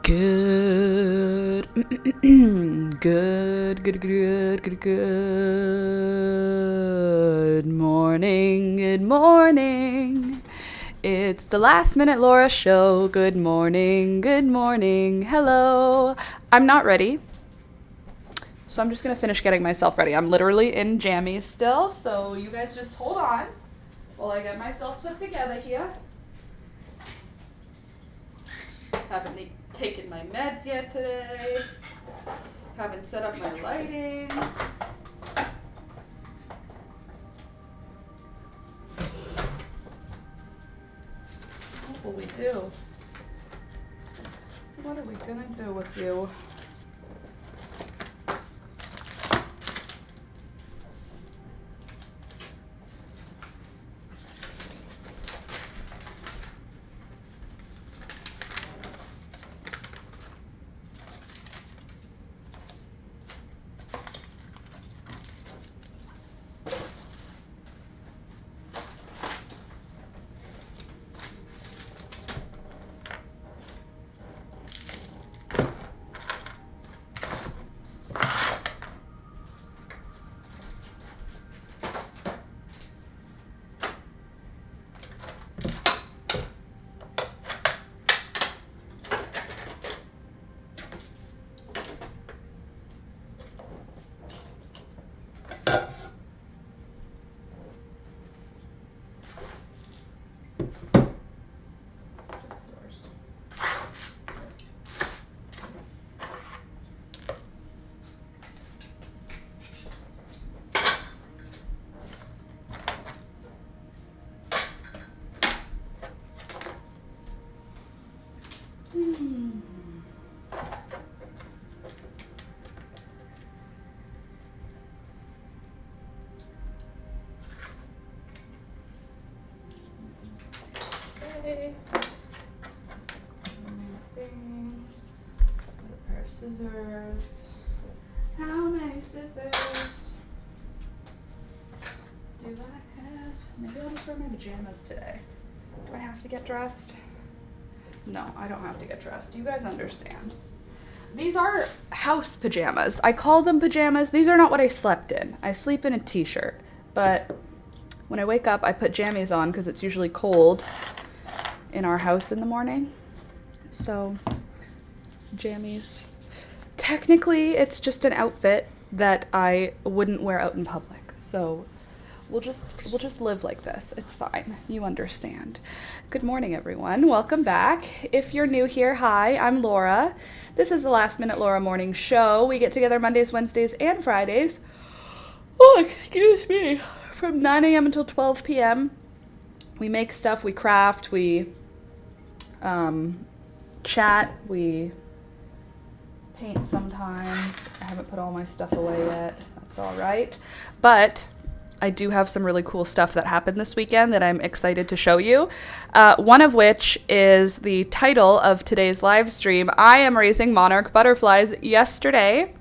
Good, good morning, good morning. It's the Last Minute Laura show. Good morning, hello. I'm not ready, so I'm just gonna finish getting myself ready. I'm literally in jammies still, so you guys just hold on while I get myself put together here. Haven't taken my meds yet today. Haven't set up my lighting. What will we do? What are we gonna do with you? Okay. Things. A pair of scissors. How many scissors do I have? Maybe I'll just wear my pajamas today. Do I have to get dressed? No, I don't have to get dressed. You guys understand. These are house pajamas. I call them pajamas. These are not what I slept in. I sleep in a t-shirt, but when I wake up, I put jammies on because it's usually cold in our house in the morning. So, jammies. Technically, it's just an outfit that I wouldn't wear out in public. So, we'll just live like this. It's fine. You understand. Good morning, everyone. Welcome back. If you're new here, hi, I'm Laura. This is the Last Minute Laura morning show. We get together Mondays, Wednesdays, and Fridays. Oh, excuse me. From 9 a.m. until 12 p.m. We make stuff, we craft, we chat, we paint sometimes. I haven't put all my stuff away yet. That's all right. But I do have some really cool stuff that happened this weekend that I'm excited to show you. One of which is the title of today's live stream. I am raising Monarch Butterflies. Yesterday,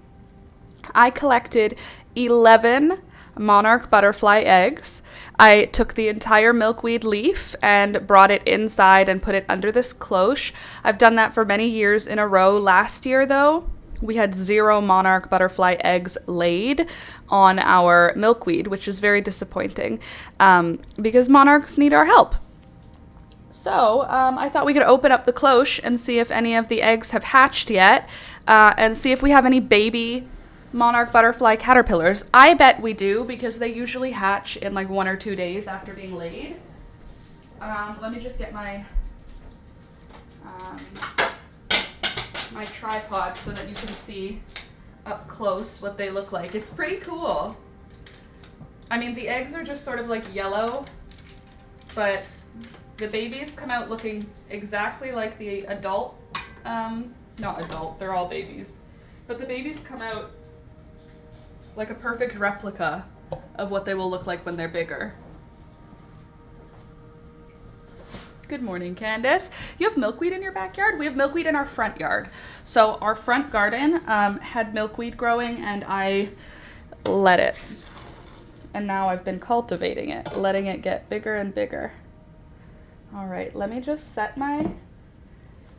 I collected 11 Monarch Butterfly eggs. I took the entire milkweed leaf and brought it inside and put it under this cloche. I've done that for many years in a row. Last year, though, we had 0 Monarch Butterfly eggs laid on our milkweed, which is very disappointing because monarchs need our help. So I thought we could open up the cloche and see if any of the eggs have hatched yet and see if we have any baby Monarch Butterfly caterpillars. I bet we do because they usually hatch in like 1 or 2 days after being laid. Let me just get my my tripod so that you can see up close what they look like. It's pretty cool. I mean, the eggs are just sort of like yellow, but the babies come out looking exactly like the adult, not adult, they're all babies, but the babies come out like a perfect replica of what they will look like when they're bigger. Good morning, Candace. You have milkweed in your backyard? We have milkweed in our front yard. So our front garden had milkweed growing and I let it. And now I've been cultivating it, letting it get bigger and bigger. All right, let me just set my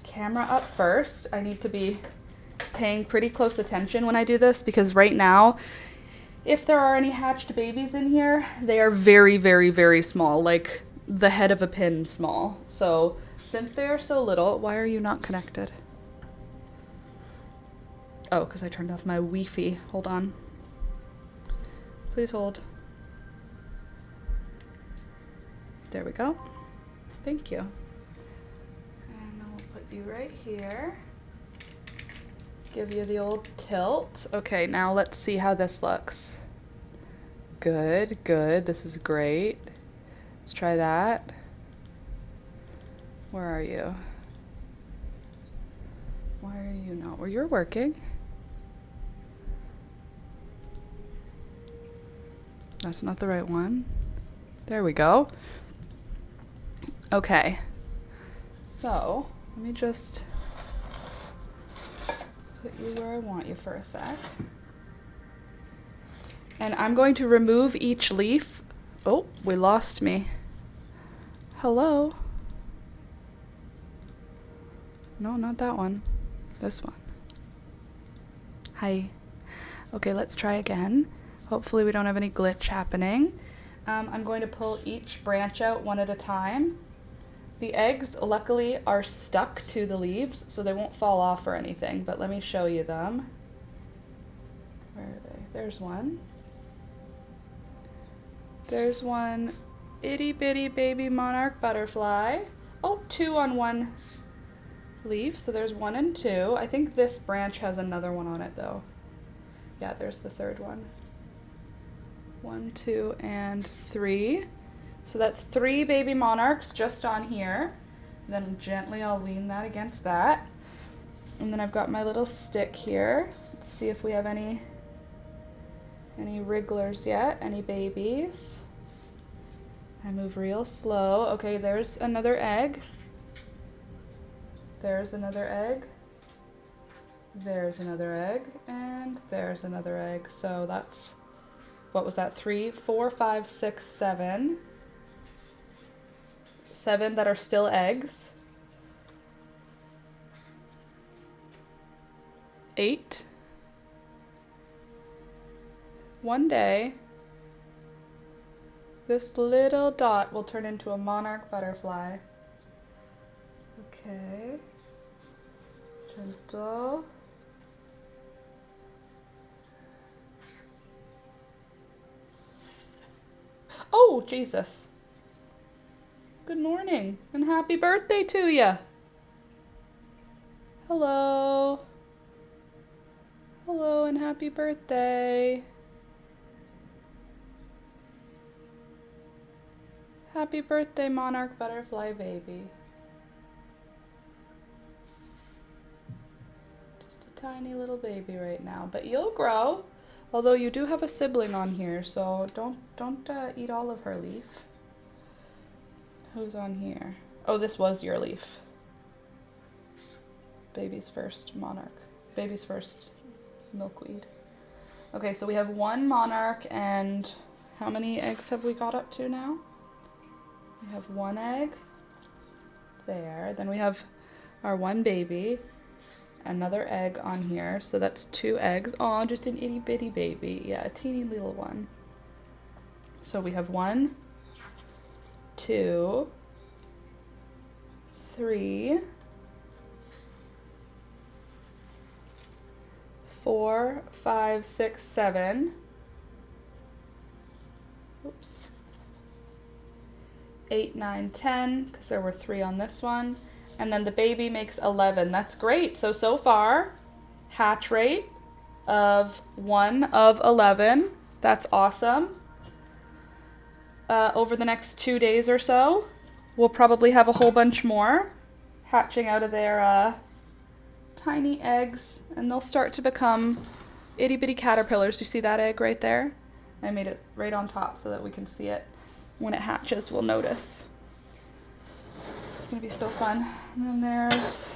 camera up first. I need to be paying pretty close attention when I do this because right now, if there are any hatched babies in here, they are very, very, very small, like the head of a pin small. So since they are so little, why are you not connected? Oh, because I turned off my Wi-Fi. Hold on. Please hold. There we go. Thank you. And I'll put you right here. Give you the old tilt. Okay, now let's see how this looks. Good, good. This is great. Let's try that. Where are you? Why are you not where you're working? That's not the right one. There we go. Okay. So, let me just put you where I want you for a sec. And I'm going to remove each leaf. Oh, we lost me. Hello? No, not that one. This one. Hi. Okay, let's try again. Hopefully we don't have any glitch happening. I'm going to pull each branch out one at a time. The eggs, luckily, are stuck to the leaves, so they won't fall off or anything, but let me show you them. Where are they? There's one. There's one itty bitty baby monarch butterfly. Oh, two on one leaf, so there's 1 and 2. I think this branch has another one on it though. Yeah, there's the third one. 1, 2, and 3. So that's 3 baby monarchs just on here. Then gently I'll lean that against that. And then I've got my little stick here. Let's see if we have any wrigglers yet, any babies. I move real slow. Okay, there's another egg. There's another egg. There's another egg. And there's another egg. So that's, what was that? 3, 4, 5, 6, 7. 7 that are still eggs. 8. One day, this little dot will turn into a monarch butterfly. Okay. Gentle. Oh, Jesus. Good morning and happy birthday to ya. Hello. Hello and happy birthday. Happy birthday, monarch butterfly baby. Just a tiny little baby right now, but you'll grow. Although you do have a sibling on here, so don't eat all of her leaf. Who's on here? Oh, this was your leaf. Baby's first monarch. Baby's first milkweed. Okay, so we have 1 monarch and how many eggs have we got up to now? We have 1 egg there. Then we have our 1 baby, another egg on here. So that's 2 eggs. Oh, just an itty bitty baby. Yeah, a teeny little one. So we have 1, 2, 3, 4, 5, 6, 7. Oops. 8, 9, 10, because there were 3 on this one. And then the baby makes 11. That's great. So far, hatch rate of 1 of 11. That's awesome. Over the next 2 days or so, we'll probably have a whole bunch more hatching out of their tiny eggs, and they'll start to become itty bitty caterpillars. You see that egg right there? I made it right on top so that we can see it. When it hatches, we'll notice. It's gonna be so fun. And then there's,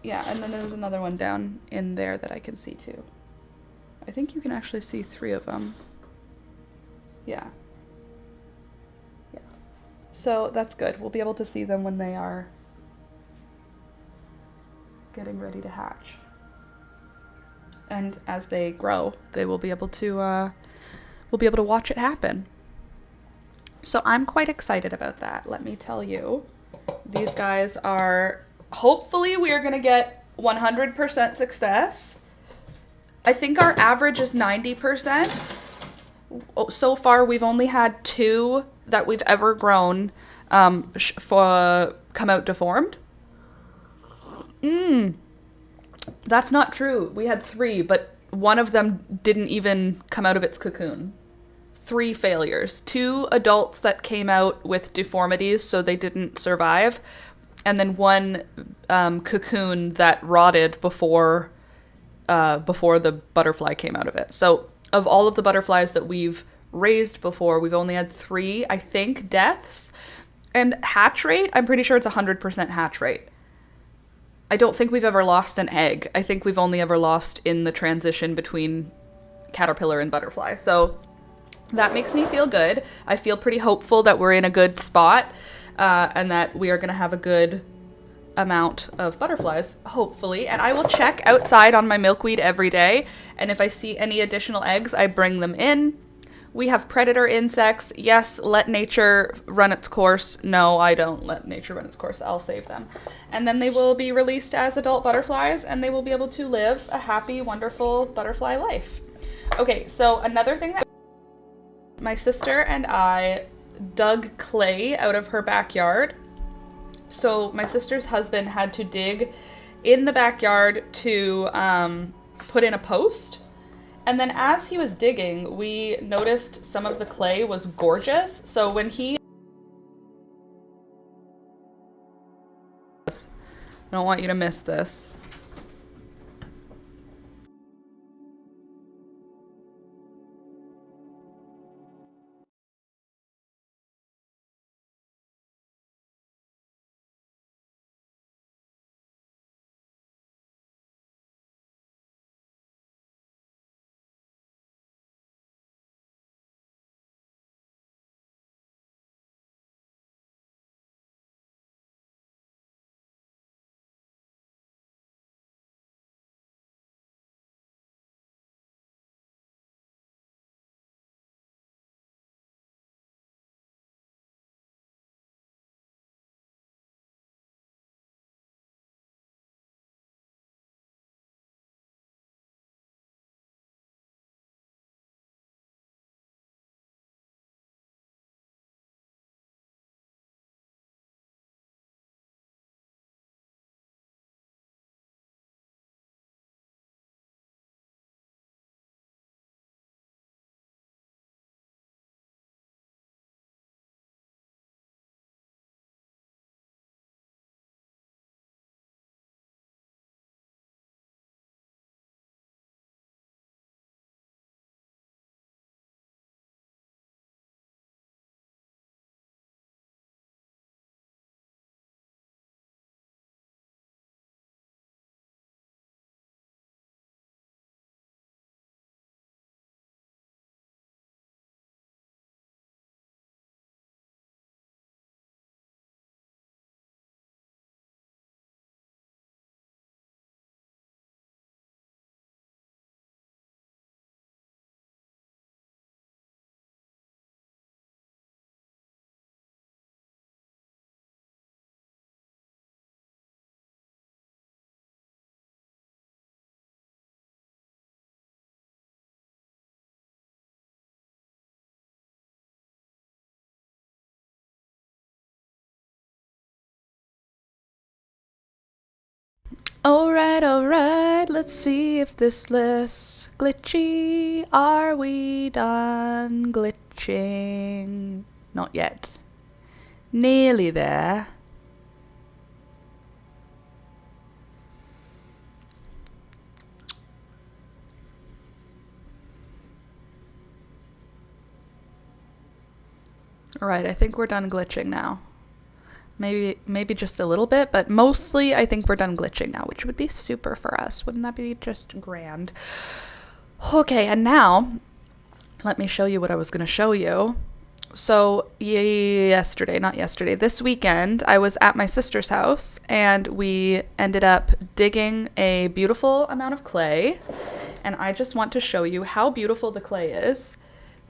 yeah, and then there's another one down in there that I can see too. I think you can actually see 3 of them. Yeah. So that's good. We'll be able to see them when they are getting ready to hatch. And as they grow, they will be able to watch it happen. So I'm quite excited about that, let me tell you. These guys are, hopefully we are going to get 100% success. I think our average is 90%. So far, we've only had 2 that we've ever grown come out deformed. That's not true. We had 3, but one of them didn't even come out of its cocoon. 3 failures. 2 adults that came out with deformities, so they didn't survive. And then 1 cocoon that rotted before the butterfly came out of it. So of all of the butterflies that we've raised before, we've only had 3, I think, deaths. And hatch rate, I'm pretty sure it's 100% hatch rate. I don't think we've ever lost an egg. I think we've only ever lost in the transition between caterpillar and butterfly. So that makes me feel good. I feel pretty hopeful that we're in a good spot and that we are going to have a good amount of butterflies, hopefully. And I will check outside on my milkweed every day. And if I see any additional eggs, I bring them in. We have predator insects. Yes, let nature run its course. No, I don't let nature run its course. I'll save them. And then they will be released as adult butterflies, and they will be able to live a happy, wonderful butterfly life. Okay, so another thing that my sister and I dug clay out of her backyard. So my sister's husband had to dig in the backyard to put in a post. And then as he was digging, we noticed some of the clay was gorgeous. So when I don't want you to miss this. Alright, let's see if this lists glitchy. Are we done glitching? Not yet. Nearly there. Alright, I think we're done glitching now. Maybe just a little bit, but mostly I think we're done glitching now, which would be super for us. Wouldn't that be just grand? Okay, and now let me show you what I was going to show you. So not yesterday, this weekend, I was at my sister's house and we ended up digging a beautiful amount of clay. And I just want to show you how beautiful the clay is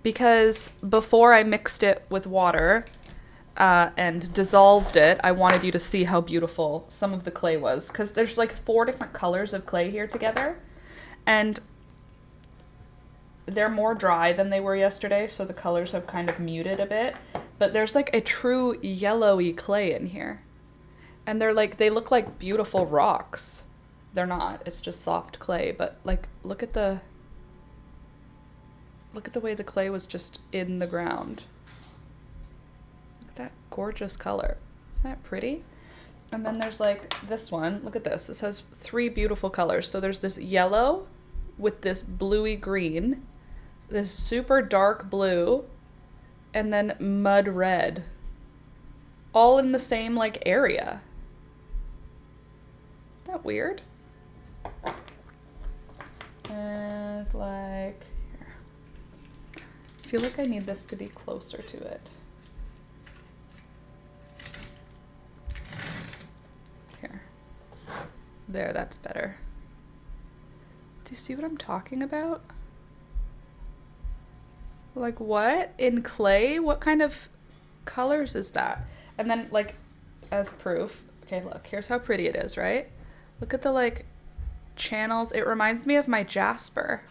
because before I mixed it with water and dissolved it, I wanted you to see how beautiful some of the clay was because there's like 4 different colors of clay here together. And they're more dry than they were yesterday, so the colors have kind of muted a bit. But there's like a true yellowy clay in here. And they look like beautiful rocks. They're not, it's just soft clay, but like look at the way the clay was just in the ground. Look at that gorgeous color. Isn't that pretty? And then there's like this one, look at this. This has 3 beautiful colors. So there's this yellow with this bluey green, this super dark blue, and then mud red, all in the same like area. Isn't that weird? And like, here. I feel like I need this to be closer to it. Here. There, that's better. Do you see what I'm talking about? Like what? In clay? What kind of colors is that? And then like as proof, okay, look, here's how pretty it is, right? Look at the like channels. It reminds me of my jasper.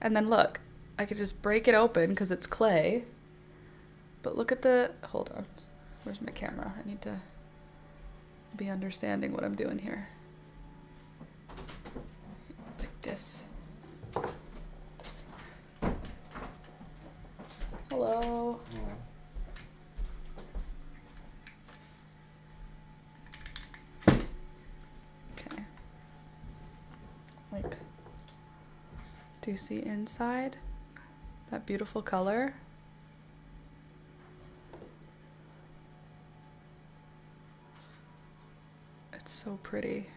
And then look, I could just break it open because it's clay. But look at the, hold on. Where's my camera? I need to be understanding what I'm doing here. Like this. Hello. Okay. Like, do you see inside? That beautiful color? It's so pretty.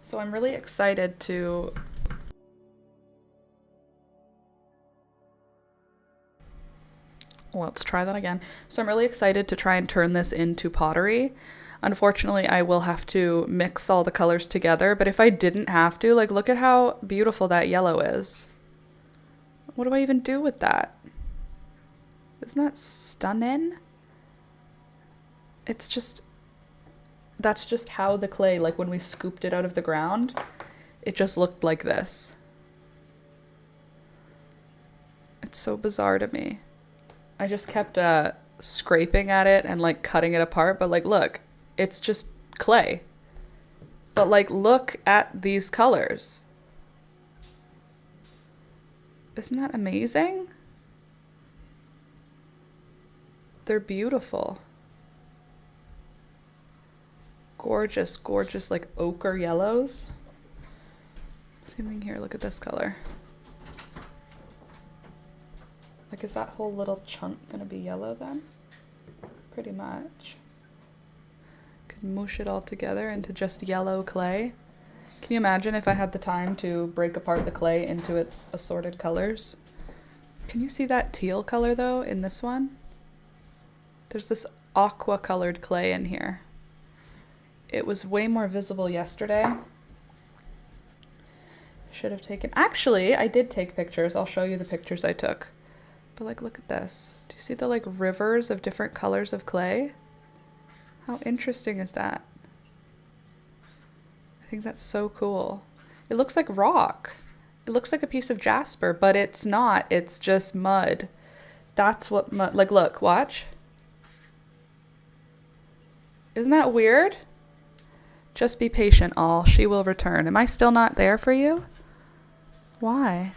So I'm really excited to let's try that again. So I'm really excited to try and turn this into pottery. Unfortunately, I will have to mix all the colors together, but if I didn't have to, like, look at how beautiful that yellow is. What do I even do with that? Isn't that stunning? It's just, that's just how the clay, like when we scooped it out of the ground, it just looked like this. It's so bizarre to me. I just kept scraping at it and like cutting it apart, but like look, it's just clay. But like look at these colors. Isn't that amazing? They're beautiful. Gorgeous, gorgeous like ochre yellows. Same thing here, look at this color. Like, is that whole little chunk gonna be yellow then? Pretty much. Could mush it all together into just yellow clay. Can you imagine if I had the time to break apart the clay into its assorted colors? Can you see that teal color though in this one? There's this aqua colored clay in here. It was way more visible yesterday. Should have taken, actually, I did take pictures. I'll show you the pictures I took. But like, look at this. Do you see the like rivers of different colors of clay? How interesting is that? I think that's so cool. It looks like rock. It looks like a piece of jasper, but it's not. It's just mud. That's what mud, like look, watch. Isn't that weird? Just be patient, all. She will return. Am I still not there for you? Why?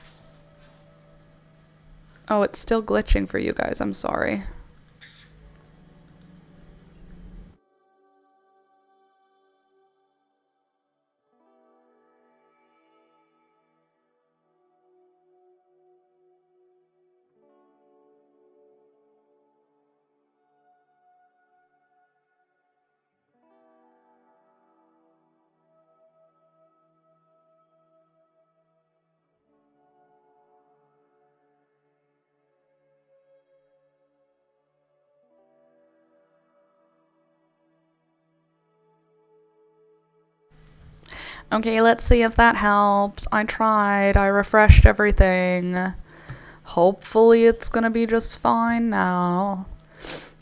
Oh, it's still glitching for you guys. I'm sorry. Okay, let's see if that helps. I tried. I refreshed everything. Hopefully it's gonna be just fine now.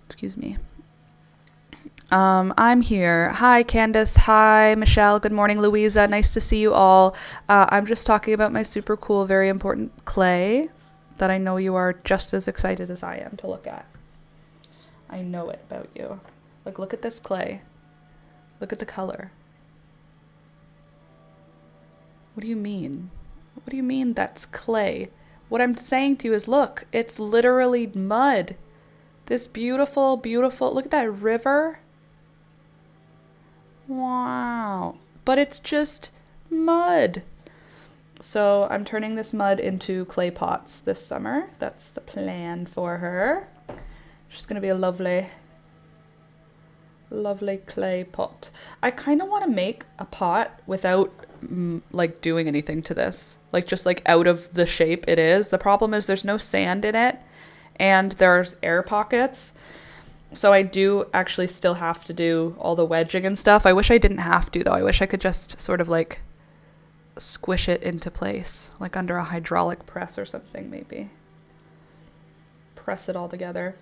Excuse me. I'm here. Hi, Candace. Hi, Michelle. Good morning, Louisa. Nice to see you all. I'm just talking about my super cool, very important clay that I know you are just as excited as I am to look at. I know it about you. Like, look at this clay. Look at the color. What do you mean? What do you mean that's clay? What I'm saying to you is, look, it's literally mud. This beautiful, beautiful, look at that river. Wow. But it's just mud. So I'm turning this mud into clay pots this summer. That's the plan for her. She's going to be a lovely, lovely clay pot. I kind of want to make a pot without like doing anything to this, like just like out of the shape it is. The problem is there's no sand in it and there's air pockets, so I do actually still have to do all the wedging and stuff. I wish I didn't have to though. I wish I could just sort of like squish it into place, like under a hydraulic press or something, maybe press it all together.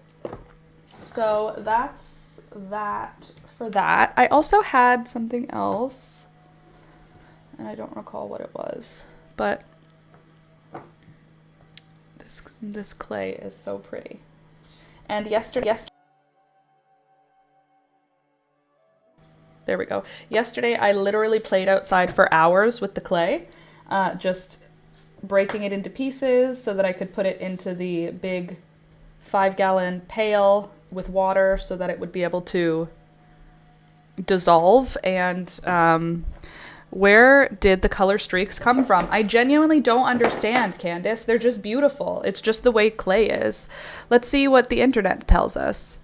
So that's that for that. I also had something else and I don't recall what it was, but this clay is so pretty. And yesterday, there we go. Yesterday, I literally played outside for hours with the clay, just breaking it into pieces so that I could put it into the big 5-gallon pail with water so that it would be able to dissolve. And where did the color streaks come from? I genuinely don't understand, Candace. They're just beautiful. It's just the way clay is. Let's see what the internet tells us.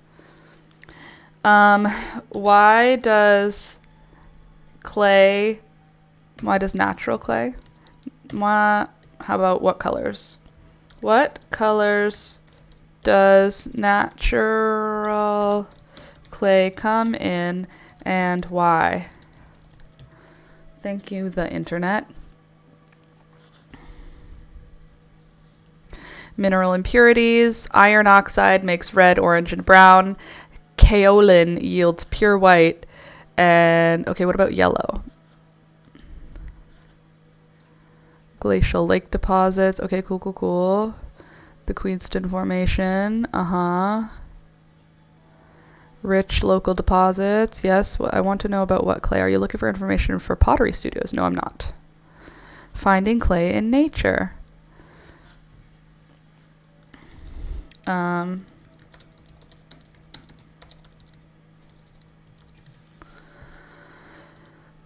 Why does natural clay? How about what colors? What colors does natural clay come in and why? Thank you, the internet. Mineral impurities. Iron oxide makes red, orange, and brown. Kaolin yields pure white. And, okay, what about yellow? Glacial lake deposits. Okay, cool. The Queenston Formation. Rich local deposits. Yes, I want to know about what clay. Are you looking for information for pottery studios? No, I'm not. Finding clay in nature.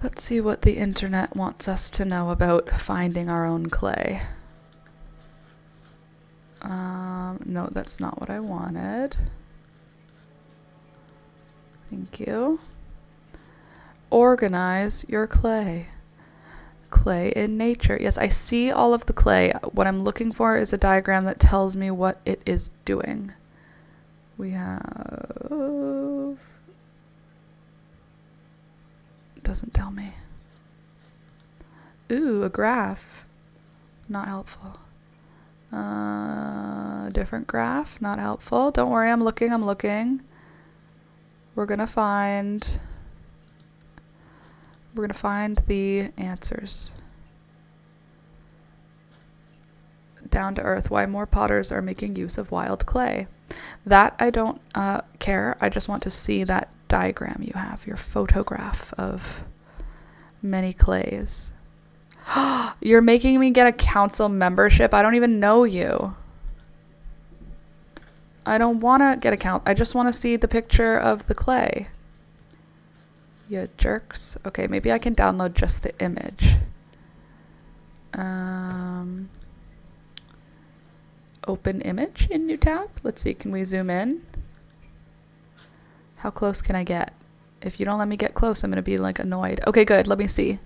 Let's see what the internet wants us to know about finding our own clay. No, that's not what I wanted. Thank you. Organize your clay. Clay in nature. Yes, I see all of the clay. What I'm looking for is a diagram that tells me what it is doing. We have... It doesn't tell me. Ooh, a graph. Not helpful. Different graph. Not helpful. Don't worry, I'm looking. We're gonna find the answers. Down to earth. Why more potters are making use of wild clay. That I don't care. I just want to see that diagram you have, your photograph of many clays. You're making me get a council membership. I don't even know you. I don't want to get a count. I just want to see the picture of the clay. You jerks. Okay, maybe I can download just the image. Open image in new tab. Let's see, can we zoom in? How close can I get? If you don't let me get close, I'm going to be like annoyed. Okay, good. Let me see.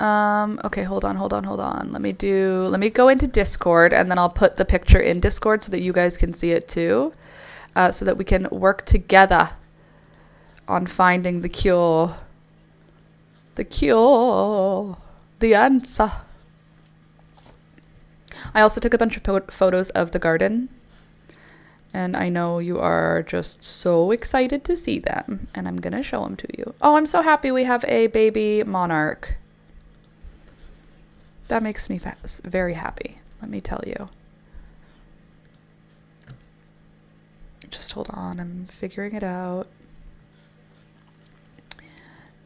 Okay, hold on. Let me go into Discord and then I'll put the picture in Discord so that you guys can see it too. So that we can work together on finding the cure The cure. The answer. I also took a bunch of photos of the garden. And I know you are just so excited to see them. And I'm going to show them to you. Oh, I'm so happy we have a baby monarch. That makes me very happy, let me tell you. Just hold on, I'm figuring it out.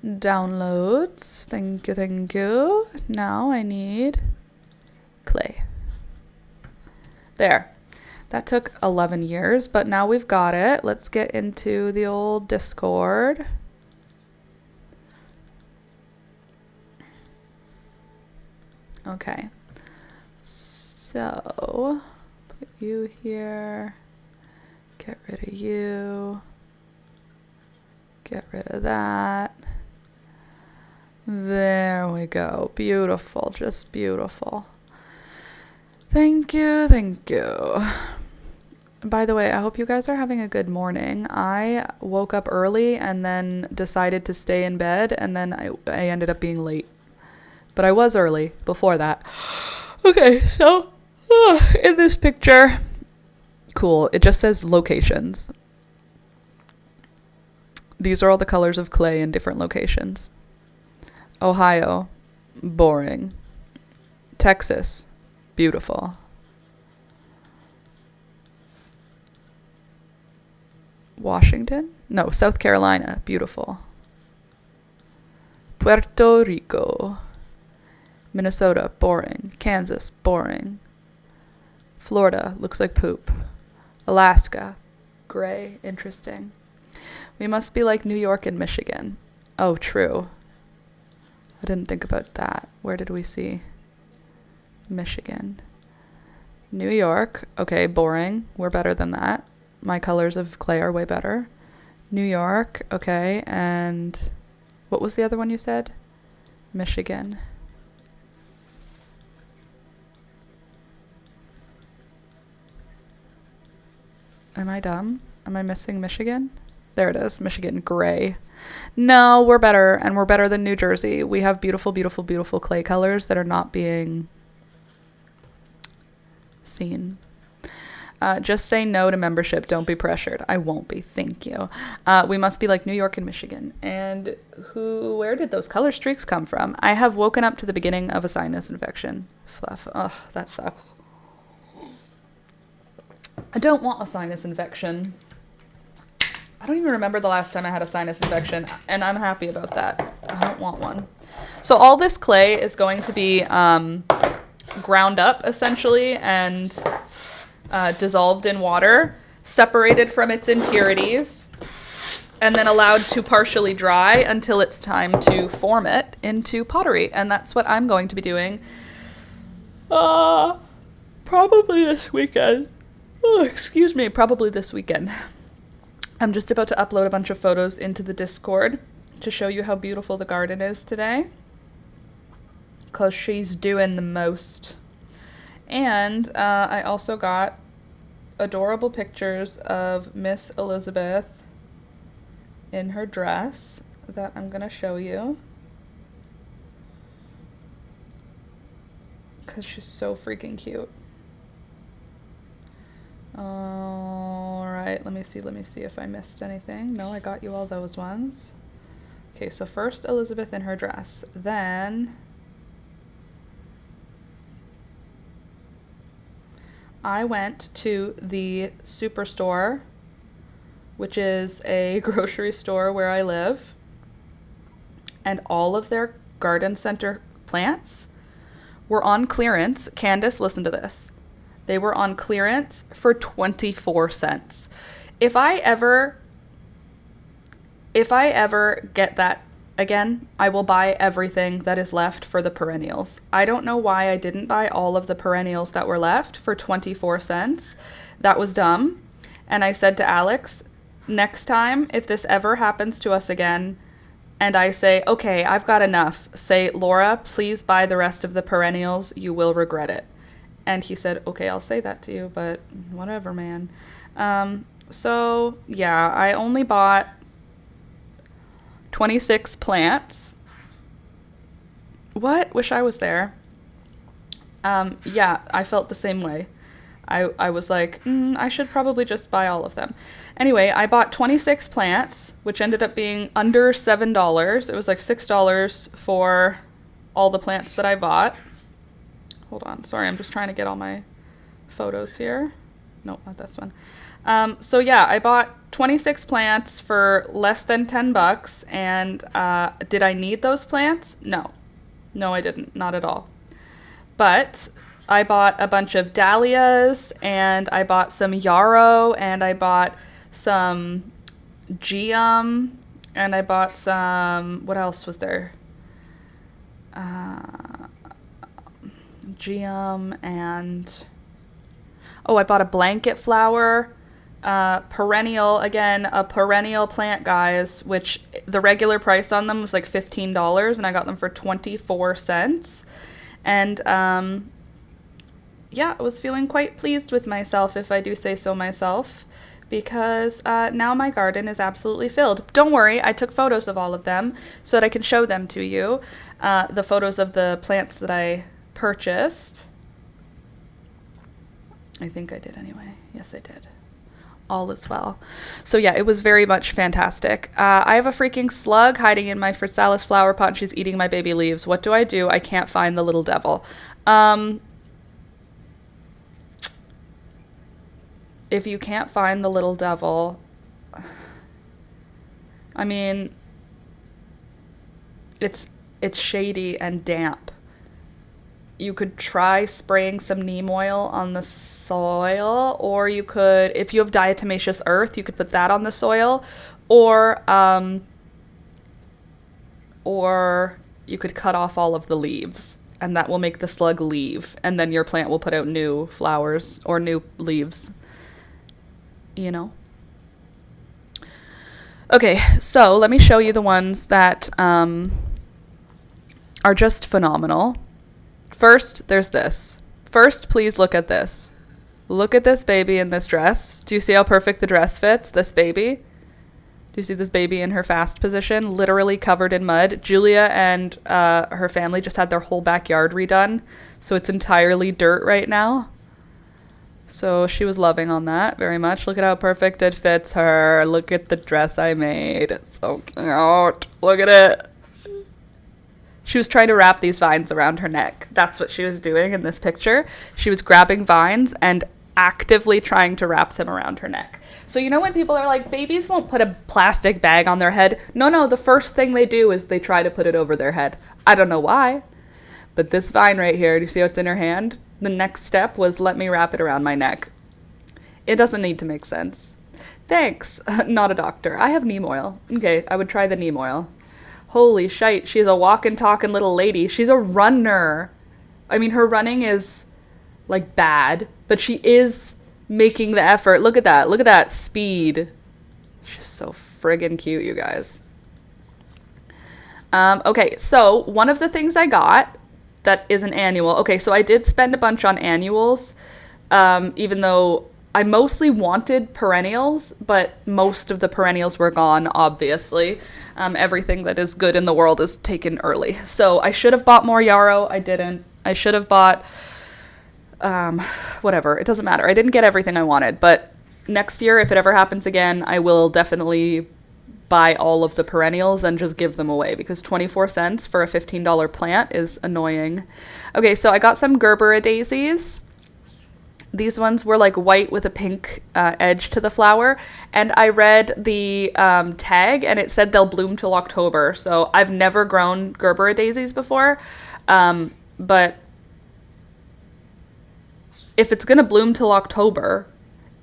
Downloads. Thank you, thank you. Now I need clay. There. That took 11 years, but now we've got it. Let's get into the old Discord. Okay. So, put you here. Get rid of you. Get rid of that. There we go. Beautiful. Just beautiful. Thank you. Thank you. By the way, I hope you guys are having a good morning. I woke up early and then decided to stay in bed, and then I ended up being late. But I was early before that. Okay, so in this picture, cool. It just says locations. These are all the colors of clay in different locations. Ohio, boring. Texas, beautiful. Washington? No, South Carolina, beautiful. Puerto Rico. Minnesota, boring. Kansas, boring. Florida, looks like poop. Alaska, gray, interesting. We must be like New York and Michigan. Oh, true. I didn't think about that. Where did we see? Michigan. New York, okay, boring. We're better than that. My colors of clay are way better. New York, okay, and what was the other one you said? Michigan. Am I dumb? Am I missing Michigan? There it is, Michigan, gray. No, we're better, and we're better than New Jersey. We have beautiful, beautiful, beautiful clay colors that are not being seen. Just say no to membership. Don't be pressured. I won't be. Thank you. We must be like New York and Michigan. And where did those color streaks come from? I have woken up to the beginning of a sinus infection. Fluff. Oh, that sucks. I don't want a sinus infection. I don't even remember the last time I had a sinus infection, and I'm happy about that. I don't want one. So all this clay is going to be ground up, essentially, and dissolved in water, separated from its impurities, and then allowed to partially dry until it's time to form it into pottery. And that's what I'm going to be doing probably this weekend. Oh, excuse me, probably this weekend. I'm just about to upload a bunch of photos into the Discord to show you how beautiful the garden is today, because she's doing the most. And I also got adorable pictures of Miss Elizabeth in her dress that I'm going to show you, because she's so freaking cute. All right, let me see if I missed anything. No, I got you all those ones. Okay, so first Elizabeth in her dress, then I went to the Superstore, which is a grocery store where I live, and all of their garden center plants were on clearance. Candace, listen to this. They were on clearance for 24 cents. If I ever get that again, I will buy everything that is left for the perennials. I don't know why I didn't buy all of the perennials that were left for 24 cents. That was dumb. And I said to Alex, next time, if this ever happens to us again, and I say, okay, I've got enough, say, Laura, please buy the rest of the perennials. You will regret it. And he said, okay, I'll say that to you, but whatever, man. So, yeah, I only bought 26 plants, What? Wish I was there. Yeah, I felt the same way. I was like, I should probably just buy all of them. Anyway, I bought 26 plants, which ended up being under $7. It was like $6 for all the plants that I bought. Hold on. Sorry, I'm just trying to get all my photos here. Nope, not this one. So yeah, I bought 26 plants for less than $10. And did I need those plants? No. No, I didn't. Not at all. But I bought a bunch of dahlias, and I bought some yarrow, and I bought some geum, and I bought some, what else was there? Geum, and, oh, I bought a blanket flower, perennial, again, a perennial plant, guys, which the regular price on them was like $15, and I got them for 24 cents. And, yeah, I was feeling quite pleased with myself, if I do say so myself, because now my garden is absolutely filled. Don't worry, I took photos of all of them so that I can show them to you, the photos of the plants that I purchased. I think I did anyway. Yes, I did. All is well. So yeah, it was very much fantastic. I have a freaking slug hiding in my Physalis flower pot, and she's eating my baby leaves. What do? I can't find the little devil. If you can't find the little devil, I mean, it's shady and damp. You could try spraying some neem oil on the soil, or you could, if you have diatomaceous earth, you could put that on the soil, or you could cut off all of the leaves, and that will make the slug leave, and then your plant will put out new flowers or new leaves. You know? Okay, so let me show you the ones that are just phenomenal. First, there's this. First, please look at this. Look at this baby in this dress. Do you see how perfect the dress fits, this baby? Do you see this baby in her fast position, literally covered in mud? Julia and her family just had their whole backyard redone, so it's entirely dirt right now. So she was loving on that very much. Look at how perfect it fits her. Look at the dress I made. It's so cute. Look at it. She was trying to wrap these vines around her neck. That's what she was doing in this picture. She was grabbing vines and actively trying to wrap them around her neck. So you know when people are like, babies won't put a plastic bag on their head? No, the first thing they do is they try to put it over their head. I don't know why. But this vine right here, do you see what's in her hand? The next step was, let me wrap it around my neck. It doesn't need to make sense. Thanks. Not a doctor. I have neem oil. Okay, I would try the neem oil. Holy shite, she's a walking, talking little lady. She's a runner. I mean, her running is, like, bad, but she is making the effort. Look at that. Look at that speed. She's so friggin' cute, you guys. Okay, so one of the things I got that is an annual. Okay, so I did spend a bunch on annuals, even though I mostly wanted perennials, but most of the perennials were gone, obviously. Everything that is good in the world is taken early. So I should have bought more yarrow. I didn't. I should have bought, whatever. It doesn't matter. I didn't get everything I wanted, but next year, if it ever happens again, I will definitely buy all of the perennials and just give them away, because 24 cents for a $15 plant is annoying. Okay, so I got some Gerbera daisies. These ones were like white with a pink edge to the flower, and I read the tag and it said they'll bloom till October. So I've never grown Gerbera daisies before, but if it's gonna bloom till October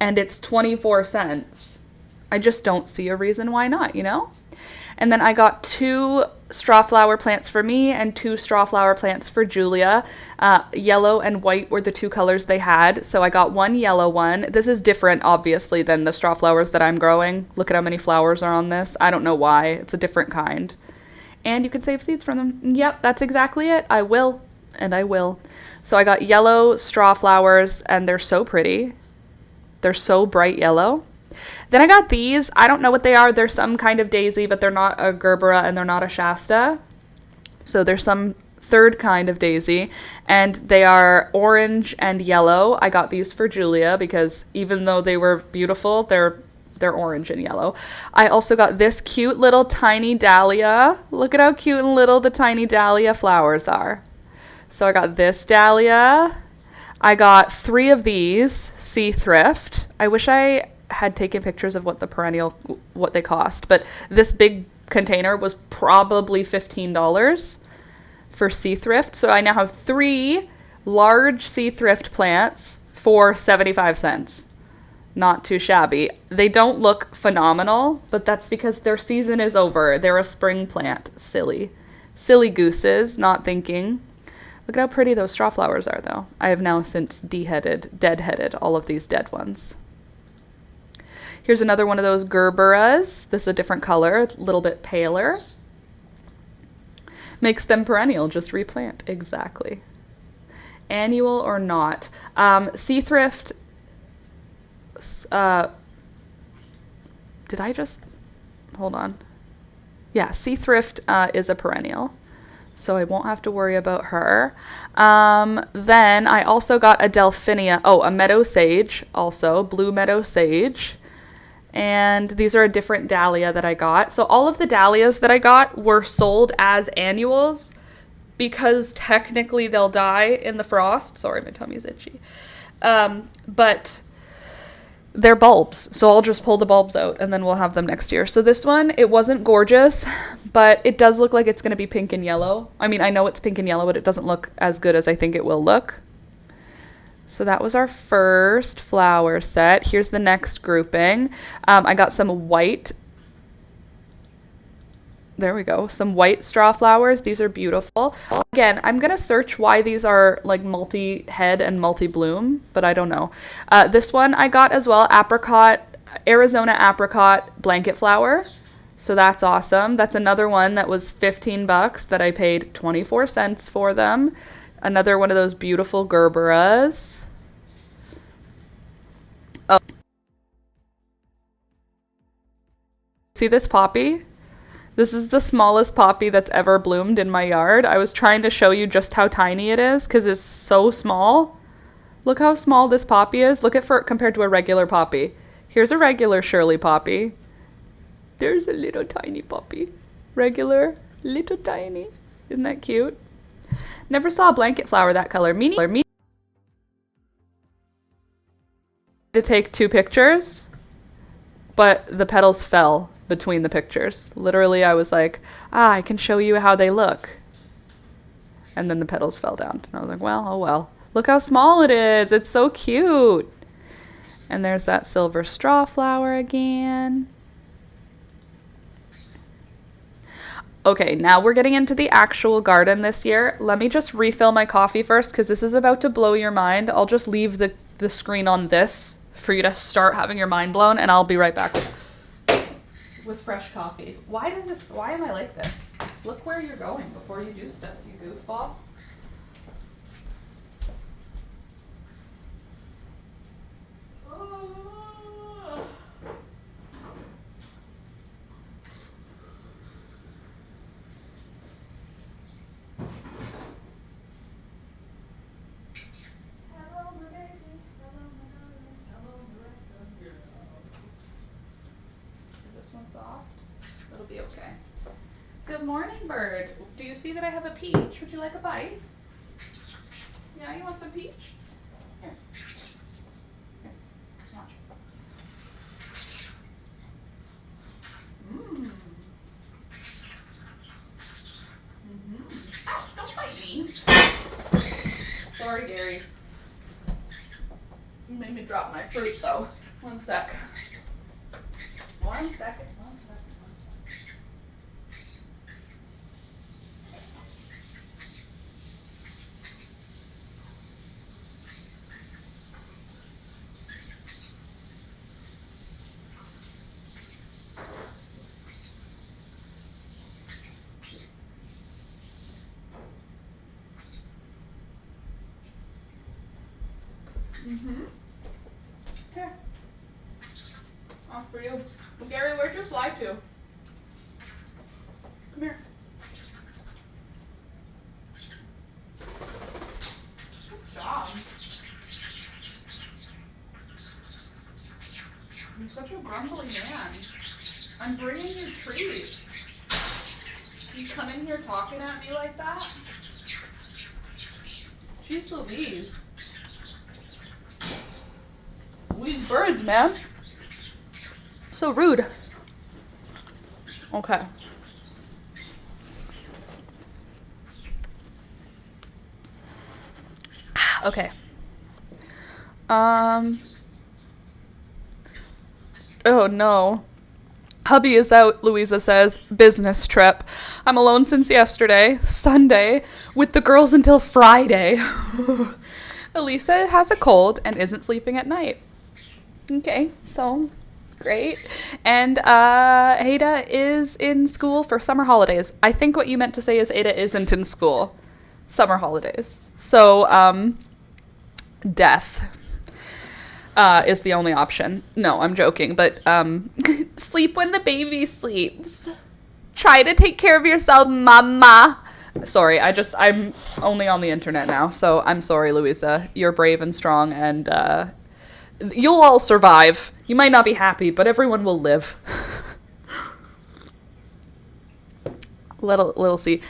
and it's 24 cents, I just don't see a reason why not, you know? And then I got 2 straw flower plants for me and 2 straw flower plants for Julia. Yellow and white were the 2 colors they had. So I got 1 yellow one. This is different, obviously, than the straw flowers that I'm growing. Look at how many flowers are on this. I don't know why. It's a different kind. And you can save seeds from them. Yep, that's exactly it. I will. And I will. So I got yellow straw flowers, and they're so pretty. They're so bright yellow. Then I got these. I don't know what they are. They're some kind of daisy, but they're not a Gerbera and they're not a Shasta. So they're some third kind of daisy, and they are orange and yellow. I got these for Julia because even though they were beautiful, they're orange and yellow. I also got this cute little tiny dahlia. Look at how cute and little the tiny dahlia flowers are. So I got this dahlia. I got 3 of these, Sea Thrift. I wish I had taken pictures of what they cost, but this big container was probably $15 for Sea Thrift. So I now have 3 large Sea Thrift plants for 75 cents. Not too shabby. They don't look phenomenal, but that's because their season is over. They're a spring plant. Silly gooses, not thinking. Look at how pretty those straw flowers are, though. I have now since deadheaded all of these dead ones. Here's another one of those Gerberas. This is a different color, a little bit paler. Makes them perennial, just replant. Exactly. Annual or not. Sea Thrift, hold on. Yeah, Sea Thrift is a perennial, so I won't have to worry about her. Then I also got a Delphinia, a meadow sage, also blue meadow sage. And these are a different dahlia that I got. So all of the dahlias that I got were sold as annuals because technically they'll die in the frost. Sorry, my tummy's itchy. But they're bulbs. So I'll just pull the bulbs out and then we'll have them next year. So this one, it wasn't gorgeous, but it does look like it's going to be pink and yellow. I mean, I know it's pink and yellow, but it doesn't look as good as I think it will look. So that was our first flower set. Here's the next grouping. I got some white. There we go. Some white straw flowers. These are beautiful. Again, I'm going to search why these are like multi-head and multi-bloom, but I don't know. This one I got as well, Arizona apricot blanket flower. So that's awesome. That's another one that was $15 that I paid 24 cents for them. Another one of those beautiful Gerberas. Oh. See this poppy? This is the smallest poppy that's ever bloomed in my yard. I was trying to show you just how tiny it is because it's so small. Look how small this poppy is. Look at it compared to a regular poppy. Here's a regular Shirley poppy. There's a little tiny poppy. Regular, little tiny. Isn't that cute? Never saw a blanket flower that color. Me to take 2 pictures, but the petals fell between the pictures. Literally, I was like, I can show you how they look. And then the petals fell down. And I was like, well, oh well. Look how small it is. It's so cute. And there's that silver straw flower again. Okay, now we're getting into the actual garden this year. Let me just refill my coffee first because this is about to blow your mind. I'll just leave the screen on this for you to start having your mind blown, and I'll be right back with fresh coffee. Why am I like this? Look where you're going before you do stuff, you goofball. It'll be okay. Good morning, bird. Do you see that I have a peach? Would you like a bite? Yeah, you want some peach? Here. Here. Watch. Ow, don't bite me. Sorry, Gary. You made me drop my fruit, though. One sec. One second. Here. Off for you. Gary, where'd you slide to? Come here. such a grumbly man. I'm bringing you treats. You come in here talking at me like that? Jeez Louise. These birds, man. So rude. Okay. Okay. Oh no. Hubby is out, Louisa says. Business trip. I'm alone since yesterday, Sunday, with the girls until Friday. Elisa has a cold and isn't sleeping at night. Okay, so great. And Ada is in school for summer holidays. I think what you meant to say is Ada isn't in school. Summer holidays. So, death is the only option. No, I'm joking, but sleep when the baby sleeps. Try to take care of yourself, mama. Sorry, I'm only on the internet now, so I'm sorry, Louisa. You're brave and strong, and you'll all survive. You might not be happy, but everyone will live. Little see.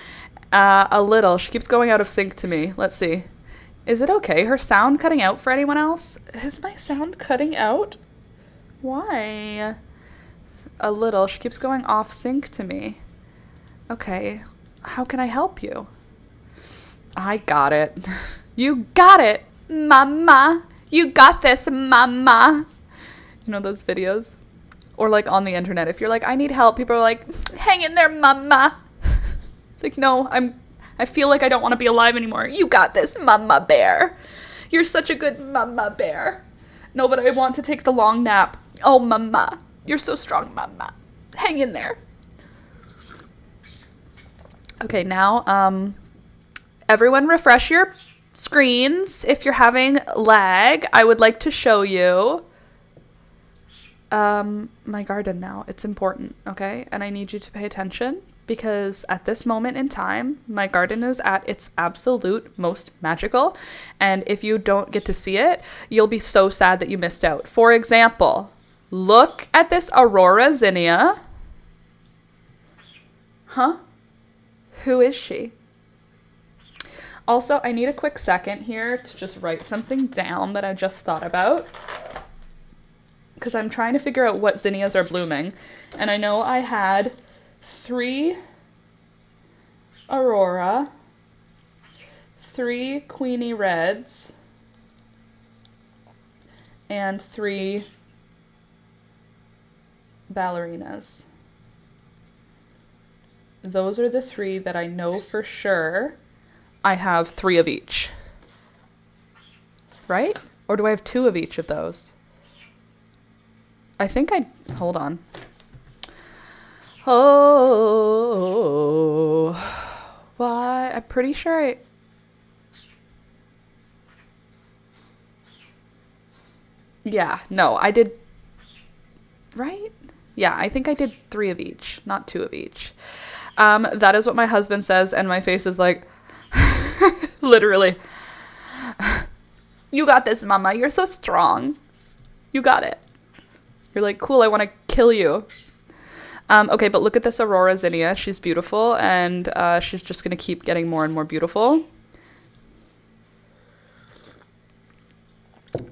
A little. She keeps going out of sync to me. Let's see. Is it okay? Her sound cutting out for anyone else? Is my sound cutting out? Why? A little. She keeps going off sync to me. Okay. How can I help you? I got it. You got it, mama. You got this, mama. You know those videos? Or like on the internet, if you're like, I need help, people are like, hang in there, mama. It's like, no, I feel like I don't want to be alive anymore. You got this, mama bear. You're such a good mama bear. No, but I want to take the long nap. Oh, mama. You're so strong, mama. Hang in there. Okay, now, everyone refresh your screens. If you're having lag, I would like to show you my garden now. It's important, okay? And I need you to pay attention because at this moment in time, my garden is at its absolute most magical. And if you don't get to see it, you'll be so sad that you missed out. For example, look at this Aurora zinnia. Huh? Who is she? Also, I need a quick second here to just write something down that I just thought about, because I'm trying to figure out what zinnias are blooming. And I know I had 3 Aurora, 3 Queenie Reds, and 3 Ballerinas. Those are the 3 that I know for sure. I have 3 of each. Right? Or do I have 2 of each of those? I think hold on. Oh, why? I'm pretty sure yeah, no, I did, right? Yeah, I think I did 3 of each, not 2 of each. That is what my husband says, and my face is like, literally. You got this, mama. You're so strong. You got it. You're like, cool, I want to kill you. Okay, but look at this Aurora zinnia. She's beautiful, and she's just going to keep getting more and more beautiful.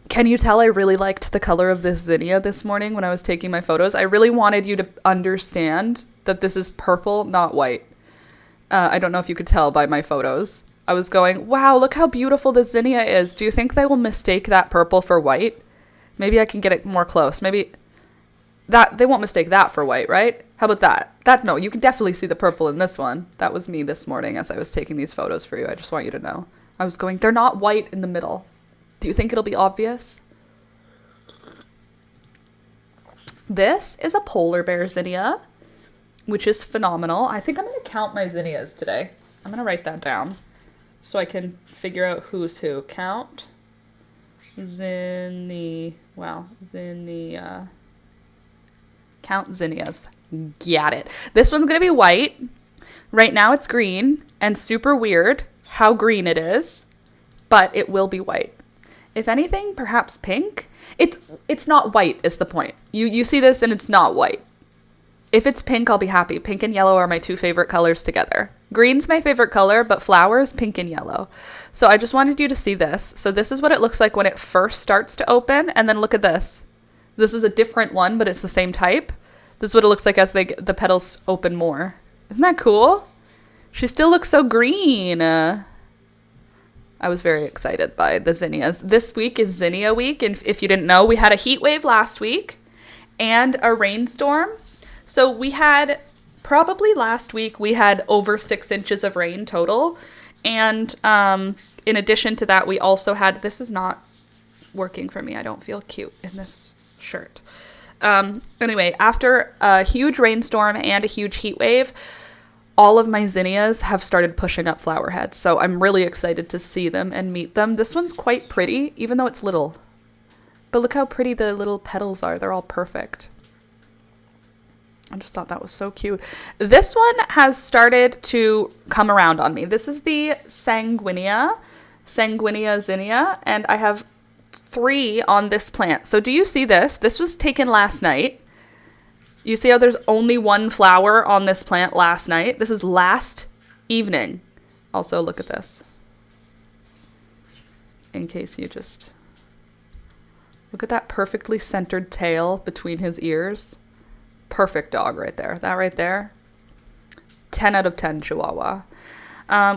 Can you tell I really liked the color of this zinnia this morning when I was taking my photos? I really wanted you to understand that this is purple, not white. I don't know if you could tell by my photos. I was going, wow, look how beautiful this zinnia is. Do you think they will mistake that purple for white? Maybe I can get it more close. Maybe that they won't mistake that for white, right? How about that? No, you can definitely see the purple in this one. That was me this morning as I was taking these photos for you. I just want you to know. I was going, they're not white in the middle. Do you think it'll be obvious? This is a polar bear zinnia, which is phenomenal. I think I'm going to count my zinnias today. I'm going to write that down so I can figure out who's who. Count count zinnias. Got it. This one's going to be white. Right now it's green and super weird how green it is, but it will be white. If anything, perhaps pink. It's not white is the point. You see this and it's not white. If it's pink, I'll be happy. Pink and yellow are my two favorite colors together. Green's my favorite color, but flowers, pink and yellow. So I just wanted you to see this. So this is what it looks like when it first starts to open. And then look at this. This is a different one, but it's the same type. This is what it looks like as the petals open more. Isn't that cool? She still looks so green. I was very excited by the zinnias. This week is zinnia week. And if you didn't know, we had a heat wave last week and a rainstorm. So we had, probably last week, we had over 6 inches of rain total. And in addition to that, we also had, this is not working for me. I don't feel cute in this shirt. Anyway, after a huge rainstorm and a huge heat wave, all of my zinnias have started pushing up flower heads. So I'm really excited to see them and meet them. This one's quite pretty, even though it's little. But look how pretty the little petals are. They're all perfect. I just thought that was so cute. This one has started to come around on me. This is the Sanguinea zinnia, and I have 3 on this plant. So do you see this? This was taken last night. You see how there's only 1 flower on this plant last night? This is last evening. Also, look at this. In case you just... Look at that perfectly centered tail between his ears. Perfect dog right there. That right there, 10 out of 10 Chihuahua.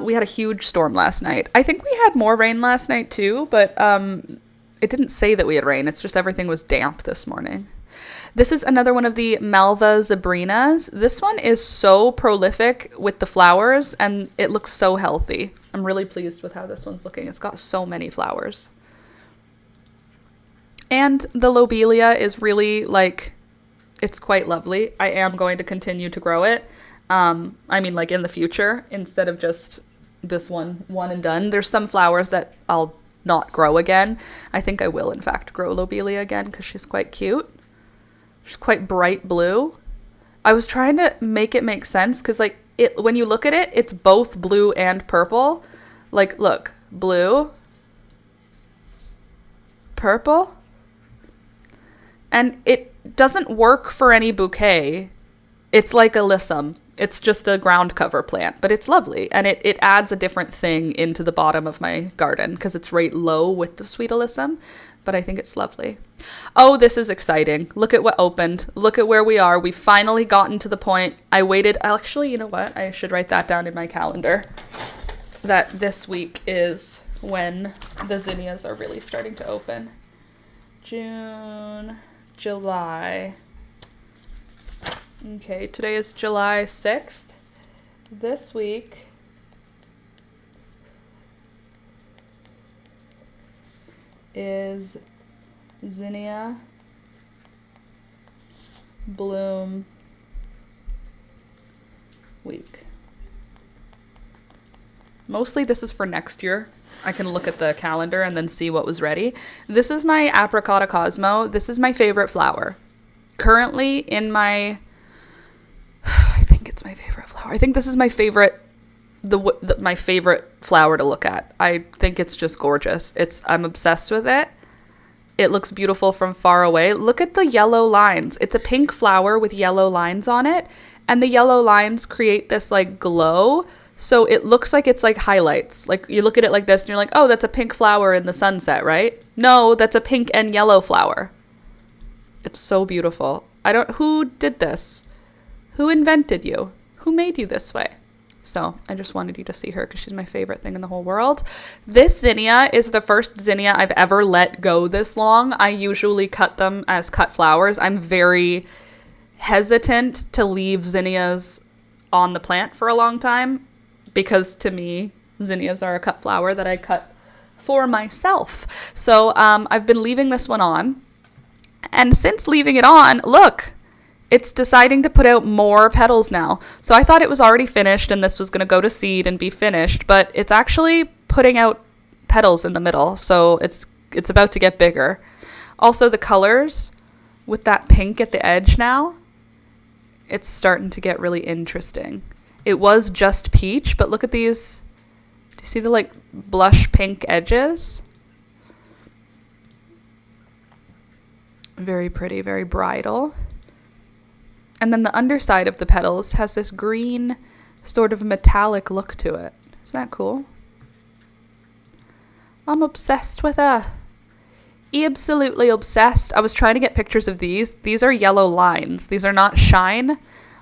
We had a huge storm last night. I think we had more rain last night too, but it didn't say that we had rain. It's just everything was damp this morning. This is another one of the Malva zebrinas. This one is so prolific with the flowers and it looks so healthy. I'm really pleased with how this one's looking. It's got so many flowers. And the lobelia is really like... It's quite lovely. I am going to continue to grow it. I mean, like in the future, instead of just this one and done. There's some flowers that I'll not grow again. I think I will, in fact, grow lobelia again because she's quite cute. She's quite bright blue. I was trying to make it make sense because, like, when you look at it, it's both blue and purple. Like, look, blue, purple, and it doesn't work for any bouquet. It's like alyssum. It's just a ground cover plant, but it's lovely. And it adds a different thing into the bottom of my garden because it's right low with the sweet alyssum, but I think it's lovely. Oh, this is exciting. Look at what opened. Look at where we are. We've finally gotten to the point. I waited. Actually, you know what? I should write that down in my calendar that this week is when the zinnias are really starting to open. June... July. Okay, today is July 6th. This week is zinnia bloom week. Mostly this is for next year. I can look at the calendar and then see what was ready. This is my Apricota Cosmo. This is my favorite flower. Currently in my... I think it's my favorite flower. I think this is my favorite... my favorite flower to look at. I think it's just gorgeous. I'm obsessed with it. It looks beautiful from far away. Look at the yellow lines. It's a pink flower with yellow lines on it. And the yellow lines create this like glow. So it looks like it's like highlights. Like you look at it like this and you're like, oh, that's a pink flower in the sunset, right? No, that's a pink and yellow flower. It's so beautiful. Who did this? Who invented you? Who made you this way? So I just wanted you to see her because she's my favorite thing in the whole world. This zinnia is the first zinnia I've ever let go this long. I usually cut them as cut flowers. I'm very hesitant to leave zinnias on the plant for a long time because to me, zinnias are a cut flower that I cut for myself. So I've been leaving this one on. And since leaving it on, look, it's deciding to put out more petals now. So I thought it was already finished and this was going to go to seed and be finished, but it's actually putting out petals in the middle. So it's about to get bigger. Also the colors with that pink at the edge now, it's starting to get really interesting. It was just peach, but look at these. Do you see the like blush pink edges? Very pretty, very bridal. And then the underside of the petals has this green sort of metallic look to it. Isn't that cool? I'm obsessed with her. Absolutely obsessed. I was trying to get pictures of these. These are yellow lines. These are not shine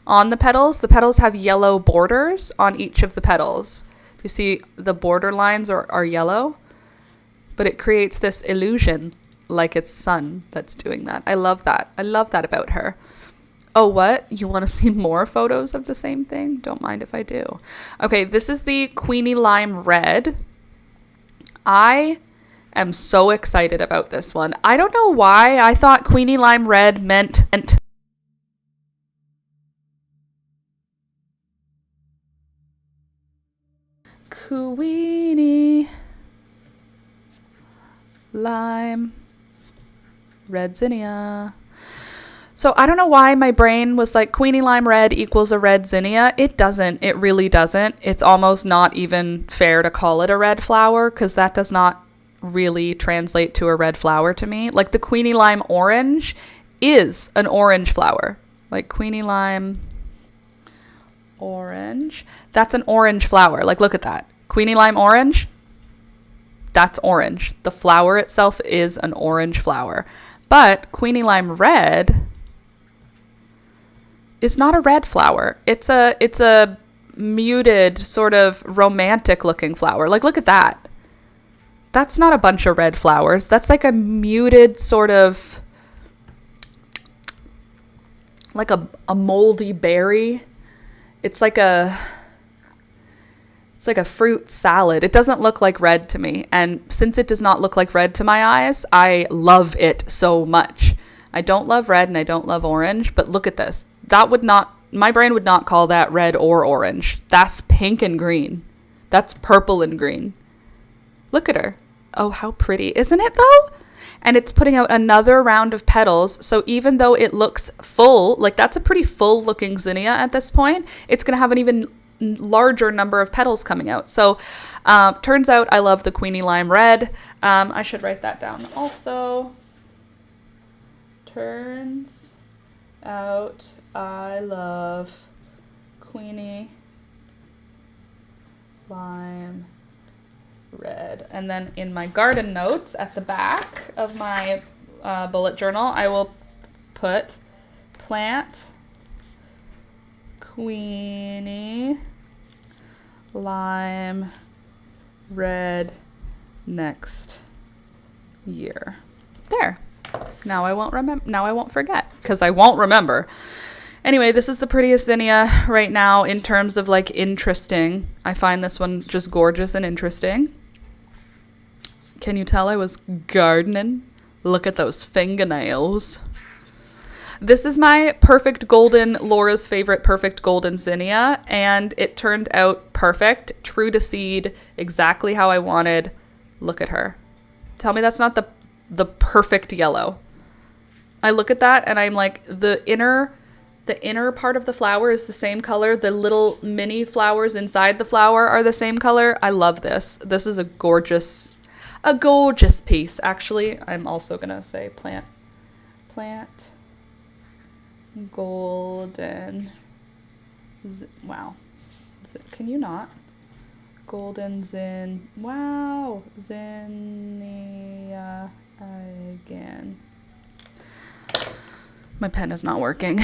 on the petals. The petals have yellow borders on each of the petals. You see the border lines are yellow, but it creates this illusion like it's sun that's doing that. I love that. I love that about her. Oh, what? You want to see more photos of the same thing? Don't mind if I do. Okay, this is the Queenie Lime Red. I am so excited about this one. I don't know why I thought Queenie Lime Red meant Queenie Lime Red Zinnia. So I don't know why my brain was like Queenie Lime Red equals a red zinnia. It doesn't. It really doesn't. It's almost not even fair to call it a red flower because that does not really translate to a red flower to me. Like the Queenie Lime Orange is an orange flower. Like Queenie Lime Orange. That's an orange flower. Like look at that. Queenie Lime Orange. That's orange. The flower itself is an orange flower. But Queenie Lime Red is not a red flower. It's a muted sort of romantic looking flower. Like look at that. That's not a bunch of red flowers. That's like a muted sort of like a moldy berry. It's like a fruit salad. It doesn't look like red to me. And since it does not look like red to my eyes, I love it so much. I don't love red and I don't love orange, but look at this. My brain would not call that red or orange. That's pink and green. That's purple and green. Look at her. Oh, how pretty. Isn't it though? And it's putting out another round of petals. So even though it looks full, like that's a pretty full looking zinnia at this point, it's going to have an even larger number of petals coming out. So turns out I love the Queenie Lime Red. I should write that down also. Turns out I love Queenie Lime Red. And then in my garden notes at the back of my bullet journal, I will put plant Queenie Lime Red next year. There. Now I won't remember. Now I won't forget because I won't remember. Anyway, this is the prettiest zinnia right now in terms of like interesting. I find this one just gorgeous and interesting. Can you tell I was gardening? Look at those fingernails. This is my perfect golden, Laura's favorite perfect golden zinnia, and it turned out perfect, true to seed, exactly how I wanted. Look at her. Tell me that's not the perfect yellow. I look at that and I'm like, the inner part of the flower is the same color. The little mini flowers inside the flower are the same color. I love this. This is a gorgeous piece. Actually, I'm also gonna say plant golden. Wow. Can you not? Golden wow. Zinnia again. My pen is not working.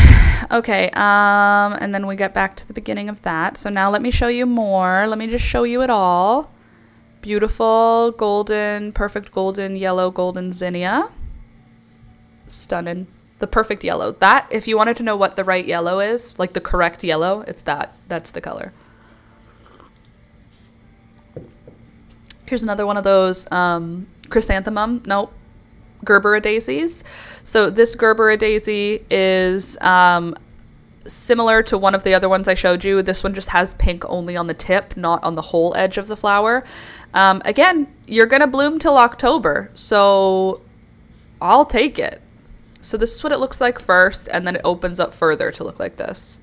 Okay, and then we get back to the beginning of that. So now let me show you more. Let me just show you it all. Beautiful golden, perfect golden, yellow golden zinnia. Stunning. The perfect yellow. That, if you wanted to know what the right yellow is, like the correct yellow, it's that. That's the color. Here's another one of those Gerbera daisies. So this Gerbera daisy is similar to one of the other ones I showed you. This one just has pink only on the tip, not on the whole edge of the flower. Again, you're going to bloom till October, so I'll take it. So this is what it looks like first, and then it opens up further to look like this.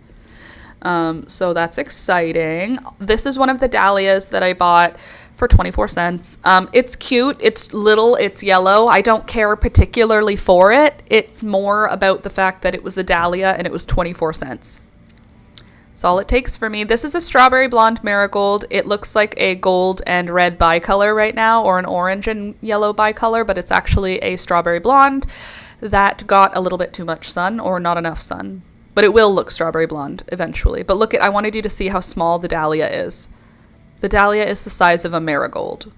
So that's exciting. This is one of the dahlias that I bought for 24 cents. It's cute. It's little. It's yellow. I don't care particularly for it. It's more about the fact that it was a dahlia and it was 24 cents. That's all it takes for me. This is a strawberry blonde marigold. It looks like a gold and red bicolor right now, or an orange and yellow bicolor, but it's actually a strawberry blonde that got a little bit too much sun or not enough sun. But it will look strawberry blonde eventually. But look, I wanted you to see how small the dahlia is. The dahlia is the size of a marigold.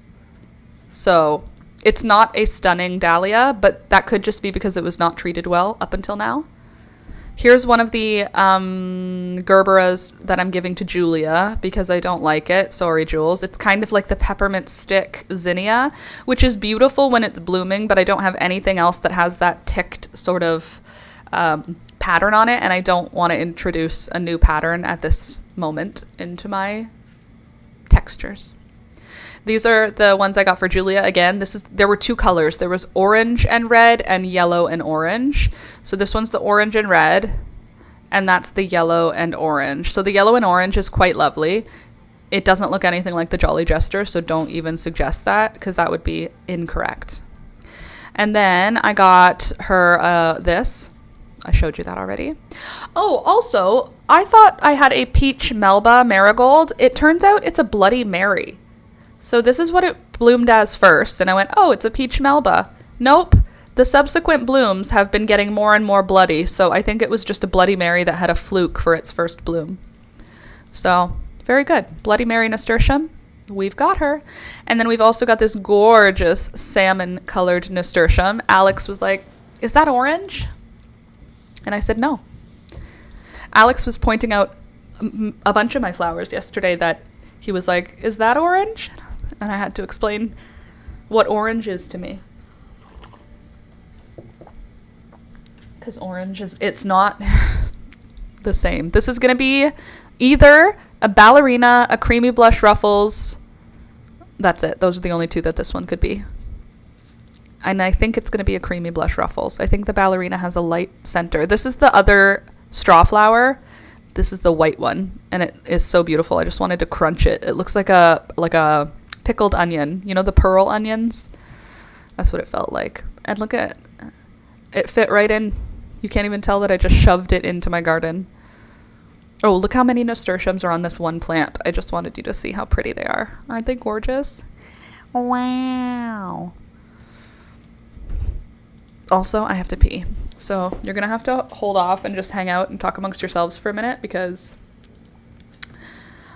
So it's not a stunning dahlia, but that could just be because it was not treated well up until now. Here's one of the Gerberas that I'm giving to Julia because I don't like it. Sorry, Jules. It's kind of like the peppermint stick zinnia, which is beautiful when it's blooming, but I don't have anything else that has that ticked sort of pattern on it, and I don't want to introduce a new pattern at this moment into my textures. These are the ones I got for Julia. Again, there were two colors. There was orange and red and yellow and orange. So this one's the orange and red, and that's the yellow and orange. So the yellow and orange is quite lovely. It doesn't look anything like the Jolly Jester, so don't even suggest that because that would be incorrect. And then I got her this. I showed you that already. Oh, also, I thought I had a peach Melba marigold. It turns out it's a Bloody Mary. So this is what it bloomed as first, and I went, oh, it's a peach Melba. Nope. The subsequent blooms have been getting more and more bloody, so I think it was just a Bloody Mary that had a fluke for its first bloom. So, very good. Bloody Mary nasturtium. We've got her. And then we've also got this gorgeous salmon-colored nasturtium. Alex was like, is that orange? And I said, no. Alex was pointing out a bunch of my flowers yesterday that he was like, is that orange? And I had to explain what orange is to me. Because orange it's not the same. This is going to be either a ballerina, a creamy blush ruffles. That's it. Those are the only two that this one could be. And I think it's going to be a creamy blush ruffles. I think the ballerina has a light center. This is the other straw flower. This is the white one, and it is so beautiful. I just wanted to crunch it. It looks like a pickled onion. You know the pearl onions? That's what it felt like. And look at it, fit right in. You can't even tell that I just shoved it into my garden. Oh, look how many nasturtiums are on this one plant. I just wanted you to see how pretty they are. Aren't they gorgeous? Wow. Also, I have to pee. So you're going to have to hold off and just hang out and talk amongst yourselves for a minute because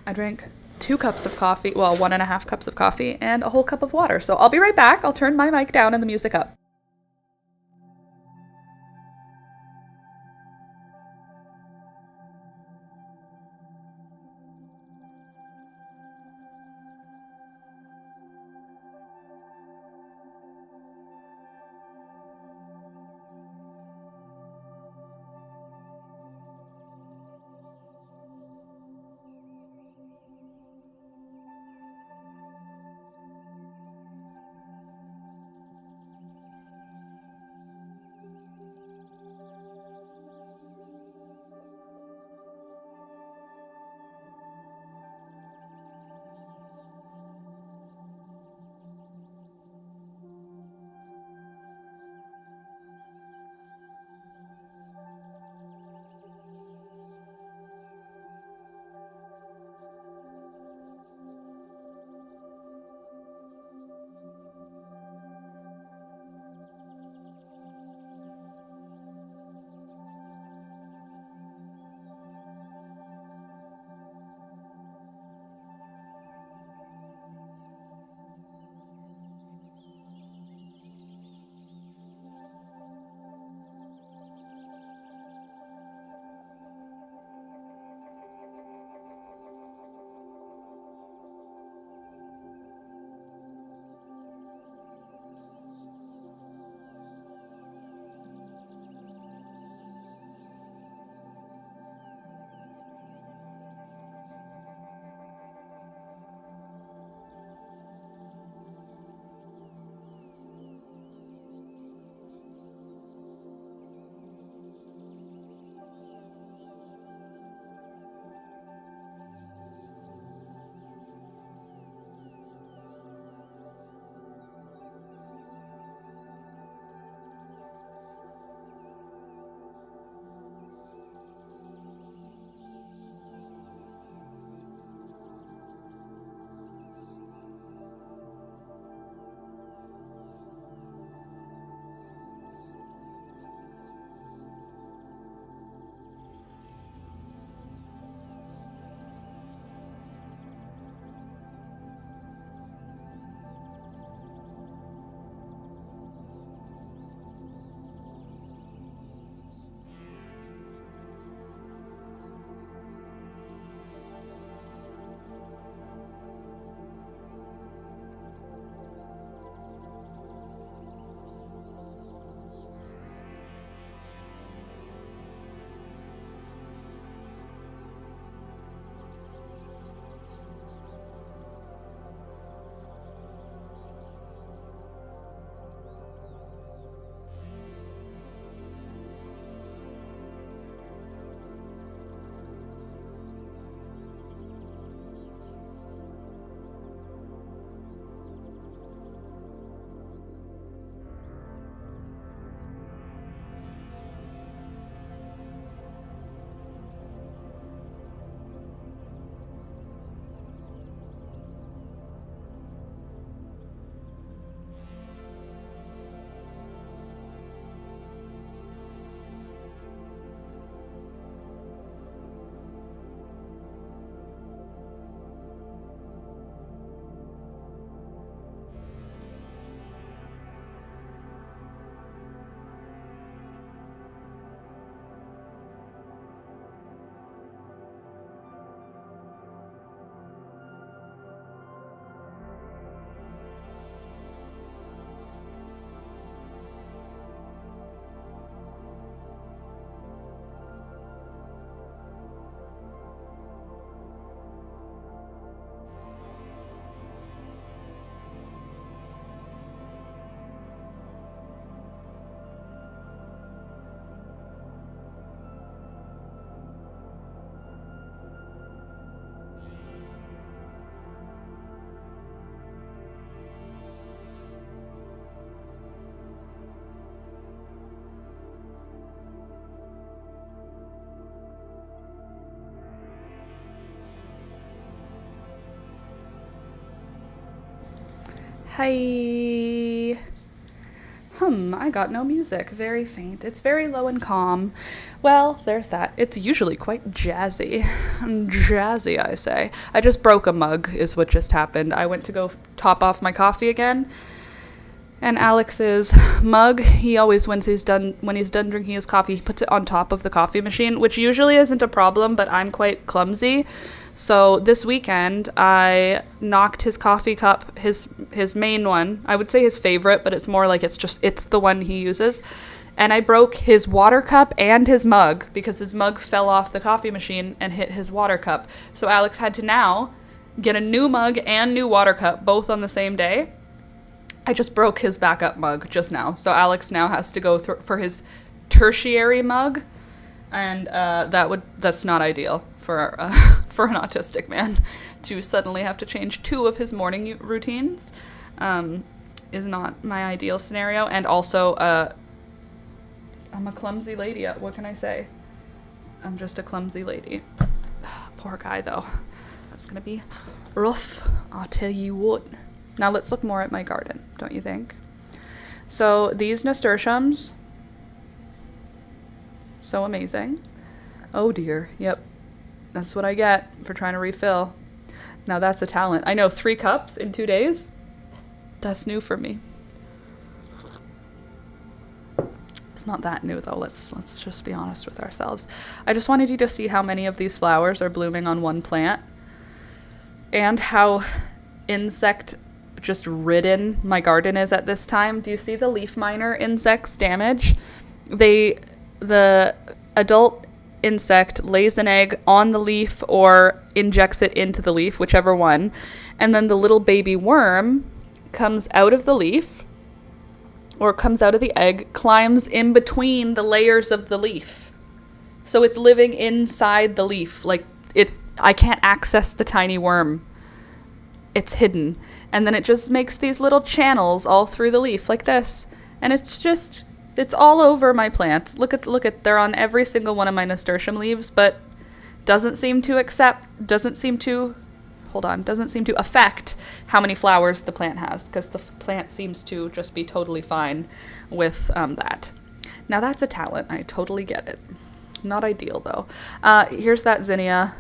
I drank 2 cups of coffee, well, 1.5 cups of coffee and a whole cup of water. So I'll be right back. I'll turn my mic down and the music up. Hi. I got no music. Very faint. It's very low and calm. Well, there's that. It's usually quite jazzy. Jazzy, I say. I just broke a mug is what just happened. I went to go top off my coffee again. And Alex's mug, he always, when he's done drinking his coffee, he puts it on top of the coffee machine, which usually isn't a problem, but I'm quite clumsy. So this weekend, I knocked his coffee cup, his main one, I would say his favorite, but it's more like it's the one he uses. And I broke his water cup and his mug because his mug fell off the coffee machine and hit his water cup. So Alex had to now get a new mug and new water cup, both on the same day. I just broke his backup mug just now. So Alex now has to go for his tertiary mug. And that's not ideal for an autistic man to suddenly have to change 2 of his morning routines. Is not my ideal scenario. And also, I'm a clumsy lady. What can I say? I'm just a clumsy lady. Poor guy, though. That's going to be rough. I'll tell you what. Now let's look more at my garden, don't you think? So these nasturtiums, so amazing. Oh dear, yep. That's what I get for trying to refill. Now that's a talent. I know, 3 cups in 2 days. That's new for me. It's not that new though, let's just be honest with ourselves. I just wanted you to see how many of these flowers are blooming on one plant and how insect just ridden my garden is at this time. Do you see the leaf miner insects damage? The adult insect lays an egg on the leaf or injects it into the leaf, whichever one, and then the little baby worm comes out of the leaf or comes out of the egg, climbs in between the layers of the leaf. So it's living inside the leaf. Like I can't access the tiny worm. It's hidden. And then it just makes these little channels all through the leaf like this. And it's all over my plant. Look at, they're on every single one of my nasturtium leaves, but doesn't seem to affect how many flowers the plant has, because the plant seems to just be totally fine with that. Now that's a talent. I totally get it. Not ideal though. Here's that zinnia,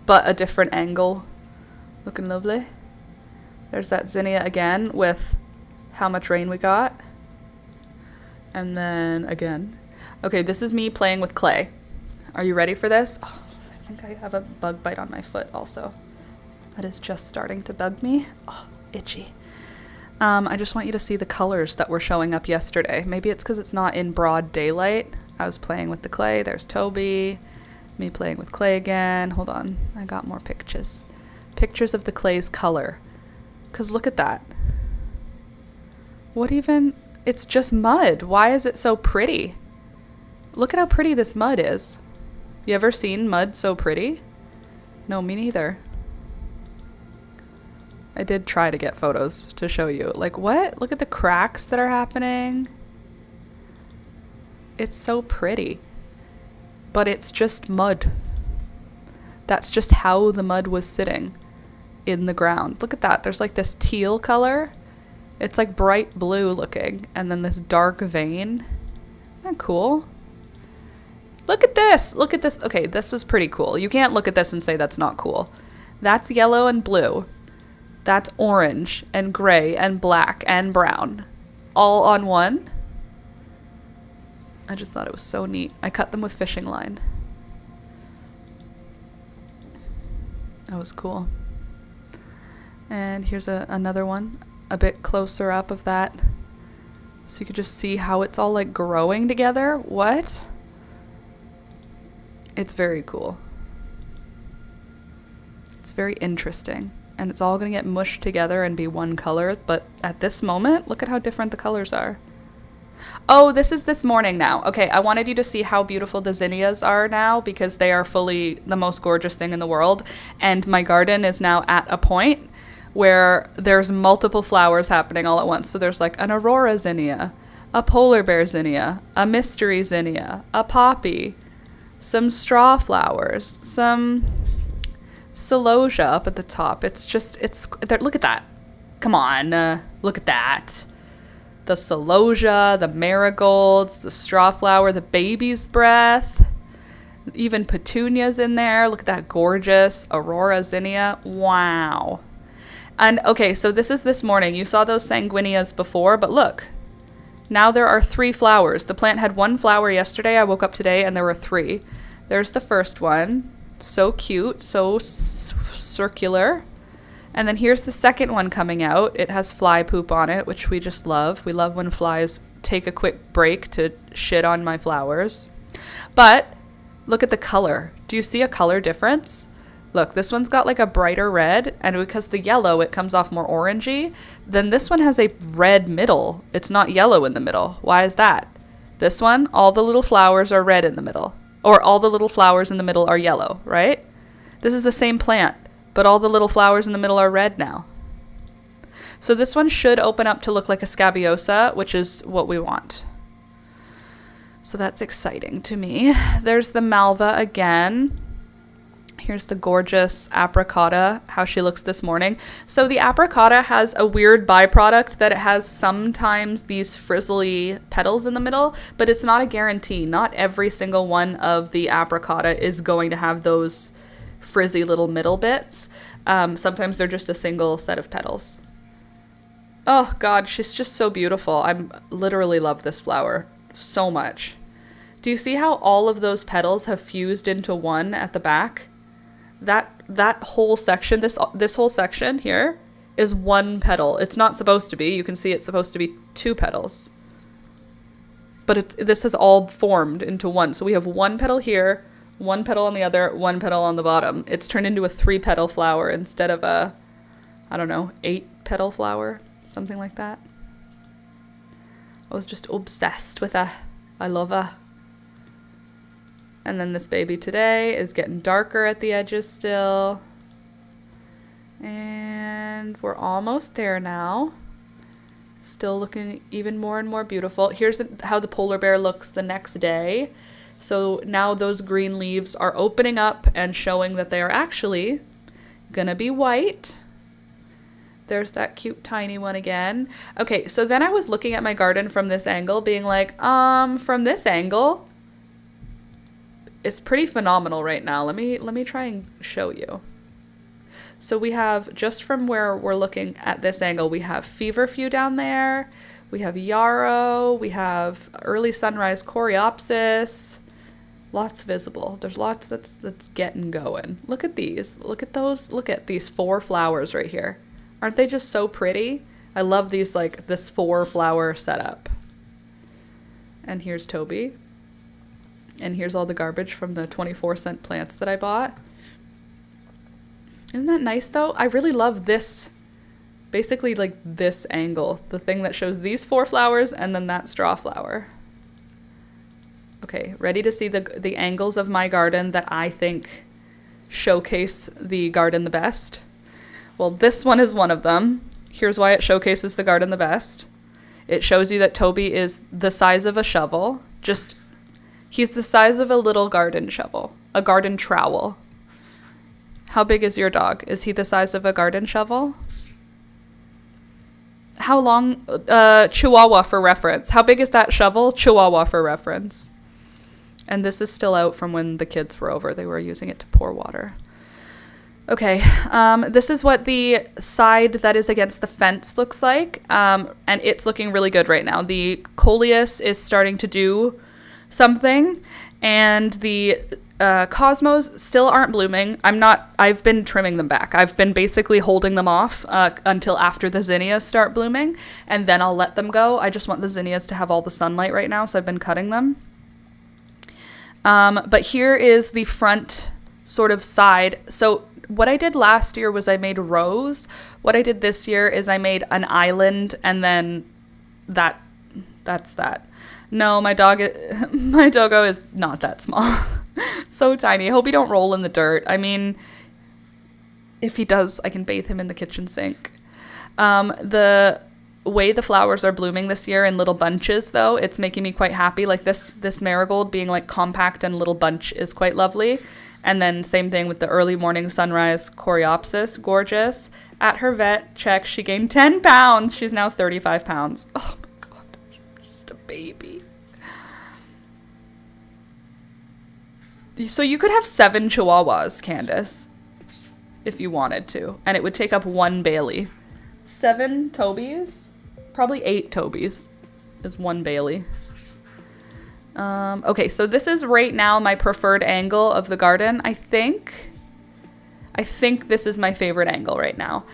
but a different angle. Looking lovely. There's that zinnia again with how much rain we got. And then again. Okay, this is me playing with clay. Are you ready for this? Oh, I think I have a bug bite on my foot also. That is just starting to bug me. Oh, itchy. I just want you to see the colors that were showing up yesterday. Maybe it's because it's not in broad daylight. I was playing with the clay. There's Toby. Me playing with clay again. Hold on. I got more pictures. Pictures of the clay's color. Because look at that. What even? It's just mud. Why is it so pretty? Look at how pretty this mud is. You ever seen mud so pretty? No, me neither. I did try to get photos to show you. Like, what? Look at the cracks that are happening. It's so pretty. But it's just mud. That's just how the mud was sitting in the ground. Look at that. There's like this teal color. It's like bright blue looking. And then this dark vein. Isn't that cool? Look at this. Look at this. Okay, this was pretty cool. You can't look at this and say that's not cool. That's yellow and blue. That's orange and gray and black and brown. All on one. I just thought it was so neat. I cut them with fishing line. That was cool. And here's another one, a bit closer up of that. So you could just see how it's all like growing together. What? It's very cool. It's very interesting. And it's all going to get mushed together and be one color. But at this moment, look at how different the colors are. Oh, this is this morning now. Okay, I wanted you to see how beautiful the zinnias are now because they are fully the most gorgeous thing in the world. And my garden is now at a point where there's multiple flowers happening all at once. So there's like an aurora zinnia, a polar bear zinnia, a mystery zinnia, a poppy, some straw flowers, some celosia up at the top. It's look at that. Come on, look at that. The celosia, the marigolds, the strawflower, the baby's breath, even petunias in there. Look at that gorgeous aurora zinnia. Wow. And okay, so this is this morning. You saw those sanguinias before, but look. Now there are 3 flowers. The plant had 1 flower yesterday. I woke up today and there were 3. There's the first one. So cute, so circular. And then here's the second one coming out. It has fly poop on it, which we just love. We love when flies take a quick break to shit on my flowers. But look at the color. Do you see a color difference? Look, this one's got like a brighter red, and because the yellow, it comes off more orangey. Then this one has a red middle. It's not yellow in the middle. Why is that? This one, all the little flowers are red in the middle. Or all the little flowers in the middle are yellow, right? This is the same plant, but all the little flowers in the middle are red now. So this one should open up to look like a scabiosa, which is what we want. So that's exciting to me. There's the malva again. Here's the gorgeous apricotta, how she looks this morning. So the apricotta has a weird byproduct that it has sometimes these frizzly petals in the middle, but it's not a guarantee. Not every single one of the apricotta is going to have those frizzy little middle bits. Sometimes they're just a single set of petals. Oh God, she's just so beautiful. I literally love this flower so much. Do you see how all of those petals have fused into one at the back? That whole section, this whole section here is 1 petal. It's not supposed to be. You can see it's supposed to be 2 petals. But this has all formed into one. So we have 1 petal here, 1 petal on the other, 1 petal on the bottom. It's turned into a 3-petal flower instead of a, I don't know, 8-petal flower, something like that. I was just obsessed with her. I love her. And then this baby today is getting darker at the edges still. And we're almost there now. Still looking even more and more beautiful. Here's how the polar bear looks the next day. So now those green leaves are opening up and showing that they are actually gonna be white. There's that cute tiny one again. Okay, so then I was looking at my garden from this angle, being like, from this angle, it's pretty phenomenal right now. Let me try and show you. So we have, just from where we're looking at this angle, we have feverfew down there, we have yarrow, we have early sunrise coreopsis, lots visible. There's lots that's getting going. Look at these. Look at those. Look at these 4 flowers right here. Aren't they just so pretty? I love these, like this 4-flower setup. And here's Toby. And here's all the garbage from the 24-cent plants that I bought. Isn't that nice though? I really love this, basically like this angle, the thing that shows these 4 flowers and then that straw flower. Okay, ready to see the angles of my garden that I think showcase the garden the best? Well, this one is one of them. Here's why it showcases the garden the best. It shows you that Toby is the size of a shovel. He's the size of a little garden shovel, a garden trowel. How big is your dog? Is he the size of a garden shovel? How long? Chihuahua for reference. How big is that shovel? Chihuahua for reference. And this is still out from when the kids were over. They were using it to pour water. Okay, this is what the side that is against the fence looks like, and it's looking really good right now. The coleus is starting to do something, and the cosmos still aren't blooming. I've been trimming them back. I've been basically holding them off until after the zinnias start blooming, and then I'll let them go. I just want the zinnias to have all the sunlight right now, so I've been cutting them. But here is the front sort of side. So what I did last year was I made rows. What I did this year is I made an island, and then that's that. No, my doggo is not that small. So tiny. I hope he don't roll in the dirt. I mean, if he does, I can bathe him in the kitchen sink. The way the flowers are blooming this year in little bunches, though, it's making me quite happy. Like this marigold being like compact and little bunch is quite lovely. And then same thing with the early morning sunrise coreopsis, gorgeous. At her vet check, she gained 10 pounds. She's now 35 pounds. Oh my God, just a baby. So you could have 7 Chihuahuas, Candace, if you wanted to. And it would take up 1 Bailey. 7 Tobys? Probably 8 Tobys is 1 Bailey. Okay, so this is right now my preferred angle of the garden. I think this is my favorite angle right now,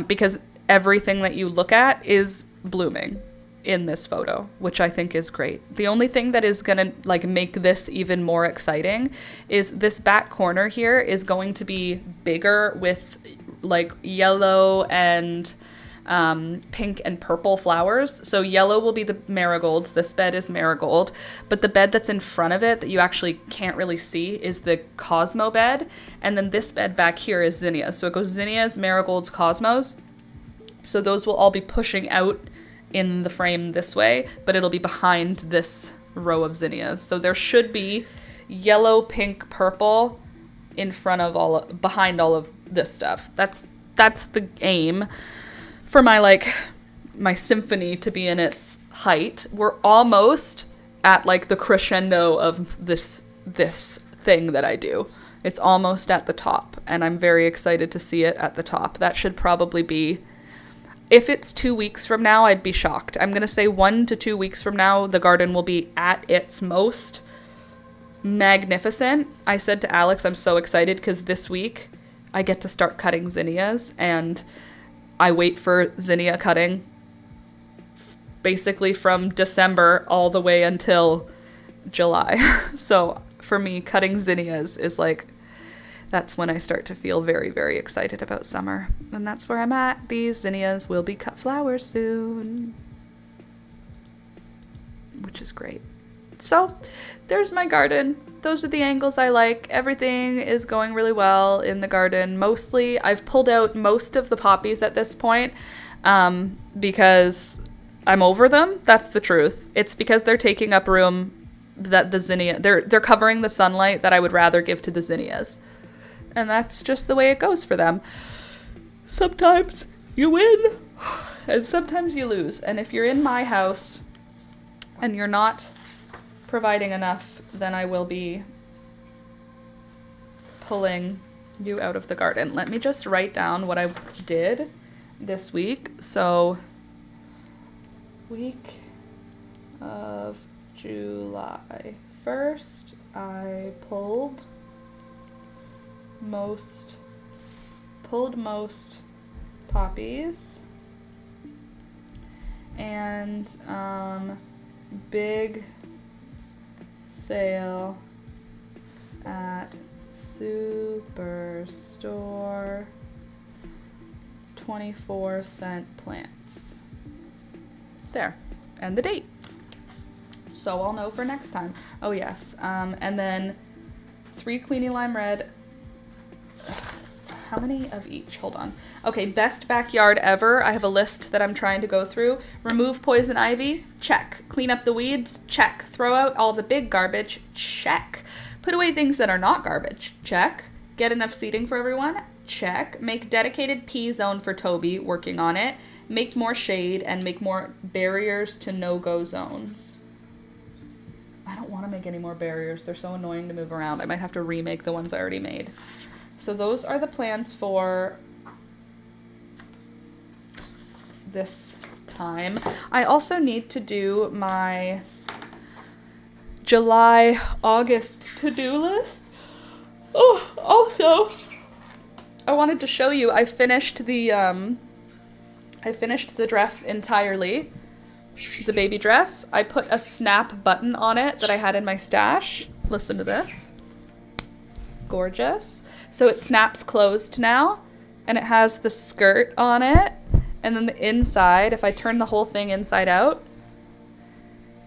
because everything that you look at is blooming in this photo, which I think is great. The only thing that is gonna like make this even more exciting is this back corner here is going to be bigger with like yellow and pink and purple flowers. So yellow will be the marigolds. This bed is marigold, but the bed that's in front of it that you actually can't really see is the Cosmo bed. And then this bed back here is zinnias. So it goes zinnias, marigolds, cosmos. So those will all be pushing out in the frame this way, but it'll be behind this row of zinnias. So there should be yellow, pink, purple in front of behind all of this stuff. That's the aim for my symphony to be in its height. We're almost at like the crescendo of this thing that I do. It's almost at the top, and I'm very excited to see it at the top. That should probably be, if it's 2 weeks from now, I'd be shocked. I'm going to say 1 to 2 weeks from now, the garden will be at its most magnificent. I said to Alex, I'm so excited because this week I get to start cutting zinnias, and I wait for zinnia cutting basically from December all the way until July. So for me, cutting zinnias is like, that's when I start to feel very, very excited about summer. And that's where I'm at. These zinnias will be cut flowers soon, which is great. So there's my garden. Those are the angles I like. Everything is going really well in the garden. Mostly, I've pulled out most of the poppies at this point because I'm over them. That's the truth. It's because they're taking up room that the zinnia, they're covering the sunlight that I would rather give to the zinnias. And that's just the way it goes for them. Sometimes you win and sometimes you lose. And if you're in my house and you're not providing enough, then I will be pulling you out of the garden. Let me just write down what I did this week. So, week of July 1st, I pulled most poppies, and big sale at Superstore, 24-cent plants. There, and the date. So I'll know for next time. Oh yes, and then 3 Queenie Lime Red. How many of each? Hold on. Okay, best backyard ever. I have a list that I'm trying to go through. Remove poison ivy? Check. Clean up the weeds? Check. Throw out all the big garbage? Check. Put away things that are not garbage? Check. Get enough seating for everyone? Check. Make dedicated pea zone for Toby, working on it. Make more shade and make more barriers to no-go zones. I don't want to make any more barriers. They're so annoying to move around. I might have to remake the ones I already made. So those are the plans for this time. I also need to do my July, August to-do list. Oh, also, I wanted to show you, I finished the dress entirely, the baby dress. I put a snap button on it that I had in my stash. Listen to this. Gorgeous. So it snaps closed now, and it has the skirt on it, and then the inside, if I turn the whole thing inside out,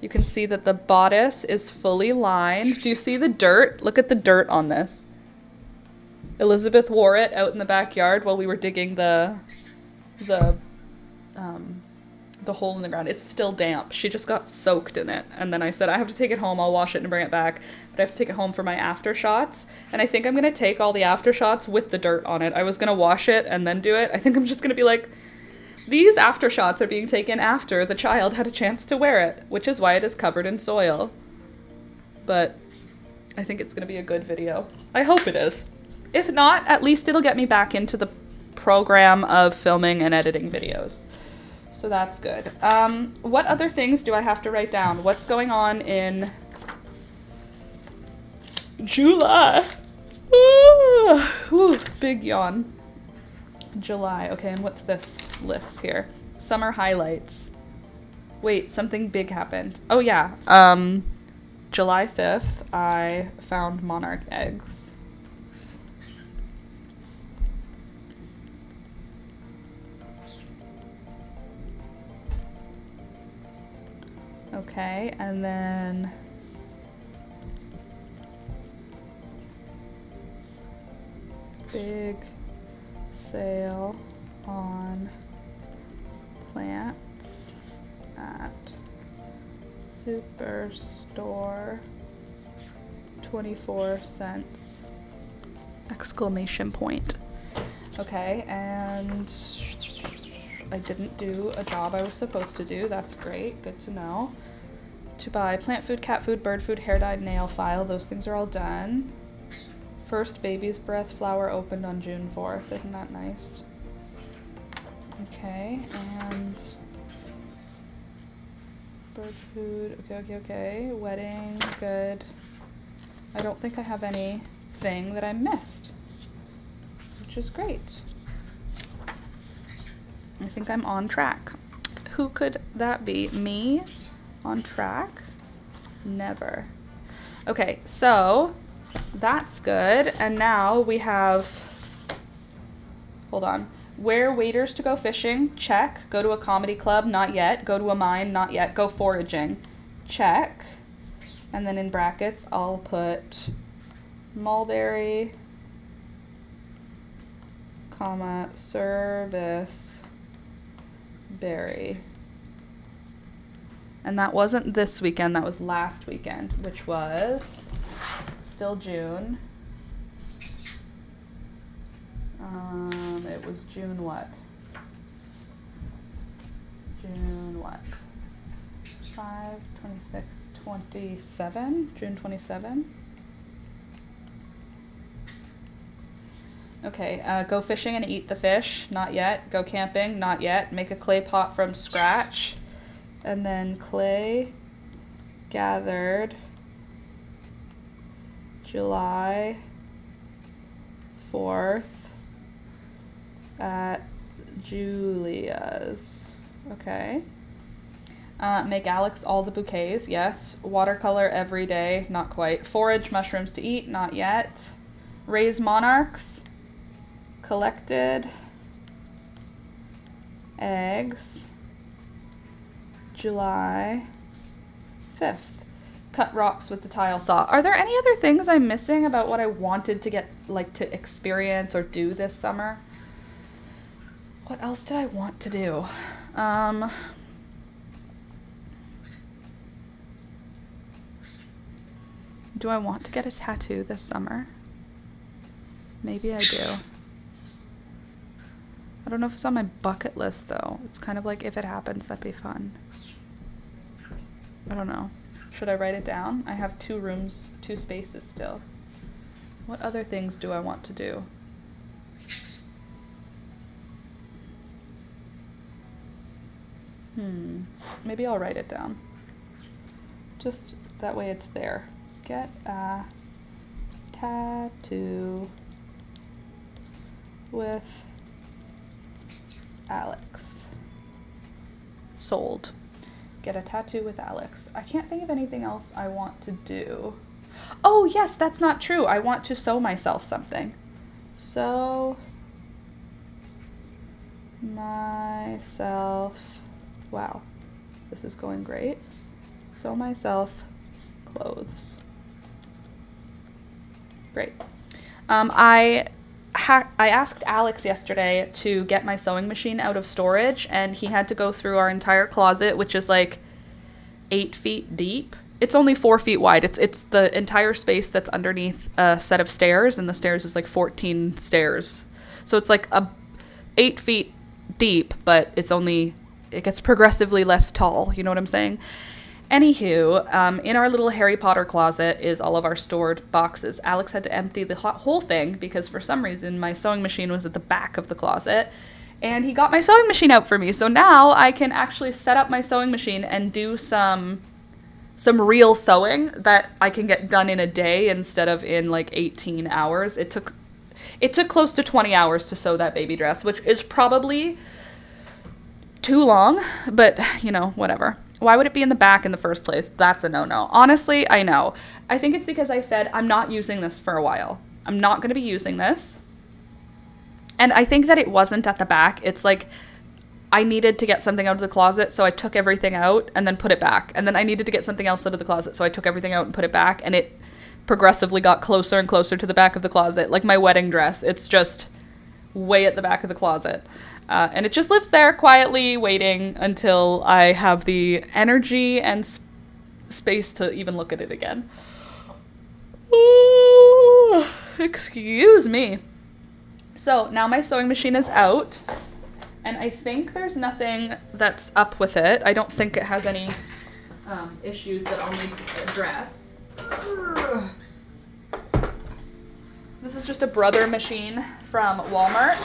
you can see that the bodice is fully lined. Do you see the dirt? Look at the dirt on this. Elizabeth wore it out in the backyard while we were digging the the hole in the ground. It's still damp. She just got soaked in it. And then I said, I have to take it home. I'll wash it and bring it back. But I have to take it home for my after shots. And I think I'm going to take all the after shots with the dirt on it. I was going to wash it and then do it. I think I'm just going to be like, these after shots are being taken after the child had a chance to wear it, which is why it is covered in soil. But I think it's going to be a good video. I hope it is. If not, at least it'll get me back into the program of filming and editing videos. So that's good. What other things do I have to write down? What's going on in July? Ooh, big yawn. July. Okay, and what's this list here? Summer highlights. Wait, something big happened. Oh yeah. July 5th, I found Monarch eggs. Okay, and then big sale on plants at Superstore, 24 cents, exclamation point. Okay, and I didn't do a job I was supposed to do. That's great, good to know. To buy plant food, cat food, bird food, hair dyed, nail file, those things are all done. First baby's breath flower opened on June 4th. Isn't that nice? Okay, and bird food, okay. Wedding, good. I don't think I have anything that I missed, which is great. I think I'm on track. Who could that be? Me? On track? Never. Okay, so that's good. And now we have, hold on. Where waiters to go fishing? Check. Go to a comedy club? Not yet. Go to a mine? Not yet. Go foraging? Check. And then in brackets, I'll put mulberry, comma, service berry. And that wasn't this weekend, that was last weekend, which was still June. It was June what? June what? 5, 26, 27? June 27? Okay, go fishing and eat the fish, not yet. Go camping, not yet. Make a clay pot from scratch. And then clay gathered July 4th at Julia's. Okay. Make Alex all the bouquets, yes. Watercolor every day, not quite. Forage mushrooms to eat, not yet. Raise monarchs. Collected eggs. July 5th. Cut rocks with the tile saw. Are there any other things I'm missing about what I wanted to get, like, to experience or do this summer? What else did I want to do? Do I want to get a tattoo this summer? Maybe I do. I don't know if it's on my bucket list, though. It's kind of like, if it happens, that'd be fun. I don't know. Should I write it down? I have 2 rooms, 2 spaces still. What other things do I want to do? Maybe I'll write it down. Just that way it's there. Get a tattoo with Alex. Sold. Get a tattoo with Alex. I can't think of anything else I want to do. Oh, yes, that's not true. I want to sew myself something. Sew myself. Wow, this is going great. Sew myself clothes. Great. I I asked Alex yesterday to get my sewing machine out of storage, and he had to go through our entire closet, which is like 8 feet deep. It's only 4 feet wide. It's the entire space that's underneath a set of stairs, and the stairs is like 14 stairs. So it's like 8 feet deep, but it gets progressively less tall. You know what I'm saying? Anywho, in our little Harry Potter closet is all of our stored boxes. Alex had to empty the whole thing because for some reason my sewing machine was at the back of the closet, and he got my sewing machine out for me. So now I can actually set up my sewing machine and do some real sewing that I can get done in a day instead of in like 18 hours. It took close to 20 hours to sew that baby dress, which is probably too long, but you know, whatever. Why would it be in the back in the first place? That's a no-no. Honestly, I know. I think it's because I said I'm not using this for a while. I'm not going to be using this. And I think that it wasn't at the back. It's like I needed to get something out of the closet, so I took everything out and then put it back. And then I needed to get something else out of the closet, so I took everything out and put it back. And it progressively got closer and closer to the back of the closet. Like my wedding dress, it's just way at the back of the closet. And it just lives there quietly waiting until I have the energy and space to even look at it again. Ooh, excuse me. So now my sewing machine is out, and I think there's nothing that's up with it. I don't think it has any issues that I'll need to address. This is just a brother machine from Walmart.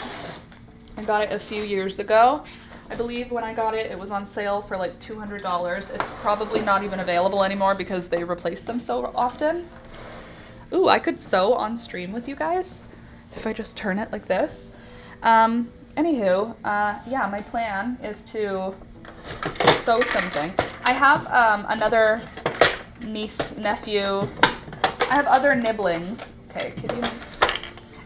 I got it a few years ago. I believe when I got it, it was on sale for like $200. It's probably not even available anymore because they replace them so often. Ooh, I could sew on stream with you guys if I just turn it like this. Anywho, yeah, my plan is to sew something. I have another niece, nephew. I have other nibblings. Okay, kitty.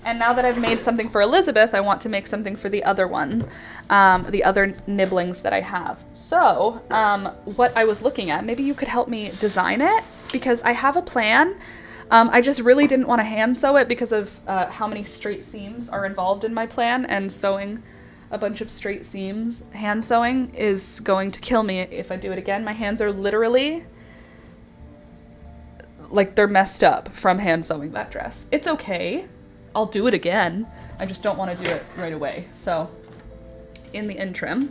And now that I've made something for Elizabeth, I want to make something for the other one, the other nibblings that I have. So what I was looking at, maybe you could help me design it, because I have a plan. I just really didn't want to hand sew it because of how many straight seams are involved in my plan, and sewing a bunch of straight seams, hand sewing, is going to kill me if I do it again. My hands are literally, like, they're messed up from hand sewing that dress. It's okay. I'll do it again. I just don't want to do it right away. So in the interim,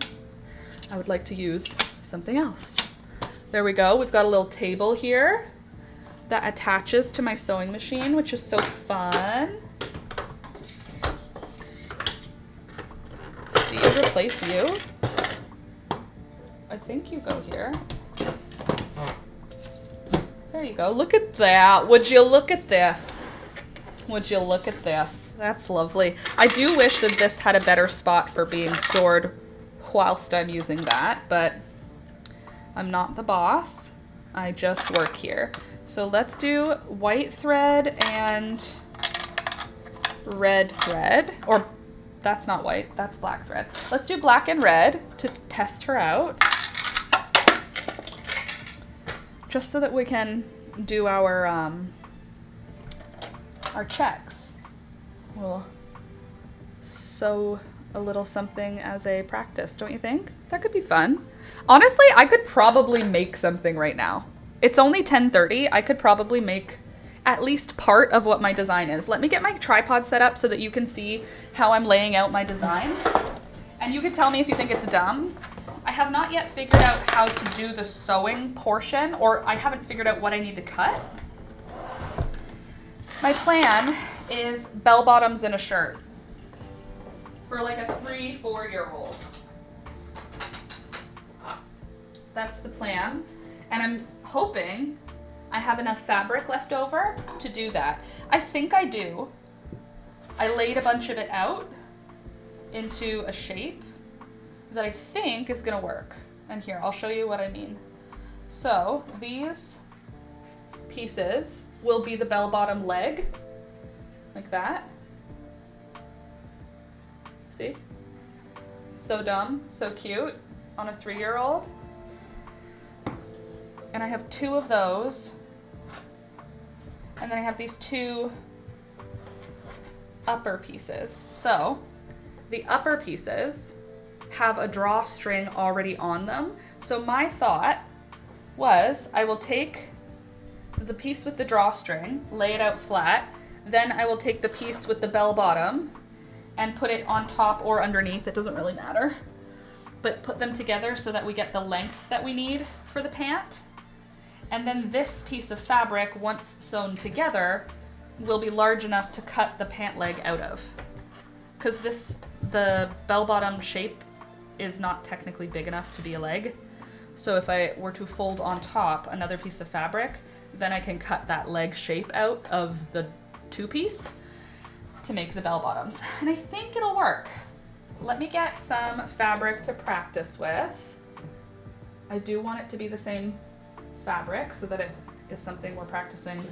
I would like to use something else. There we go. We've got a little table here that attaches to my sewing machine, which is so fun. Do you replace you? I think you go here. There you go. Look at that. Would you look at this? Would you look at this? That's lovely. I do wish that this had a better spot for being stored whilst I'm using that, but I'm not the boss. I just work here. So let's do white thread and red thread. Or that's not white, that's black thread. Let's do black and red to test her out. Just so that we can do our checks. We'll sew a little something as a practice, don't you think? That could be fun. Honestly, I could probably make something right now. It's only 10:30. I could probably make at least part of what my design is. Let me get my tripod set up so that you can see how I'm laying out my design. And you can tell me if you think it's dumb. I have not yet figured out how to do the sewing portion, or I haven't figured out what I need to cut. My plan is bell bottoms and a shirt for like a 3-4-year-old. That's the plan. And I'm hoping I have enough fabric left over to do that. I think I do. I laid a bunch of it out into a shape that I think is gonna work. And here, I'll show you what I mean. So these pieces will be the bell bottom leg, like that. See? So dumb, so cute on a 3-year-old. And I have 2 of those. And then I have these 2 upper pieces. So the upper pieces have a drawstring already on them. So my thought was I will take the piece with the drawstring, lay it out flat, then I will take the piece with the bell bottom and put it on top or underneath, it doesn't really matter, but put them together so that we get the length that we need for the pant. And then this piece of fabric, once sewn together, will be large enough to cut the pant leg out of. Because the bell bottom shape is not technically big enough to be a leg. So if I were to fold on top another piece of fabric, then I can cut that leg shape out of the two piece to make the bell bottoms. And I think it'll work. Let me get some fabric to practice with. I do want it to be the same fabric so that it is something we're practicing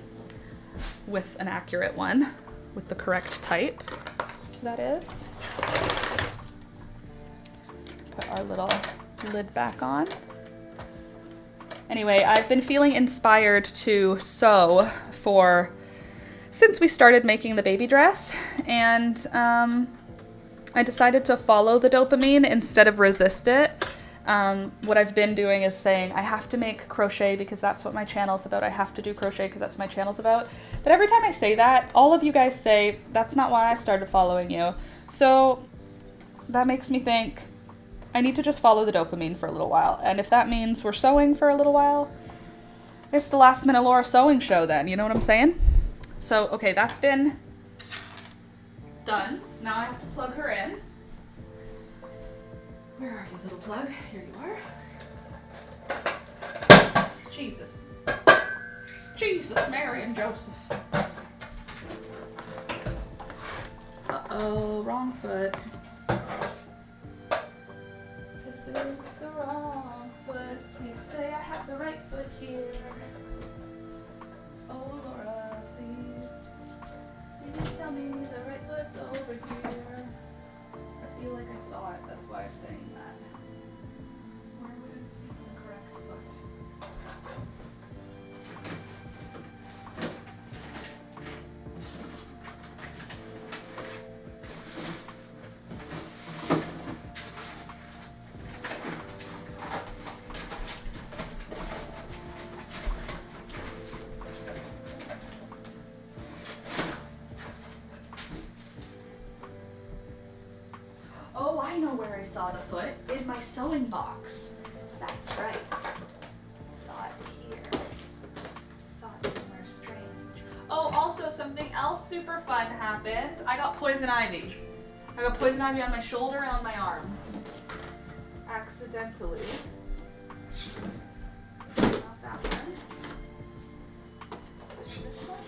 with an accurate one, with the correct type, that is. Put our little lid back on. Anyway, I've been feeling inspired to sew since we started making the baby dress, and I decided to follow the dopamine instead of resist it. What I've been doing is saying I have to make crochet because that's what my channel's about. I have to do crochet because that's what my channel's about. But every time I say that, all of you guys say, that's not why I started following you. So that makes me think I need to just follow the dopamine for a little while. And if that means we're sewing for a little while, it's the Last Minute Laura sewing show then, you know what I'm saying? So, okay, that's been done. Now I have to plug her in. Where are you, little plug? Here you are. Jesus. Jesus, Mary and Joseph. Uh-oh, wrong foot. This is the wrong foot. Please say I have the right foot here. Oh, Laura, please. Please tell me the right foot's over here. I feel like I saw it, that's why I'm saying that. Where would I see the correct foot? Oh, I know where I saw the foot. In my sewing box. That's right. I saw it here. I saw it somewhere strange. Oh, also something else super fun happened. I got poison ivy. I got poison ivy on my shoulder and on my arm. Accidentally. Not that one. This one?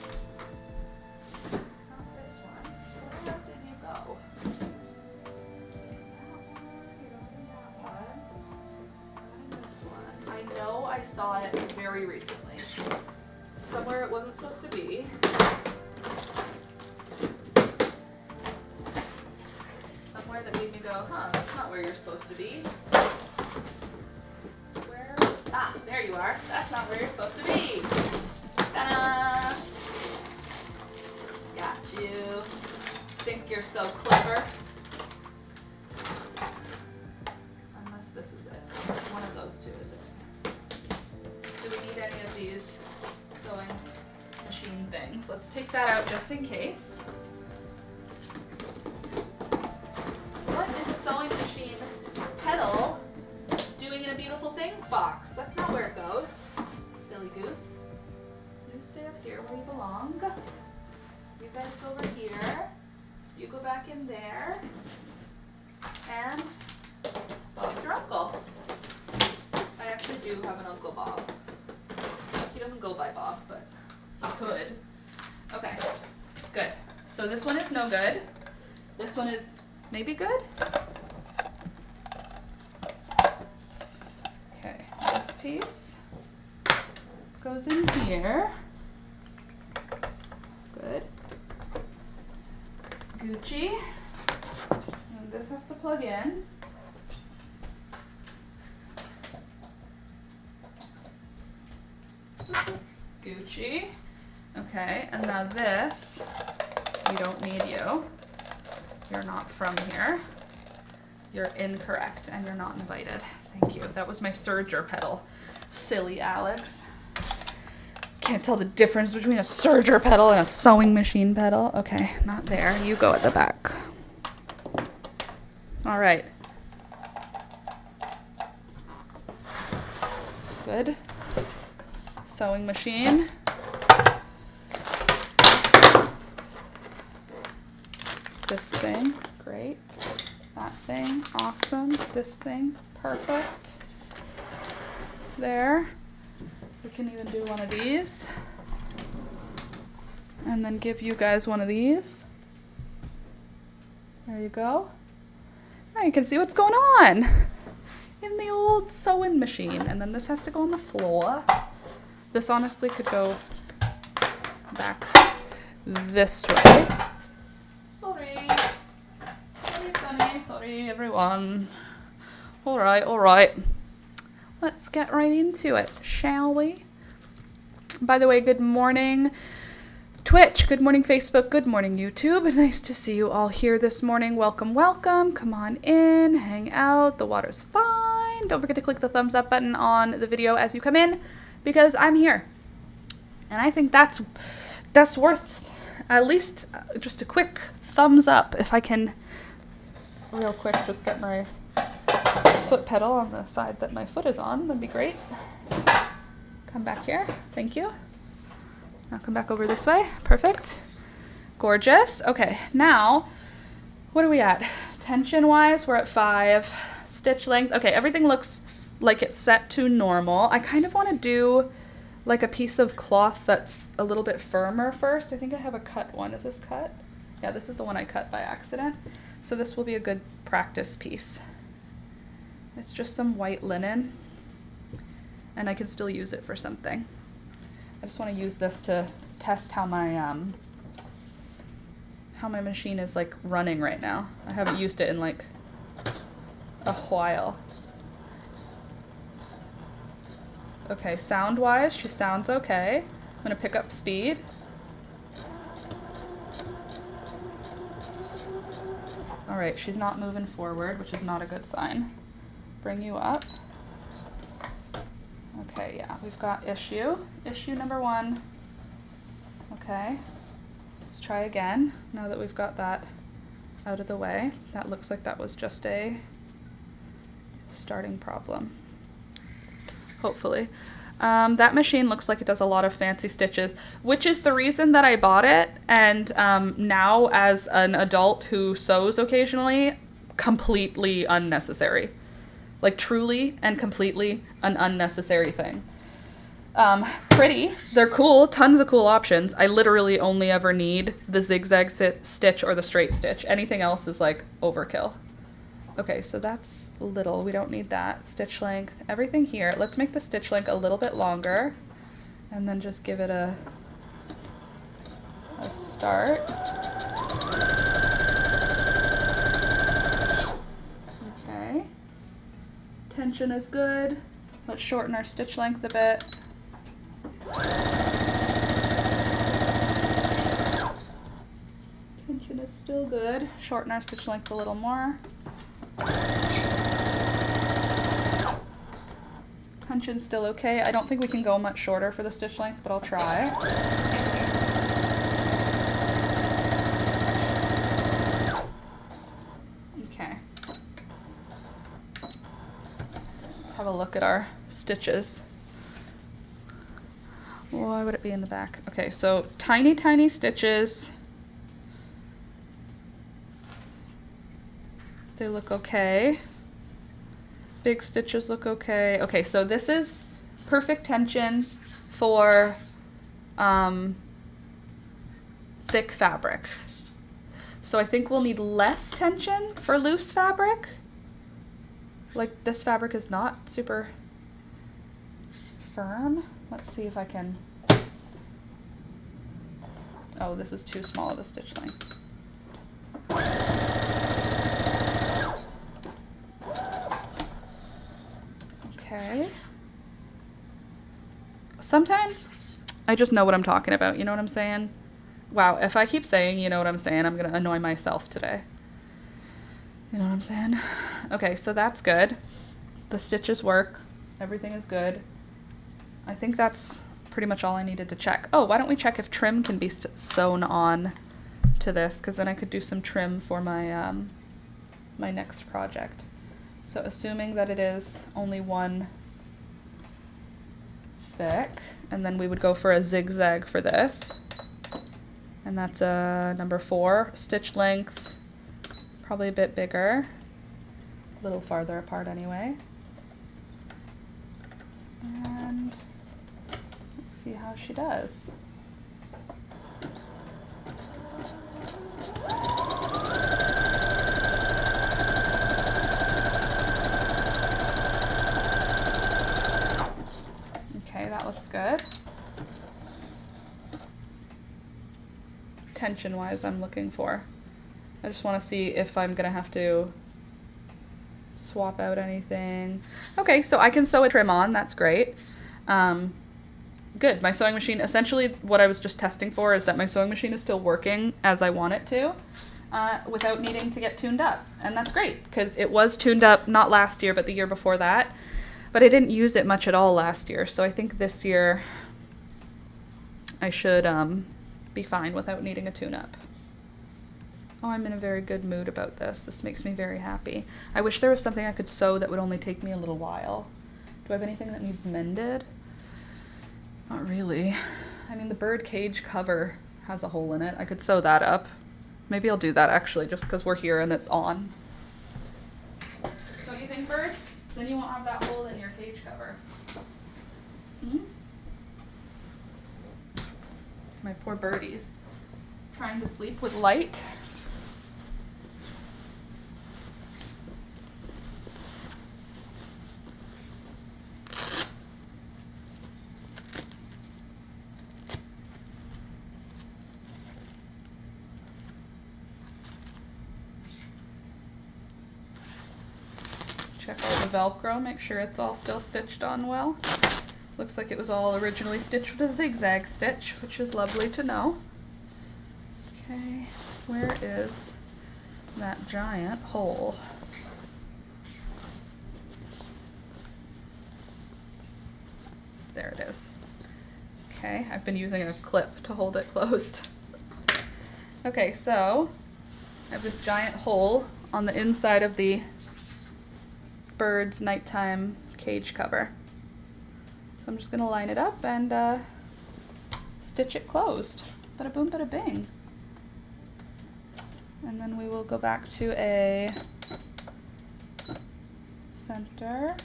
Not this one. Where did you go? I know I saw it very recently. Somewhere it wasn't supposed to be. Somewhere that made me go, huh, that's not where you're supposed to be. Where? Ah, there you are. That's not where you're supposed to be. Ta-da! Got you. Think you're so clever. Unless this is it. One of those two is it. Do we need any of these sewing machine things? Let's take that out just in case. What is a sewing machine pedal doing in a Beautiful Things box? That's not where it goes. Silly goose. You stay up here where you belong. You guys go over here. You go back in there. And Bob's your uncle. I actually do have an Uncle Bob. He doesn't go by Bob, but he could. Okay, good. So this one is no good. This one is maybe good. Okay, this piece goes in here. Good. Gucci. And this has to plug in. Gucci. Okay, and now this We don't need you. You're not from here. You're incorrect and you're not invited. Thank you. That was my serger pedal. Silly Alex. Can't tell the difference between a serger pedal and a sewing machine pedal. Okay, not there. You go at the back. All right. Good. Sewing machine. This thing, great. That thing, awesome. This thing, perfect. There. We can even do one of these. And then give you guys one of these. There you go. Now you can see what's going on in the old sewing machine. And then this has to go on the floor. This honestly could go back this way. Sorry, everyone. All right. Let's get right into it, shall we? By the way, good morning, Twitch. Good morning, Facebook. Good morning, YouTube. Nice to see you all here this morning. Welcome. Come on in, hang out. The water's fine. Don't forget to click the thumbs up button on the video as you come in, because I'm here. And I think that's worth at least just a quick thumbs up. If I can real quick just get my foot pedal on the side that my foot is on, that'd be great. Come back here. Thank you. Now come back over this way. Perfect. Gorgeous. Okay, now what are we at? Tension wise, we're at 5. Stitch length. Okay, everything looks like it's set to normal. I kind of want to do like a piece of cloth that's a little bit firmer first. I think I have a cut one. Is this cut? Yeah, this is the one I cut by accident. So this will be a good practice piece. It's just some white linen, and I can still use it for something. I just want to use this to test how my machine is like running right now. I haven't used it in like a while. Okay, sound-wise, she sounds okay. I'm gonna pick up speed. All right, she's not moving forward, which is not a good sign. Bring you up. Okay, yeah, we've got issue. Issue number 1. Okay, let's try again now that we've got that out of the way. That looks like that was just a starting problem. Hopefully. That machine looks like it does a lot of fancy stitches, which is the reason that I bought it. And now as an adult who sews occasionally, completely unnecessary. Like truly and completely an unnecessary thing. Pretty, they're cool, tons of cool options. I literally only ever need the zigzag stitch or the straight stitch. Anything else is like overkill. Okay, so that's little, we don't need that. Stitch length, everything here. Let's make the stitch length a little bit longer and then just give it a start. Okay, tension is good. Let's shorten our stitch length a bit. Tension is still good. Shorten our stitch length a little more. Tension's still okay. I don't think we can go much shorter for the stitch length, but I'll try. Okay. Let's have a look at our stitches. Why would it be in the back? Okay, so tiny, tiny stitches. They look okay. Big stitches look okay. Okay, so this is perfect tension for thick fabric. So I think we'll need less tension for loose fabric. Like this fabric is not super firm. Let's see if I can. Oh, this is too small of a stitch length. Okay. Sometimes I just know what I'm talking about, you know what I'm saying? Wow, if I keep saying, you know what I'm saying, I'm gonna annoy myself today. You know what I'm saying? Okay, so that's good. The stitches work. Everything is good. I think that's pretty much all I needed to check. Oh, why don't we check if trim can be sewn on to this, because then I could do some trim for my my next project. So assuming that it is only one thick, and then we would go for a zigzag for this. And that's a number 4 stitch length, probably a bit bigger, a little farther apart anyway. And let's see how she does. Okay, that looks good. Tension-wise, I'm looking for. I just want to see if I'm gonna have to swap out anything. Okay, so I can sew a trim on. That's great. Good. My sewing machine, essentially what I was just testing for is that my sewing machine is still working as I want it to, without needing to get tuned up. And that's great, because it was tuned up not last year, but the year before that. But I didn't use it much at all last year, so I think this year I should be fine without needing a tune-up. Oh, I'm in a very good mood about this. This makes me very happy. I wish there was something I could sew that would only take me a little while. Do I have anything that needs mended? Not really. I mean, the bird cage cover has a hole in it. I could sew that up. Maybe I'll do that actually, just because we're here and it's on. Don't you think, birds? Then you won't have that hole in your cage cover. Hmm? My poor birdies. Trying to sleep with light. Check all the Velcro, make sure it's all still stitched on well. Looks like it was all originally stitched with a zigzag stitch, which is lovely to know. Okay, where is that giant hole? There it is. Okay, I've been using a clip to hold it closed. Okay, so I have this giant hole on the inside of the bird's nighttime cage cover. So I'm just gonna line it up and stitch it closed. Bada boom, bada bing. And then we will go back to a center,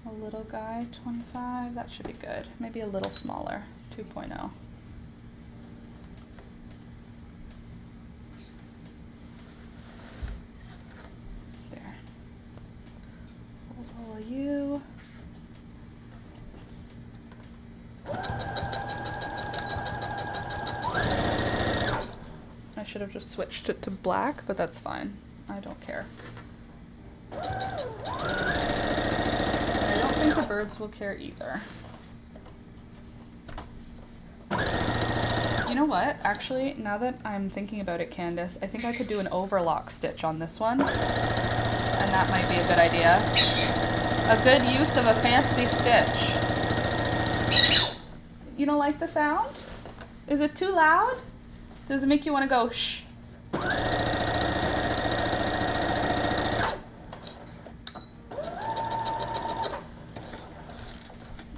a little guy, 25, that should be good. Maybe a little smaller, 2.0. There. Hold all of you. I should have just switched it to black, but that's fine. I don't care. I don't think the birds will care either. You know what? Actually, now that I'm thinking about it, Candace, I think I could do an overlock stitch on this one. And that might be a good idea. A good use of a fancy stitch. You don't like the sound? Is it too loud? Does it make you want to go shh?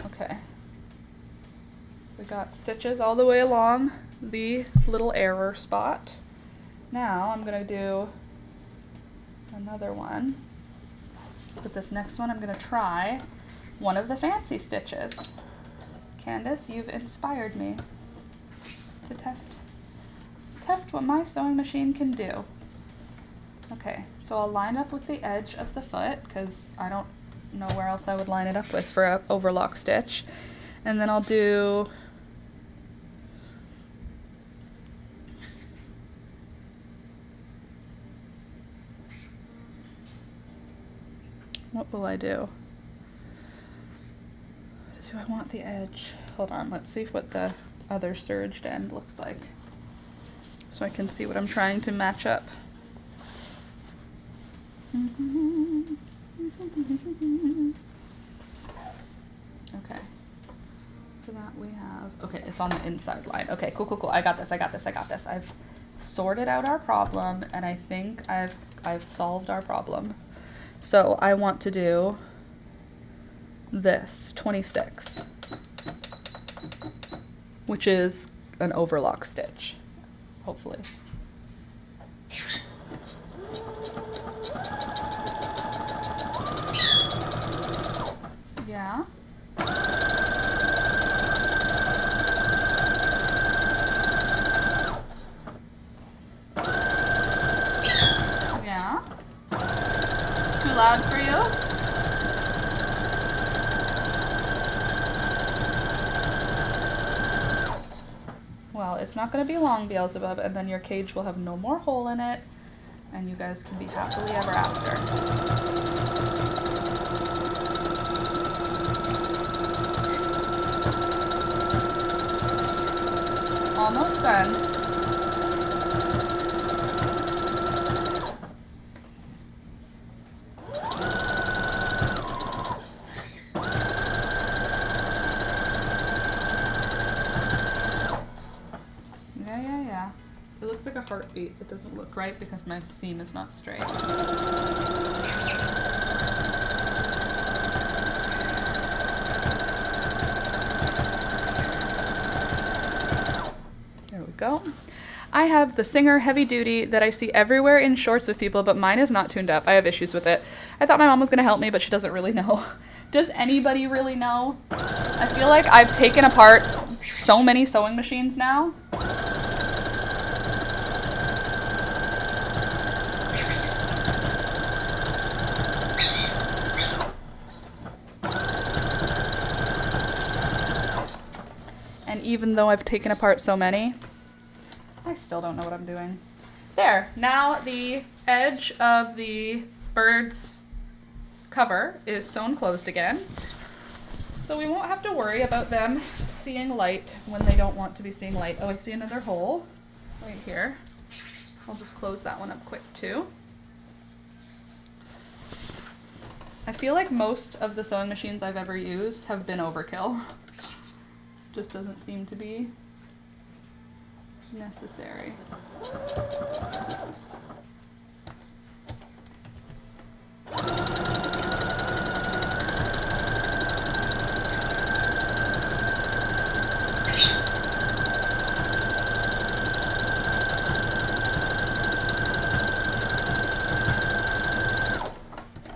Okay. We got stitches all the way along the little error spot. Now I'm going to do another one. But this next one I'm going to try one of the fancy stitches. Candace, you've inspired me to test what my sewing machine can do. Okay, so I'll line up with the edge of the foot because I don't know where else I would line it up with for an overlock stitch. And then I'll do what will I do? Do I want the edge? Hold on, let's see what the other serged end looks like. so I can see what I'm trying to match up. Okay. For that we have, okay, it's on the inside line. Okay, cool, cool, cool. I got this, I got this, I got this. I've sorted out our problem, and I think I've solved our problem. So I want to do this 26, which is an overlock stitch, hopefully. Yeah. Yeah. Too loud for you? Well, it's not going to be long, Beelzebub, and then your cage will have no more hole in it, and you guys can be happily ever after. Almost done. Yeah. It looks like a heartbeat. It doesn't look right because my seam is not straight. There we go. I have the Singer Heavy Duty that I see everywhere in shorts with people, but mine is not tuned up. I have issues with it. I thought my mom was going to help me, but she doesn't really know. Does anybody really know? I feel like I've taken apart so many sewing machines now. And even though I've taken apart so many, I still don't know what I'm doing. There, now the edge of the bird's cover is sewn closed again. So we won't have to worry about them seeing light when they don't want to be seeing light. Oh, I see another hole right here. I'll just close that one up quick too. I feel like most of the sewing machines I've ever used have been overkill. Just doesn't seem to be necessary.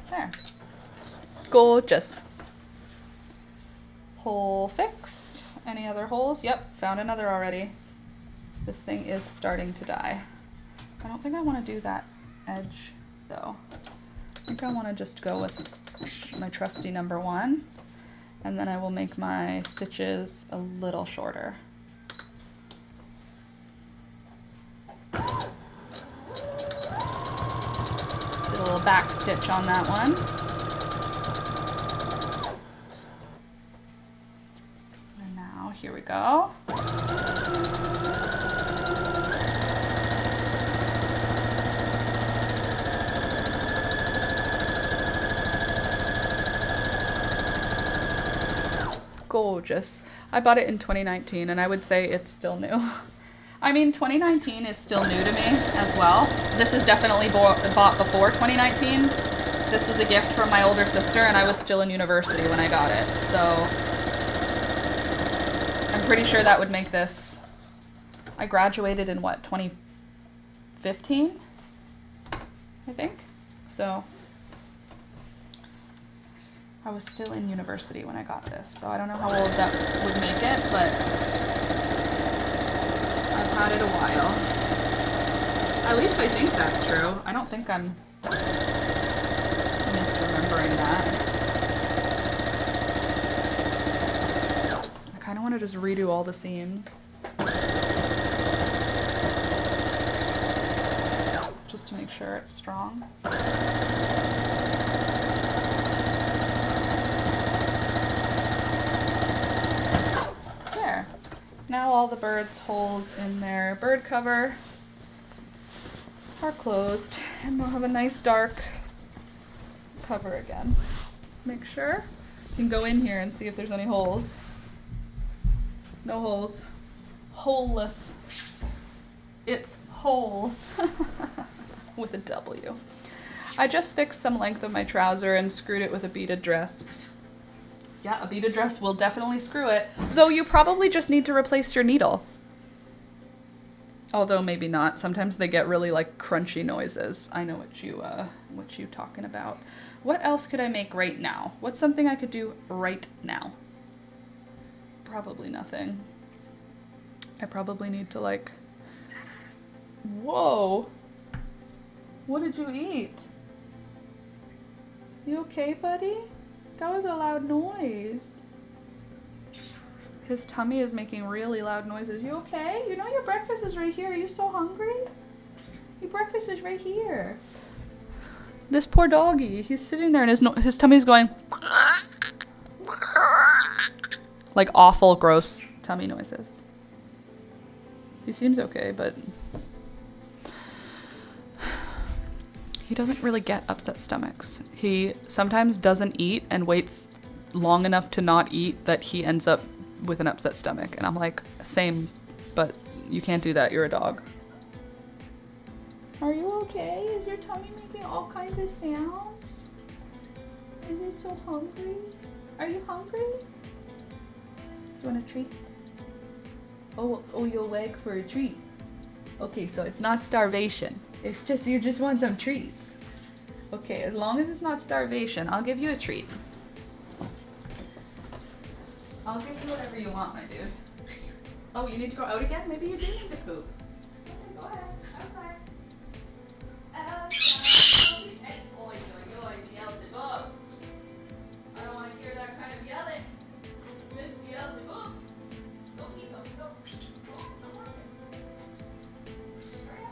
There. Gorgeous. Hole fixed. Any other holes? Yep, found another already. This thing is starting to die. I don't think I want to do that edge though. I think I want to just go with my trusty number 1, and then I will make my stitches a little shorter. Did a little back stitch on that one. Here we go. Gorgeous. I bought it in 2019 and I would say it's still new. I mean, 2019 is still new to me as well. This is definitely bought before 2019. This was a gift from my older sister and I was still in university when I got it. So I'm pretty sure that would make this, I graduated in what, 2015, I think? So I was still in university when I got this, so I don't know how old that would make it, but I've had it a while. At least I think that's true. I don't think I'm misremembering that. I kind of want to just redo all the seams. Just to make sure it's strong. There. Now all the birds' holes in their bird cover car closed and we'll have a nice dark cover again. Make sure. You can go in here and see if there's any holes. No holes. Holeless. It's whole. With a W. I just fixed some length of my trouser and screwed it with a beaded dress. Yeah, a beaded dress will definitely screw it, though you probably just need to replace your needle. Although maybe not. Sometimes they get really like crunchy noises. I know what you talking about. What else could I make right now? What's something I could do right now? Probably nothing. I probably need to like... Whoa! What did you eat? You okay, buddy? That was a loud noise. His tummy is making really loud noises. You okay? You know your breakfast is right here. Are you so hungry? Your breakfast is right here. This poor doggy. He's sitting there and his tummy's going... like awful, gross tummy noises. He seems okay, but... he doesn't really get upset stomachs. He sometimes doesn't eat and waits long enough to not eat that he ends up with an upset stomach. And I'm like, same, but you can't do that. You're a dog. Are you okay? Is your tummy making all kinds of sounds? Is it so hungry? Are you hungry? Do you want a treat? Oh, you'll wag for a treat. Okay, so it's not starvation. It's just, you just want some treats. Okay, as long as it's not starvation, I'll give you a treat. I'll give you whatever you want, my dude. Oh, you need to go out again? Maybe you do need to poop. Okay, go ahead. Outside. Outside. Hey, oi, oi, oi, Beelzebub. I don't want to hear that kind of yelling. Miss Beelzebub. Go pee, go. Go, don't work it. Hurry up.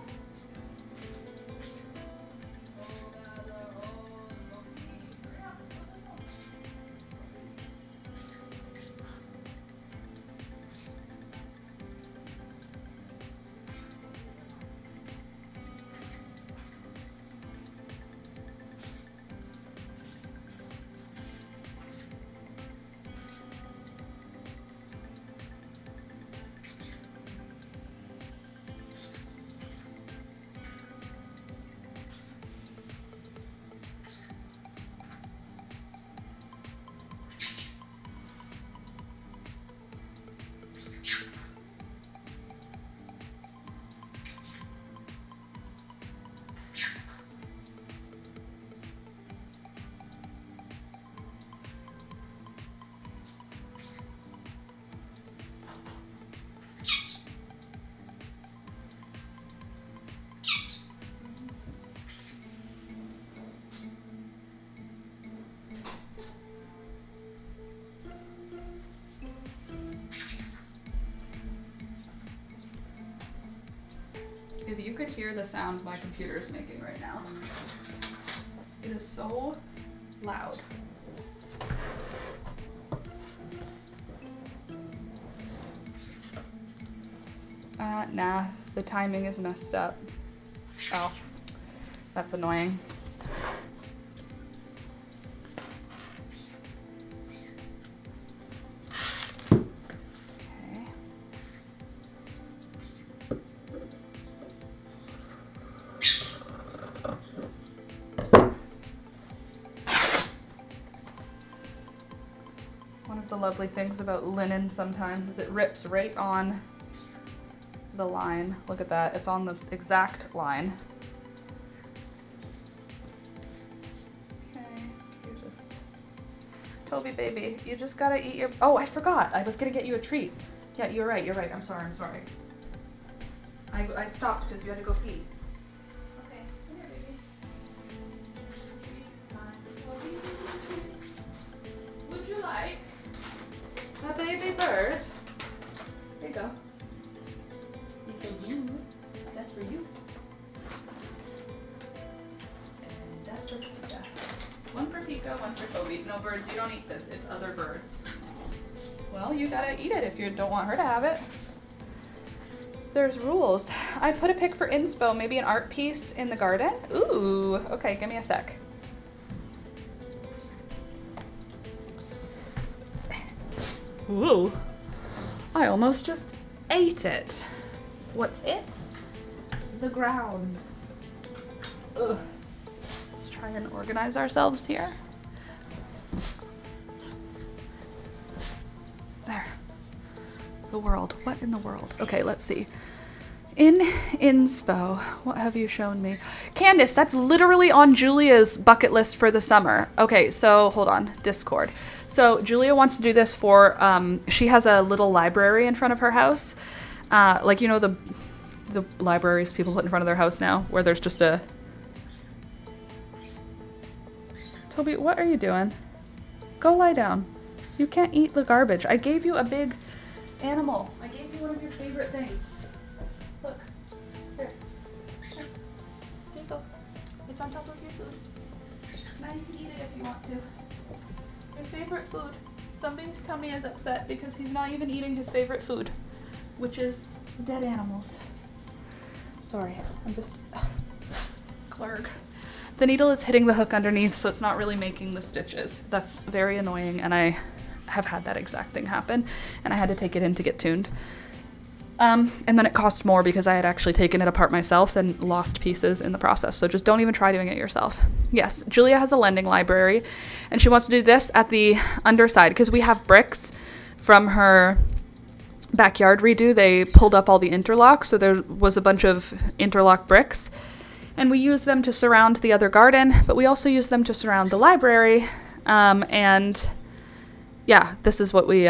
If you could hear the sound my computer is making right now, it is so loud. Nah, the timing is messed up. Oh, that's annoying. One of the lovely things about linen sometimes is it rips right on the line. Look at that, it's on the exact line. Okay, you just... Toby baby, you just gotta eat your... Oh, I forgot, I was gonna get you a treat. Yeah, you're right, I'm sorry. I stopped because you had to go pee. Okay, come here baby. Would you like a baby bird? There you go. He's so blue. That's for you. And that's for Pika. One for Pika, one for Toby. No birds, you don't eat this. It's other birds. Well, you gotta eat it if you don't want her to have it. There's rules. I put a pic for inspo, maybe an art piece in the garden. Ooh, okay, give me a sec. Ooh, I almost just ate it. What's it? The ground. Ugh. Let's try and organize ourselves here. There. The world. What in the world? Okay, let's see. In inspo, what have you shown me? Candace, that's literally on Julia's bucket list for the summer. Okay, so hold on. Discord. So Julia wants to do this for, she has a little library in front of her house. Like, you know, the libraries people put in front of their house now, where there's just a... Toby, what are you doing? Go lie down. You can't eat the garbage. I gave you a big animal. I gave you one of your favorite things. Look. Here. Here you go. It's on top of your food. Now you can eat it if you want to. Your favorite food. Somebody's tummy is upset because he's not even eating his favorite food, which is dead animals. Sorry, I'm just... Clerg. The needle is hitting the hook underneath, so it's not really making the stitches. That's very annoying, and I have had that exact thing happen, and I had to take it in to get tuned. And then it cost more because I had actually taken it apart myself and lost pieces in the process, so just don't even try doing it yourself. Yes, Julia has a lending library, and she wants to do this at the underside, because we have bricks from her backyard redo. They pulled up all the interlocks, so there was a bunch of interlock bricks, and we use them to surround the other garden, but we also use them to surround the library. And yeah, this is what we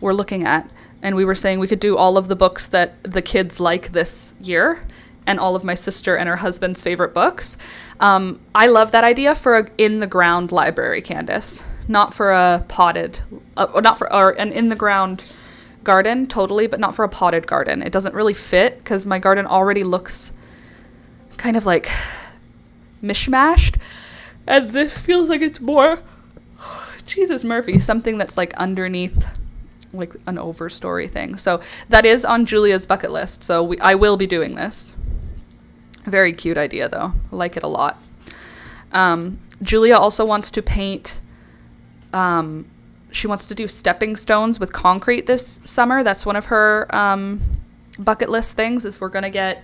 were looking at. And we were saying we could do all of the books that the kids like this year, and all of my sister and her husband's favorite books. I love that idea for an in-the-ground library, Candace. Not for a potted, or an in-the-ground garden, totally, but not for a potted garden. It doesn't really fit, because my garden already looks kind of like mishmashed, and this feels like it's more, Jesus Murphy, something that's like underneath, like an overstory thing. So that is on Julia's bucket list, so I will be doing this. Very cute idea, though. I like it a lot. Julia also wants to paint, she wants to do stepping stones with concrete this summer. That's one of her bucket list things, is we're going to get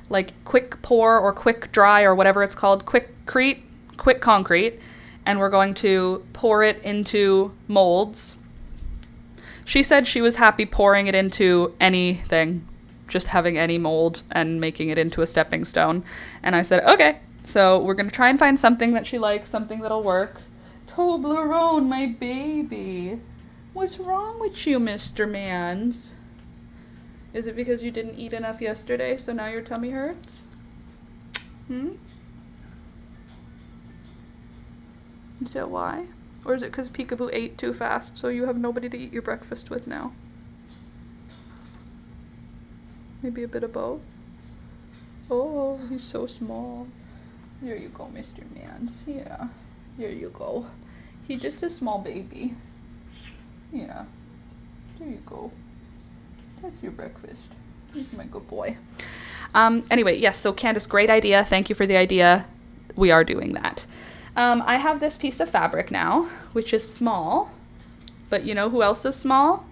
like quick pour or quick dry or whatever it's called, quick concrete, and we're going to pour it into molds. She said she was happy pouring it into anything, just having any mold and making it into a stepping stone. And I said, okay. So we're going to try and find something that she likes, something that'll work. Toblerone, my baby. What's wrong with you, Mr. Mans? Is it because you didn't eat enough yesterday, so now your tummy hurts? Is that why? Or is it because Peekaboo ate too fast, so you have nobody to eat your breakfast with now? Maybe a bit of both? Oh, he's so small. There you go, Mr. Mans. Yeah, there you go. He's just a small baby. Yeah, there you go. That's your breakfast. He's my good boy. Anyway, yes, so Candace, great idea. Thank you for the idea. We are doing that. I have this piece of fabric now, which is small, but you know who else is small?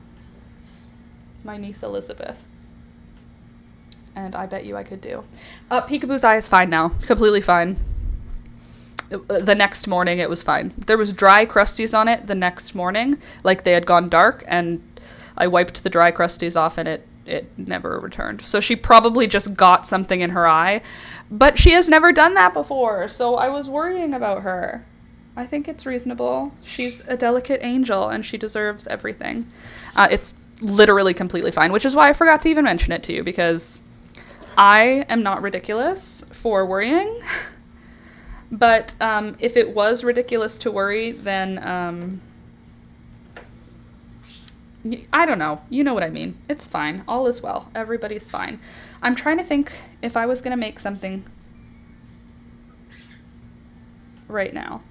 My niece Elizabeth. And I bet you I could do. Peekaboo's eye is fine now, completely fine. The next morning it was fine. There was dry crusties on it the next morning, like they had gone dark, and I wiped the dry crusties off and it never returned. So she probably just got something in her eye, but she has never done that before, so I was worrying about her. I think it's reasonable. She's a delicate angel and she deserves everything. It's literally completely fine, which is why I forgot to even mention it to you, because I am not ridiculous for worrying. But if it was ridiculous to worry, then I don't know. You know what I mean. It's fine. All is well. Everybody's fine. I'm trying to think if I was going to make something right now.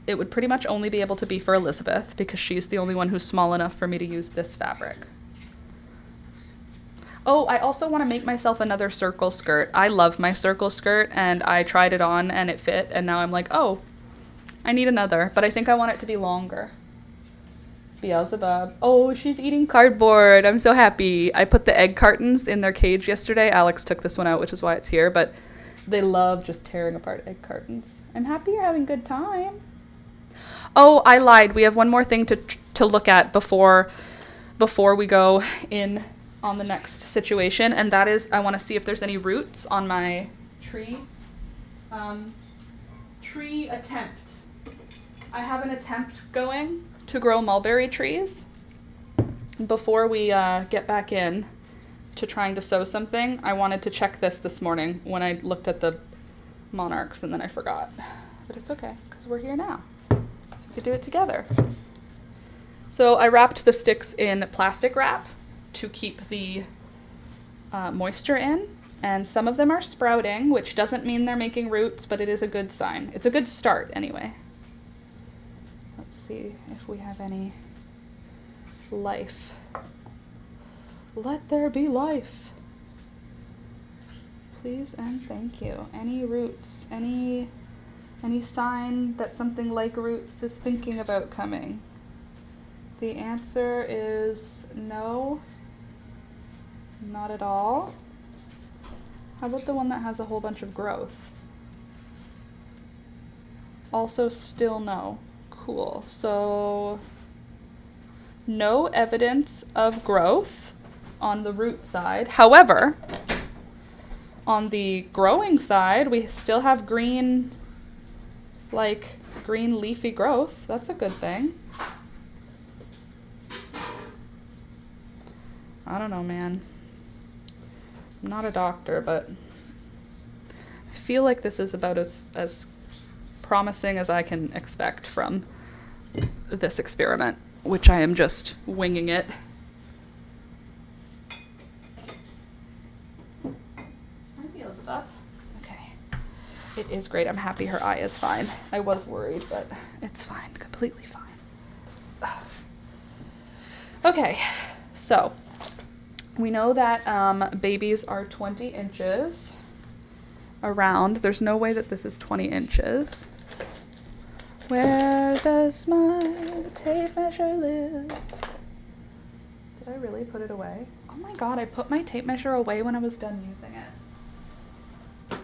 It would pretty much only be able to be for Elizabeth, because she's the only one who's small enough for me to use this fabric. Oh, I also want to make myself another circle skirt. I love my circle skirt, and I tried it on and it fit, and now I'm like, oh, I need another, but I think I want it to be longer. Beelzebub. Oh, she's eating cardboard. I'm so happy. I put the egg cartons in their cage yesterday. Alex took this one out, which is why it's here, but they love just tearing apart egg cartons. I'm happy you're having a good time. Oh, I lied. We have one more thing to look at before we go in on the next situation, and that is I want to see if there's any roots on my tree. Tree attempt. I have an attempt going to grow mulberry trees. Before we get back in to trying to sow something, I wanted to check this morning when I looked at the monarchs, and then I forgot. But it's okay, because we're here now. So we could do it together. So I wrapped the sticks in plastic wrap to keep the moisture in, and some of them are sprouting, which doesn't mean they're making roots, but it is a good sign. It's a good start anyway. Let's see if we have any life. Let there be life. Please and thank you. Any roots, any sign that something like roots is thinking about coming? The answer is no, not at all. How about the one that has a whole bunch of growth? Also still no. Cool. So no evidence of growth on the root side. However, on the growing side, we still have green leafy growth. That's a good thing. I don't know, man. I'm not a doctor, but I feel like this is about as promising as I can expect from this experiment, which I am just winging it. Hi, Beelzebub. Okay. It is great. I'm happy her eye is fine. I was worried, but it's fine. Completely fine. Ugh. Okay, so we know that babies are 20 inches around. There's no way that this is 20 inches. Where does my tape measure live? Did I really put it away? Oh my god, I put my tape measure away when I was done using it.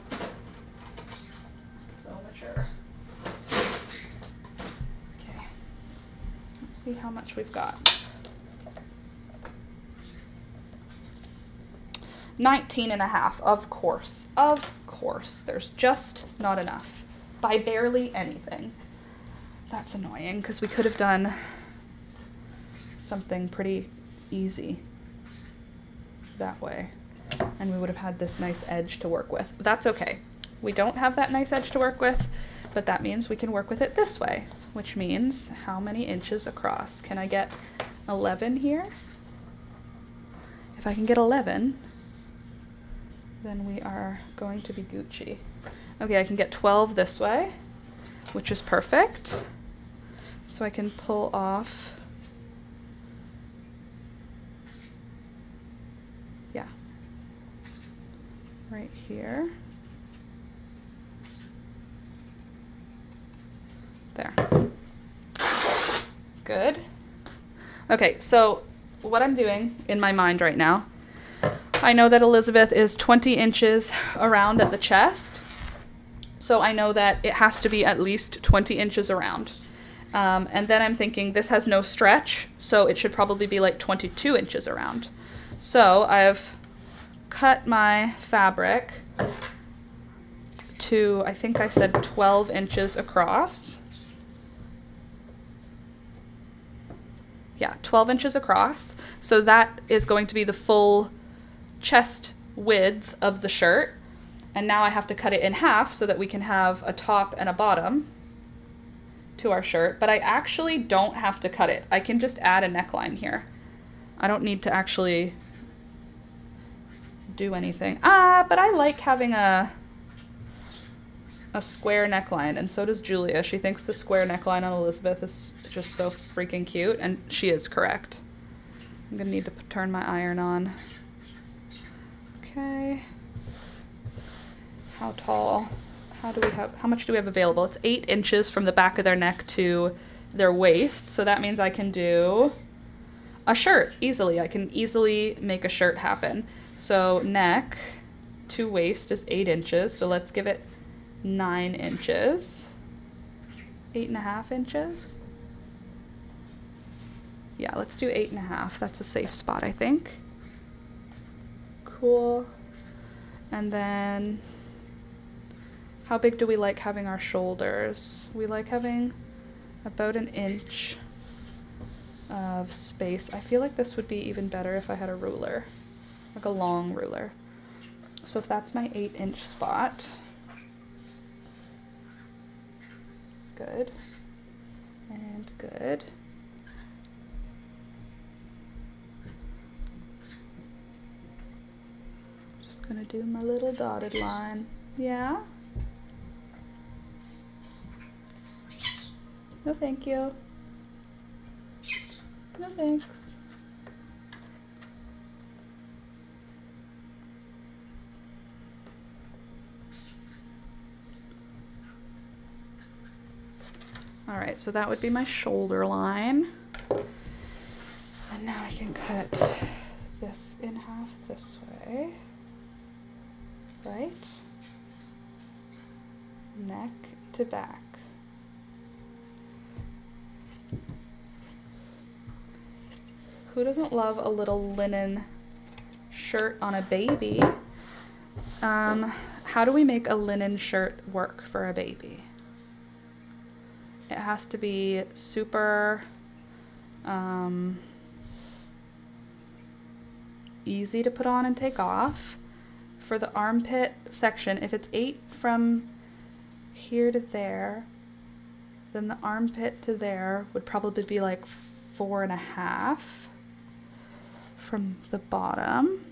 So mature. Okay. Let's see how much we've got. 19.5, of course. Of course. There's just not enough. By barely anything. That's annoying, because we could have done something pretty easy that way. And we would have had this nice edge to work with. That's okay. We don't have that nice edge to work with, but that means we can work with it this way, which means how many inches across? Can I get 11 here? If I can get 11, then we are going to be Gucci. Okay, I can get 12 this way, which is perfect. So I can pull off, yeah, right here. There. Good. Okay, so what I'm doing in my mind right now, I know that Elizabeth is 20 inches around at the chest. So I know that it has to be at least 20 inches around. And then I'm thinking this has no stretch, so it should probably be like 22 inches around. So I've cut my fabric to, I think I said 12 inches across. Yeah, 12 inches across. So that is going to be the full chest width of the shirt. And now I have to cut it in half so that we can have a top and a bottom to our shirt. But I actually don't have to cut it. I can just add a neckline here. I don't need to actually do anything. But I like having a square neckline, and so does Julia. She thinks the square neckline on Elizabeth is just so freaking cute, and she is correct. I'm gonna need to turn my iron on. Okay. How tall? How much do we have available? It's 8 inches from the back of their neck to their waist. So that means I can do a shirt easily. I can easily make a shirt happen. So neck to waist is 8 inches. So let's give it 9 inches. 8.5 inches. Yeah, let's do 8.5. That's a safe spot, I think. Cool. And then how big do we like having our shoulders? We like having about 1 inch of space. I feel like this would be even better if I had a ruler, like a long ruler. So if that's my 8-inch spot, good and good. Just gonna do my little dotted line. Yeah? No, thank you. No, thanks. All right, so that would be my shoulder line. And now I can cut this in half this way. Right? Neck to back. Who doesn't love a little linen shirt on a baby? How do we make a linen shirt work for a baby? It has to be super easy to put on and take off. For the armpit section, if it's 8 from here to there, then the armpit to there would probably be like 4.5 from the bottom.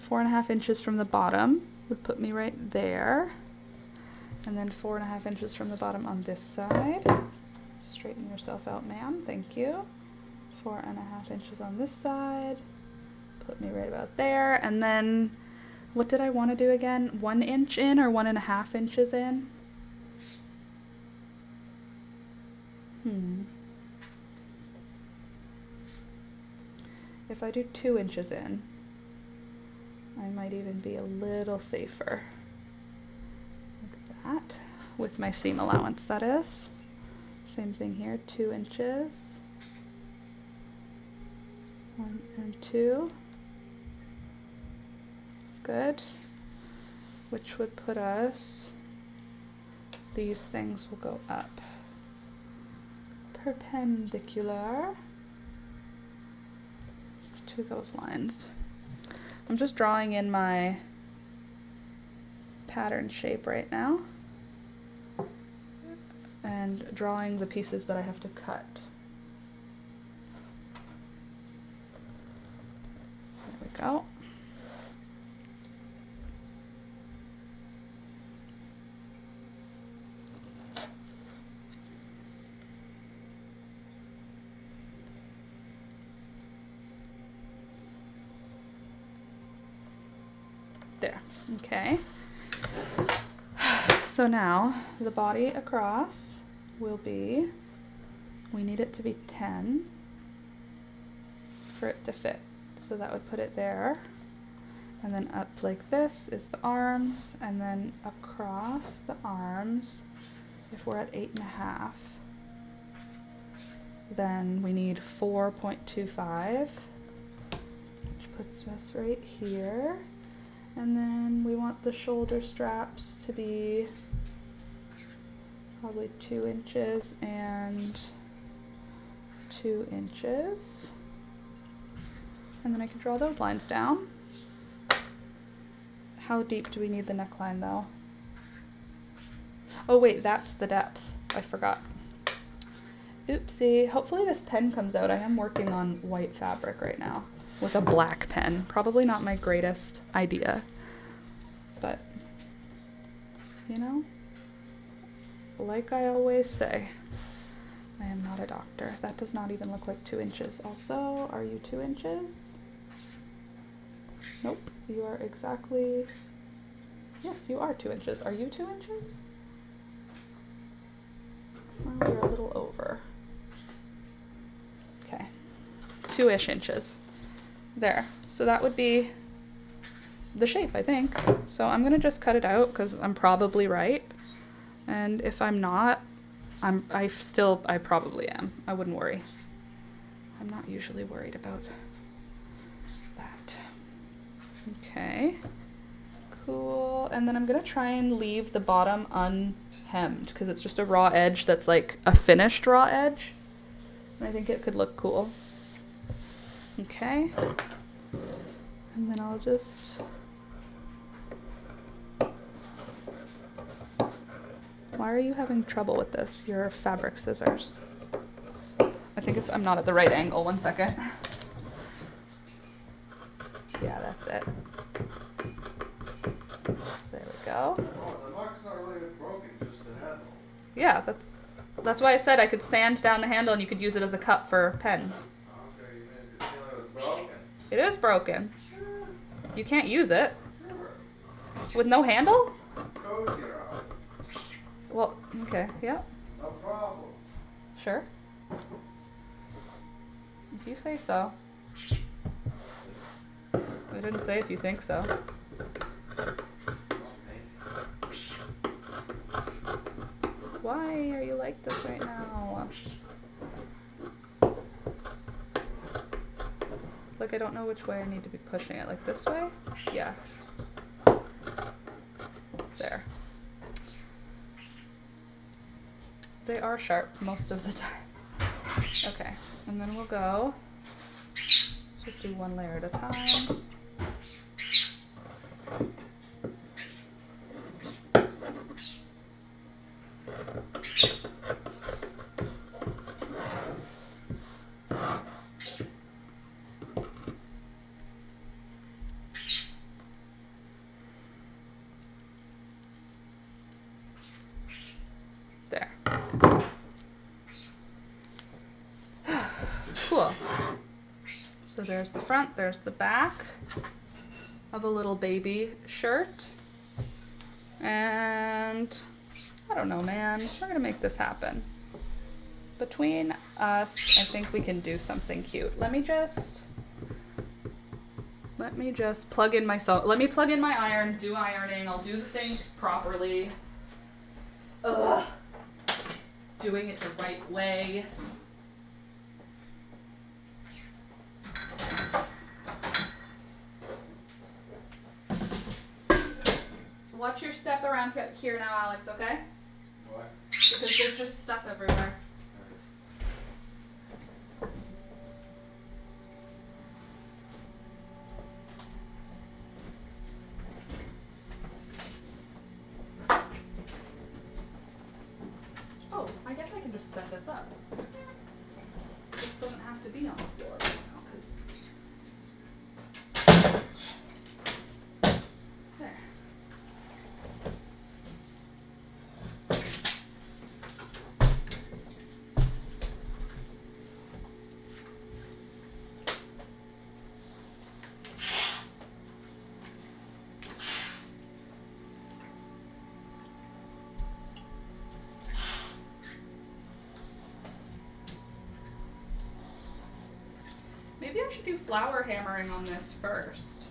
4.5 inches from the bottom would put me right there. And then 4.5 inches from the bottom on this side. Straighten yourself out, ma'am. Thank you. 4.5 inches on this side. Put me right about there. And then, what did I want to do again? 1 inch in or 1.5 inches in? If I do 2 inches in, I might even be a little safer. Like that. With my seam allowance, that is. Same thing here, 2 inches. 1 and 2. Good. Which would put us, these things will go up perpendicular to those lines. I'm just drawing in my pattern shape right now and drawing the pieces that I have to cut. There we go. There, okay. So now the body across will be, we need it to be 10 for it to fit. So that would put it there. And then up like this is the arms, and then across the arms, if we're at 8.5, then we need 4.25, which puts us right here. And then we want the shoulder straps to be probably 2 inches and 2 inches. And then I can draw those lines down. How deep do we need the neckline though? Oh wait, that's the depth. I forgot. Oopsie. Hopefully this pen comes out. I am working on white fabric right now with a black pen. Probably not my greatest idea, but you know, like I always say, I am not a doctor. That does not even look like 2 inches. Also, are you 2 inches? Nope, you are exactly, yes, you are 2 inches. Are you 2 inches? Well, you're a little over. Okay, 2-ish inches. There, so that would be the shape, I think. So I'm gonna just cut it out because I'm probably right. And if I'm not, I probably am. I wouldn't worry. I'm not usually worried about that. Okay, cool. And then I'm gonna try and leave the bottom unhemmed because it's just a raw edge that's like a finished raw edge. And I think it could look cool. Okay. And then I'll just Why are you having trouble with this? Your fabric scissors. I think I'm not at the right angle. 1 second. Yeah, that's it. There we go. Well, the mark's not really broken, just the handle. Yeah, that's why I said I could sand down the handle and you could use it as a cup for pens. Okay, you made it feel it was broken. It is broken. Sure. You can't use it. Sure. With no handle? Cozier out. Well, okay, yeah, No problem. sure. If you say so. I didn't say if you think so. Why are you like this right now? Like, I don't know which way I need to be pushing it. Like this way? Yeah. There. They are sharp most of the time. Okay, and then we'll go. Let's just do 1 layer at a time. There. Cool. So there's the front, there's the back of a little baby shirt. And I don't know, man. We're gonna make this happen. Between us, I think we can do something cute. Let me just plug in my let me plug in my iron, do ironing. I'll do the things properly. Ugh. Doing it the right way. Watch your step around here now, Alex, okay? What? Because there's just stuff everywhere. Oh, I guess I can just set this up. This doesn't have to be on the floor right now, because... There. Maybe I should do flower hammering on this first.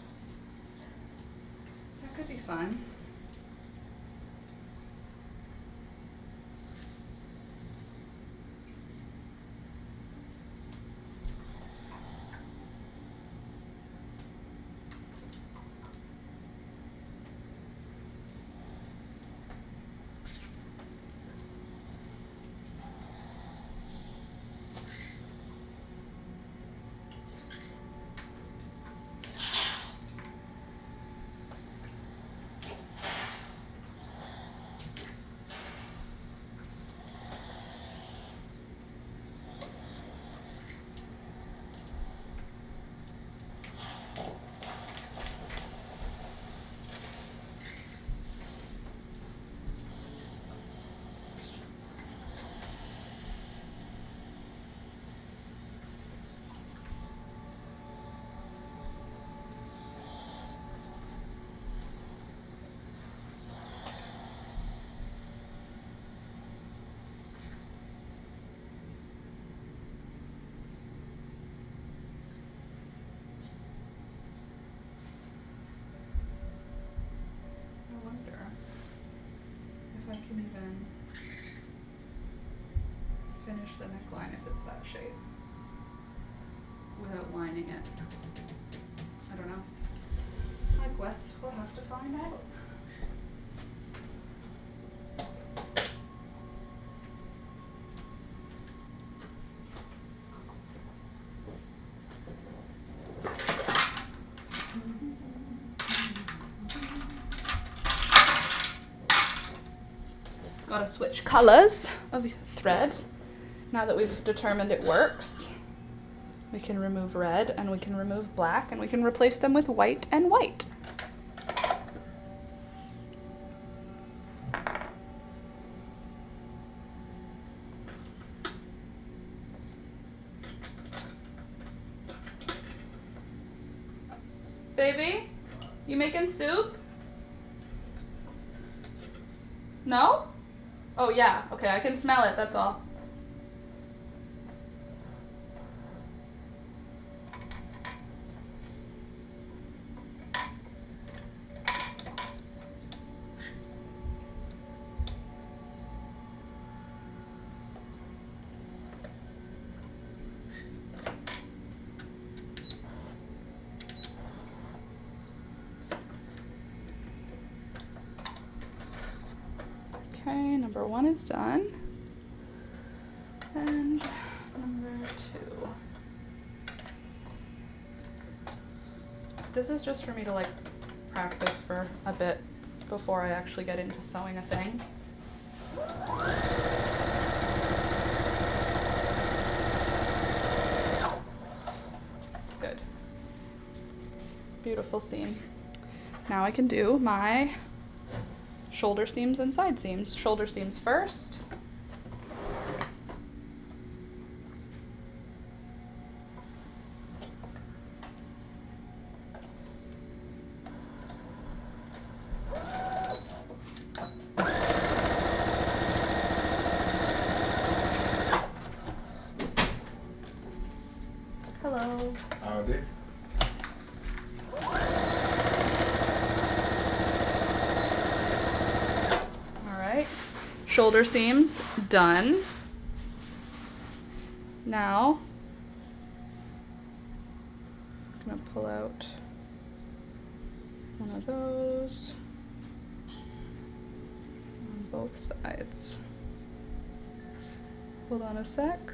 That could be fun. the neckline if it's that shape without lining it. I don't know. I guess we'll have to find out. Gotta switch colors of thread. Now that we've determined it works, we can remove red and we can remove black and we can replace them with white and white. Baby, you making soup? No? Oh yeah, okay, I can smell it, that's all. Okay, number 1 is done. And number 2. This is just for me to like practice for a bit before I actually get into sewing a thing. Good. Beautiful seam. Now I can do my shoulder seams and side seams. Shoulder seams first. Hello. Howdy. Shoulder seams done. Now I'm gonna pull out one of those on both sides. Hold on a sec.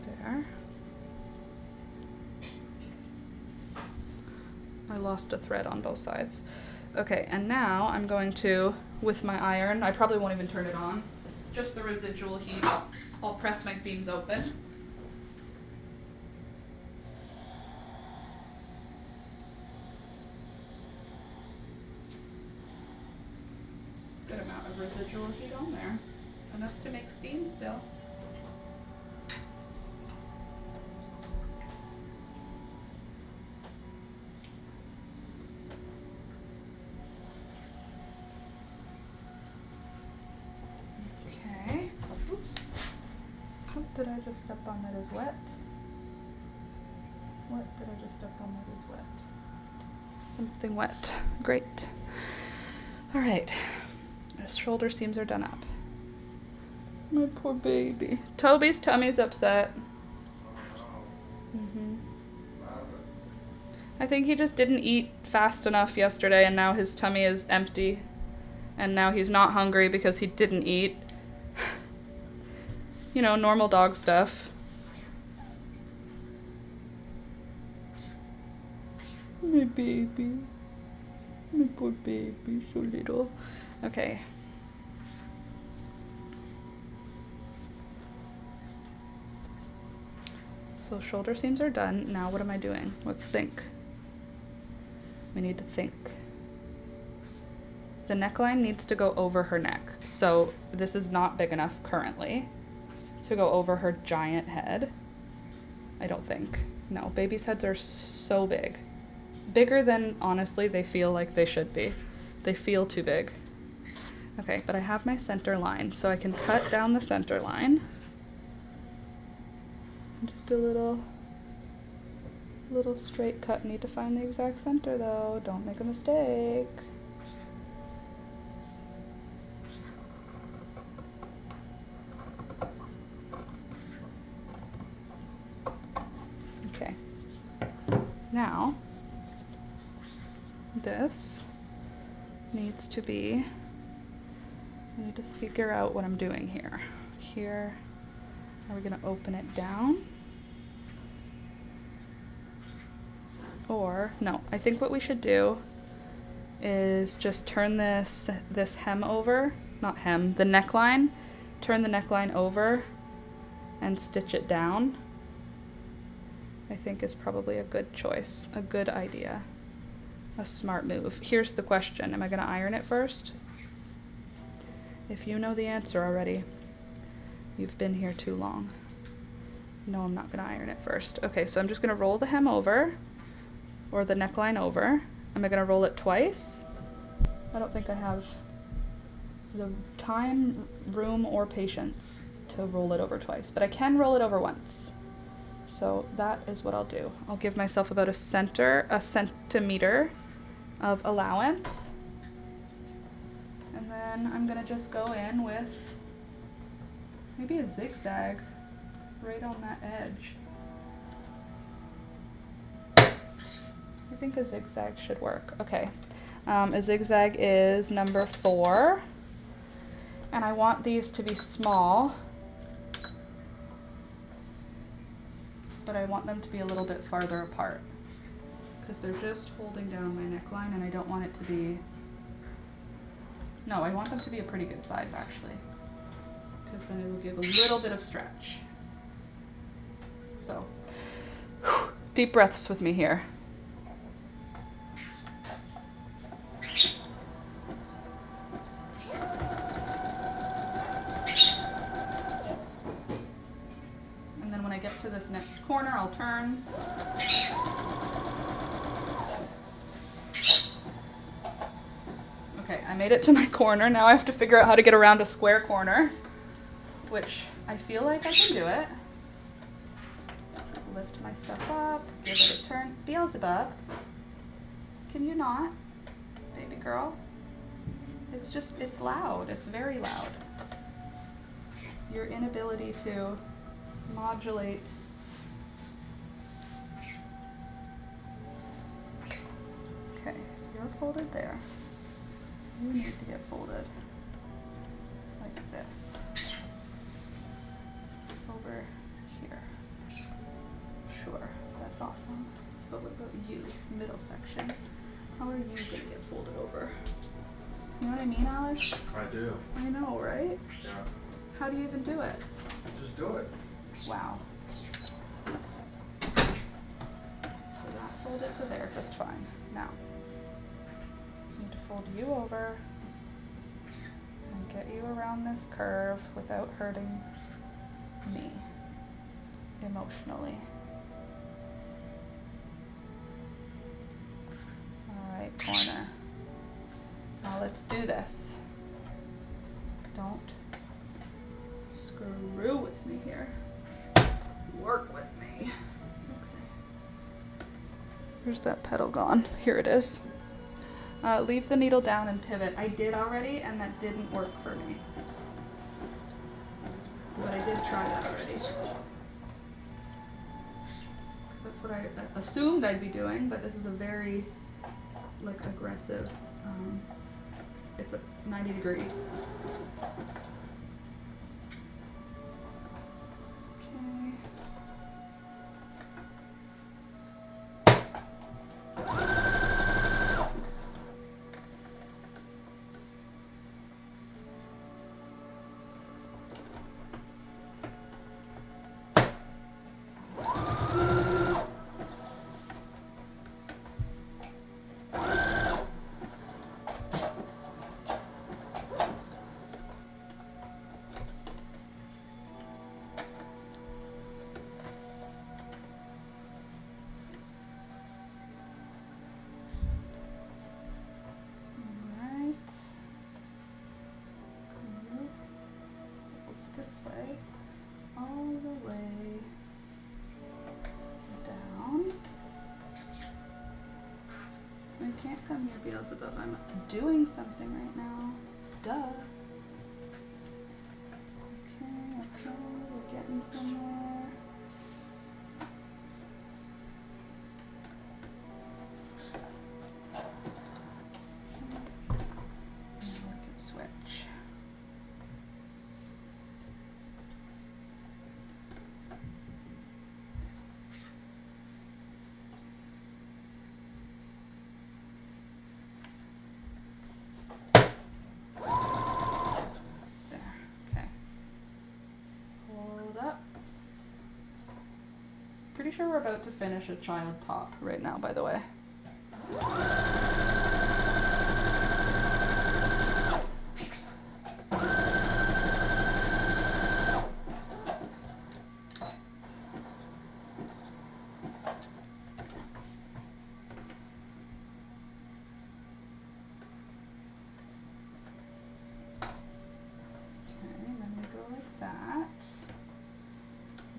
There. I lost a thread on both sides. Okay, and now I'm going to, with my iron, I probably won't even turn it on, just the residual heat, I'll press my seams open. Good amount of residual heat on there. Enough to make steam still. Okay. Oops. What did I just step on that is wet? What did I just step on that is wet? Something wet. Great. All right. His shoulder seams are done up. My poor baby. Toby's tummy's upset. I think he just didn't eat fast enough yesterday and now his tummy is empty. And now he's not hungry because he didn't eat. You know, normal dog stuff. My baby. My poor baby, so little. Okay. So shoulder seams are done. Now what am I doing? Let's think. We need to think. The neckline needs to go over her neck. So this is not big enough currently to go over her giant head. I don't think. No, babies' heads are so big. Bigger than, honestly, they feel like they should be. They feel too big. Okay, but I have my center line, so I can cut down the center line. Just a little Little straight cut. Need to find the exact center though. Don't make a mistake. Okay. Now, this needs to be, I need to figure out what I'm doing here. Here, are we gonna open it down? Or, no, I think what we should do is just turn this hem over, not hem, the neckline, turn the neckline over and stitch it down. I think is probably a good choice, a good idea, a smart move. Here's the question, am I gonna iron it first? If you know the answer already, you've been here too long. No, I'm not gonna iron it first. Okay, so I'm just gonna roll the hem over, or the neckline over. Am I gonna roll it twice? I don't think I have the time, room, or patience to roll it over twice, but I can roll it over once. So that is what I'll do. I'll give myself about a centimeter of allowance. And then I'm gonna just go in with maybe a zigzag right on that edge. I think a zigzag should work. Okay, a zigzag is number 4. And I want these to be small, but I want them to be a little bit farther apart because they're just holding down my neckline and I don't want it to be, no, I want them to be a pretty good size actually, because then it will give a little bit of stretch. So, deep breaths with me here. To this next corner, I'll turn. Okay, I made it to my corner. Now I have to figure out how to get around a square corner, which I feel like I can do it. Lift my stuff up, give it a turn. Beelzebub, can you not? Baby girl. It's just, it's loud. It's very loud. Your inability to modulate. Okay, you're folded there. You need to get folded like this. Over here. Sure, that's awesome. But what about you, middle section? How are you gonna get folded over? You know what I mean, Alex? I do. I know, right? Yeah. How do you even do it? Just do it. Wow. So that fold it to there just fine. Now, I need to fold you over and get you around this curve without hurting me emotionally. All right, corner. Now let's do this. Don't screw with me here. Work with me. Okay. Where's that petal gone? Here it is. Leave the needle down and pivot. I did already, and that didn't work for me. But I did try that already. Because that's what I assumed I'd be doing, but this is a very, like, aggressive, it's a 90-degree. Come here, Beelzebub. I'm doing something right now. Duh. Okay, we're getting somewhere. Now we can switch. Pretty sure we're about to finish a child top right now, by the way. Okay, and then we go like that.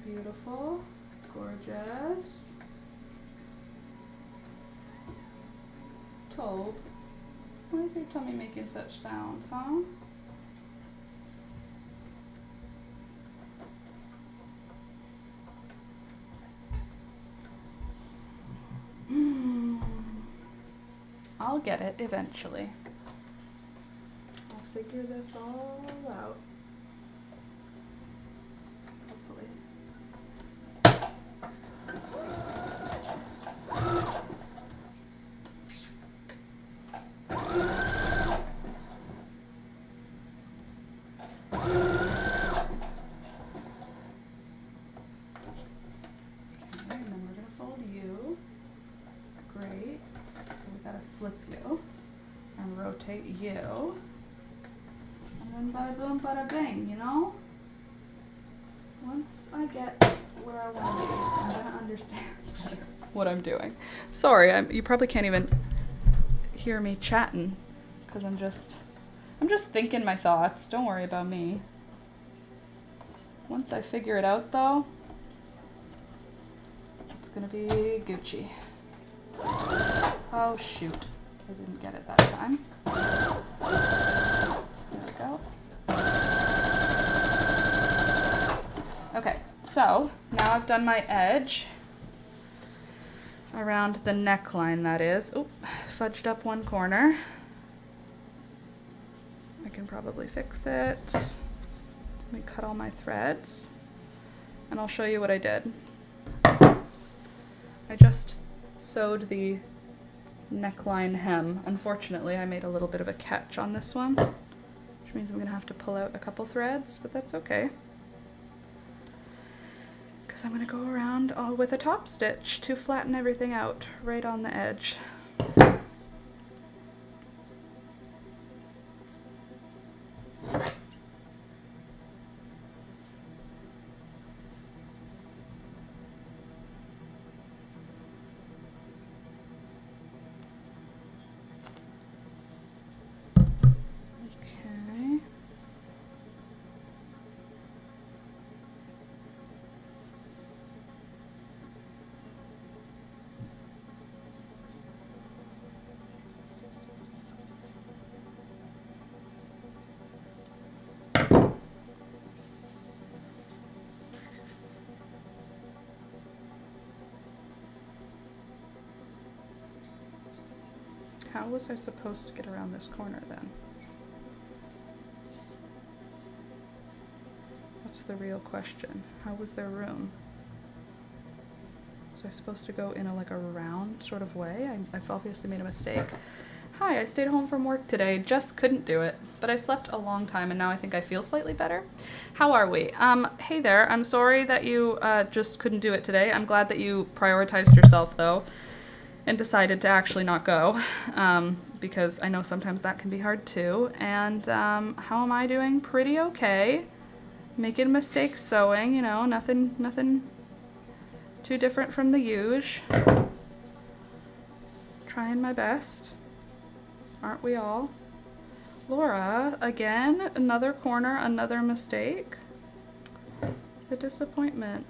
Beautiful. Gorgeous. Toad, why is your tummy making such sounds, huh? I'll get it eventually. I'll figure this all out. Hopefully. Flip you and rotate you, and then bada boom, bada bing, you know? Once I get where I want to be, I'm gonna understand what I'm doing. Sorry, you probably can't even hear me chatting because I'm just thinking my thoughts. Don't worry about me. Once I figure it out though, it's gonna be Gucci. Oh shoot, I didn't get it that time. There we go. Okay, so now I've done my edge around the neckline, that is. Oop, fudged up one corner. I can probably fix it. Let me cut all my threads and I'll show you what I did. I just sewed the neckline hem. Unfortunately, I made a little bit of a catch on this one, which means I'm gonna have to pull out a couple threads, but that's okay. Because I'm gonna go around with a top stitch to flatten everything out right on the edge. How was I supposed to get around this corner then? That's the real question. How was there room? Was I supposed to go in a round sort of way? I've obviously made a mistake. Hi, I stayed home from work today, just couldn't do it, but I slept a long time and now I think I feel slightly better. How are we? Hey there, I'm sorry that you just couldn't do it today. I'm glad that you prioritized yourself though and decided to actually not go, because I know sometimes that can be hard too. And how am I doing? Pretty okay. Making mistakes sewing, you know, nothing too different from the usual. Trying my best. Aren't we all? Laura, again, another corner, another mistake. The disappointment.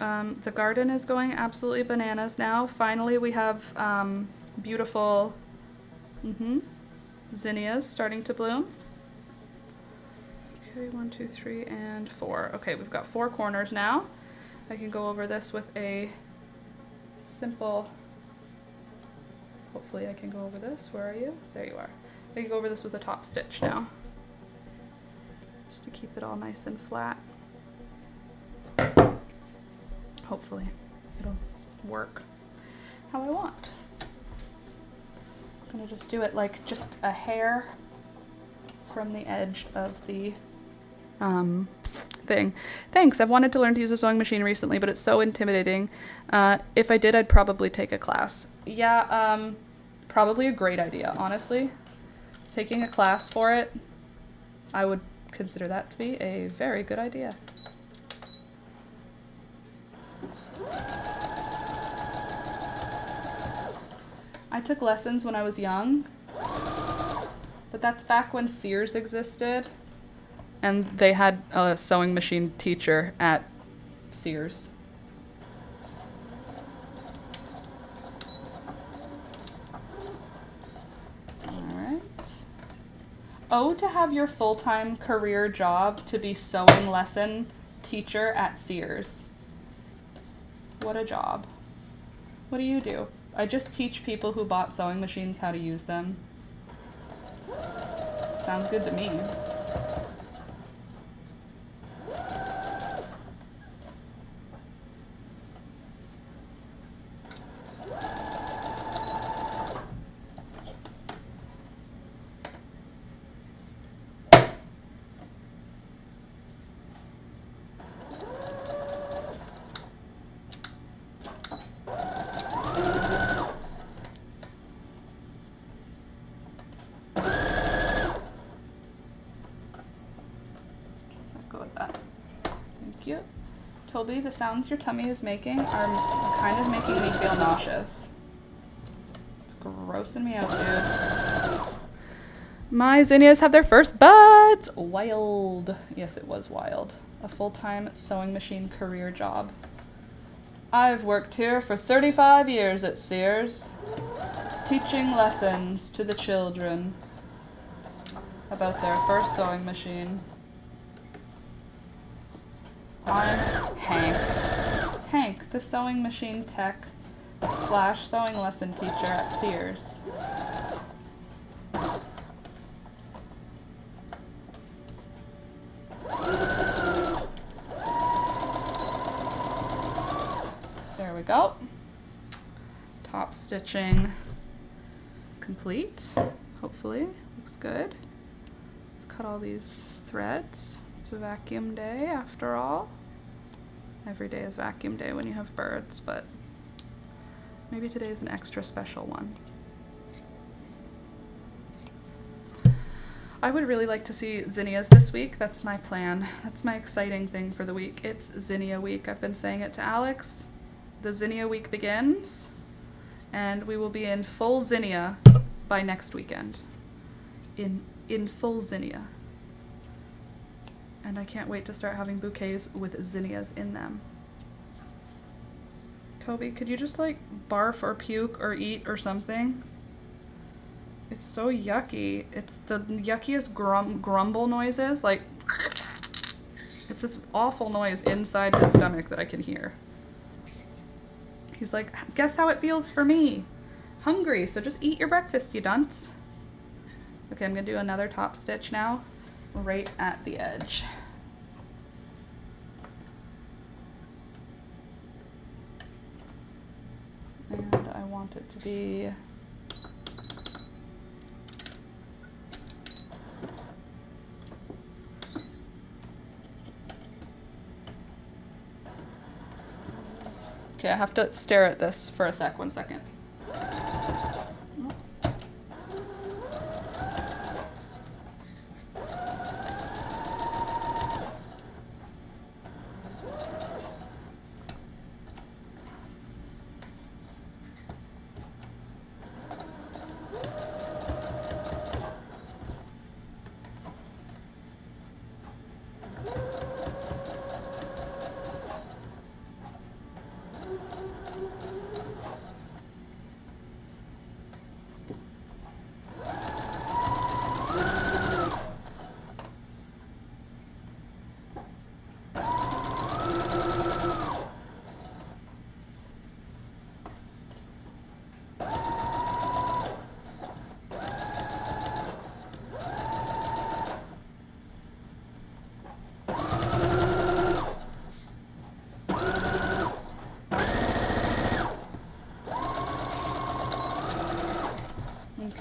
The garden is going absolutely bananas now. Finally, we have beautiful zinnias starting to bloom. Okay, 1, 2, 3, and 4. Okay, we've got 4 corners now. I can go over this with a simple, hopefully I can go over this. Where are you? There you are. I can go over this with a top stitch now, just to keep it all nice and flat. Hopefully it'll work how I want. I'm gonna just do it like just a hair from the edge of the thing. Thanks, I've wanted to learn to use a sewing machine recently, but it's so intimidating. If I did, I'd probably take a class. Yeah, probably a great idea, honestly. Taking a class for it, I would consider that to be a very good idea. I took lessons when I was young, but that's back when Sears existed, and they had a sewing machine teacher at Sears. Alright. Oh, to have your full-time career job to be sewing lesson teacher at Sears. What a job. What do you do? I just teach people who bought sewing machines how to use them. Sounds good to me. Toby, the sounds your tummy is making are kind of making me feel nauseous. It's grossing me out, dude. My zinnias have their first buds! Wild. Yes, it was wild. A full-time sewing machine career job. I've worked here for 35 years at Sears, teaching lessons to the children about their first sewing machine. I'm Hank. Hank, the sewing machine tech / sewing lesson teacher at Sears. There we go. Top stitching complete, hopefully. Looks good. Let's cut all these threads. It's a vacuum day after all. Every day is vacuum day when you have birds, but maybe today is an extra special one. I would really like to see zinnias this week. That's my plan. That's my exciting thing for the week. It's zinnia week. I've been saying it to Alex. The zinnia week begins, and we will be in full zinnia by next weekend. In full zinnia. And I can't wait to start having bouquets with zinnias in them. Kobe, could you just like barf or puke or eat or something? It's so yucky. It's the yuckiest grumble noises. Like, it's this awful noise inside his stomach that I can hear. He's like, guess how it feels for me? Hungry, so just eat your breakfast, you dunce. Okay, I'm gonna do another top stitch now. Right at the edge. And I want it to be okay, I have to stare at this for a sec, 1 second.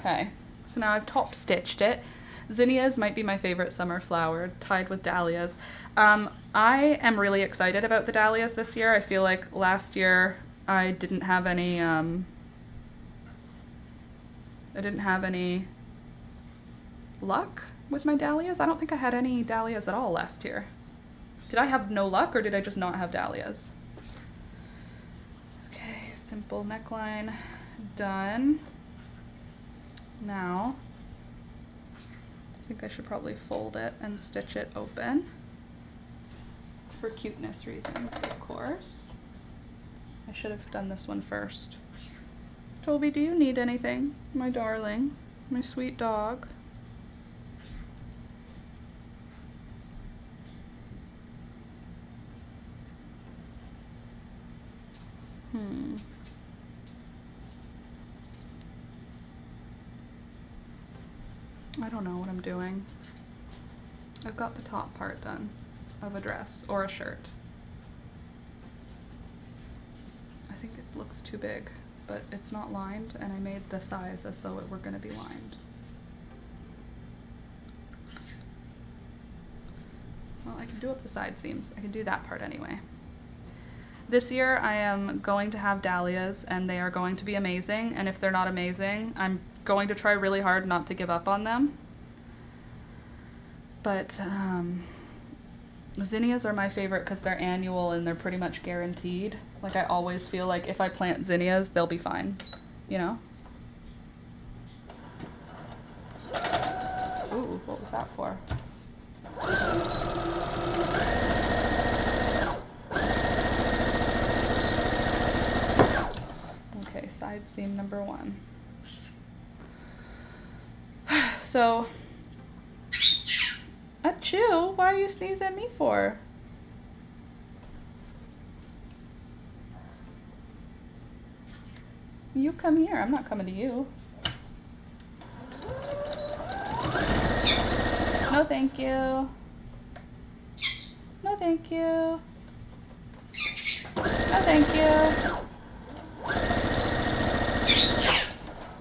Okay, so now I've top stitched it. Zinnias might be my favorite summer flower, tied with dahlias. I am really excited about the dahlias this year. I feel like last year I didn't have any luck with my dahlias. I don't think I had any dahlias at all last year. Did I have no luck, or did I just not have dahlias? Okay, simple neckline done. Now, I think I should probably fold it and stitch it open. For cuteness reasons, of course. I should have done this one first. Toby, do you need anything? My darling, my sweet dog. I don't know what I'm doing. I've got the top part done of a dress or a shirt. I think it looks too big, but it's not lined, and I made the size as though it were going to be lined. Well, I can do up the side seams. I can do that part anyway. This year I am going to have dahlias, and they are going to be amazing, and if they're not amazing, I'm going to try really hard not to give up on them. But zinnias are my favorite because they're annual and they're pretty much guaranteed. Like, I always feel like if I plant zinnias, they'll be fine, you know? Ooh, what was that for? Okay, side seam number 1. So, achoo, why are you sneezing at me for? You come here, I'm not coming to you. No thank you. No thank you. No thank you.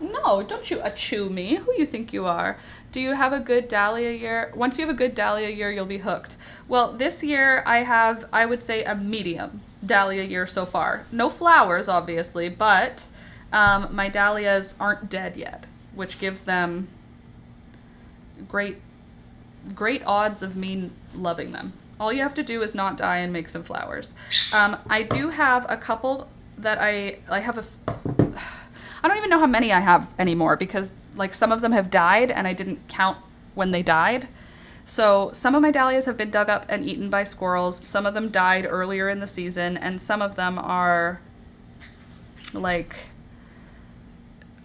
No, don't you achoo me. Who you think you are? Do you have a good dahlia year? Once you have a good dahlia year, you'll be hooked. Well, this year I have, I would say, a medium dahlia year so far. No flowers, obviously, but my dahlias aren't dead yet, which gives them great odds of me loving them. All you have to do is not die and make some flowers. I do have a couple that I don't even know how many I have anymore because like some of them have died and I didn't count when they died. So some of my dahlias have been dug up and eaten by squirrels. Some of them died earlier in the season, and some of them are like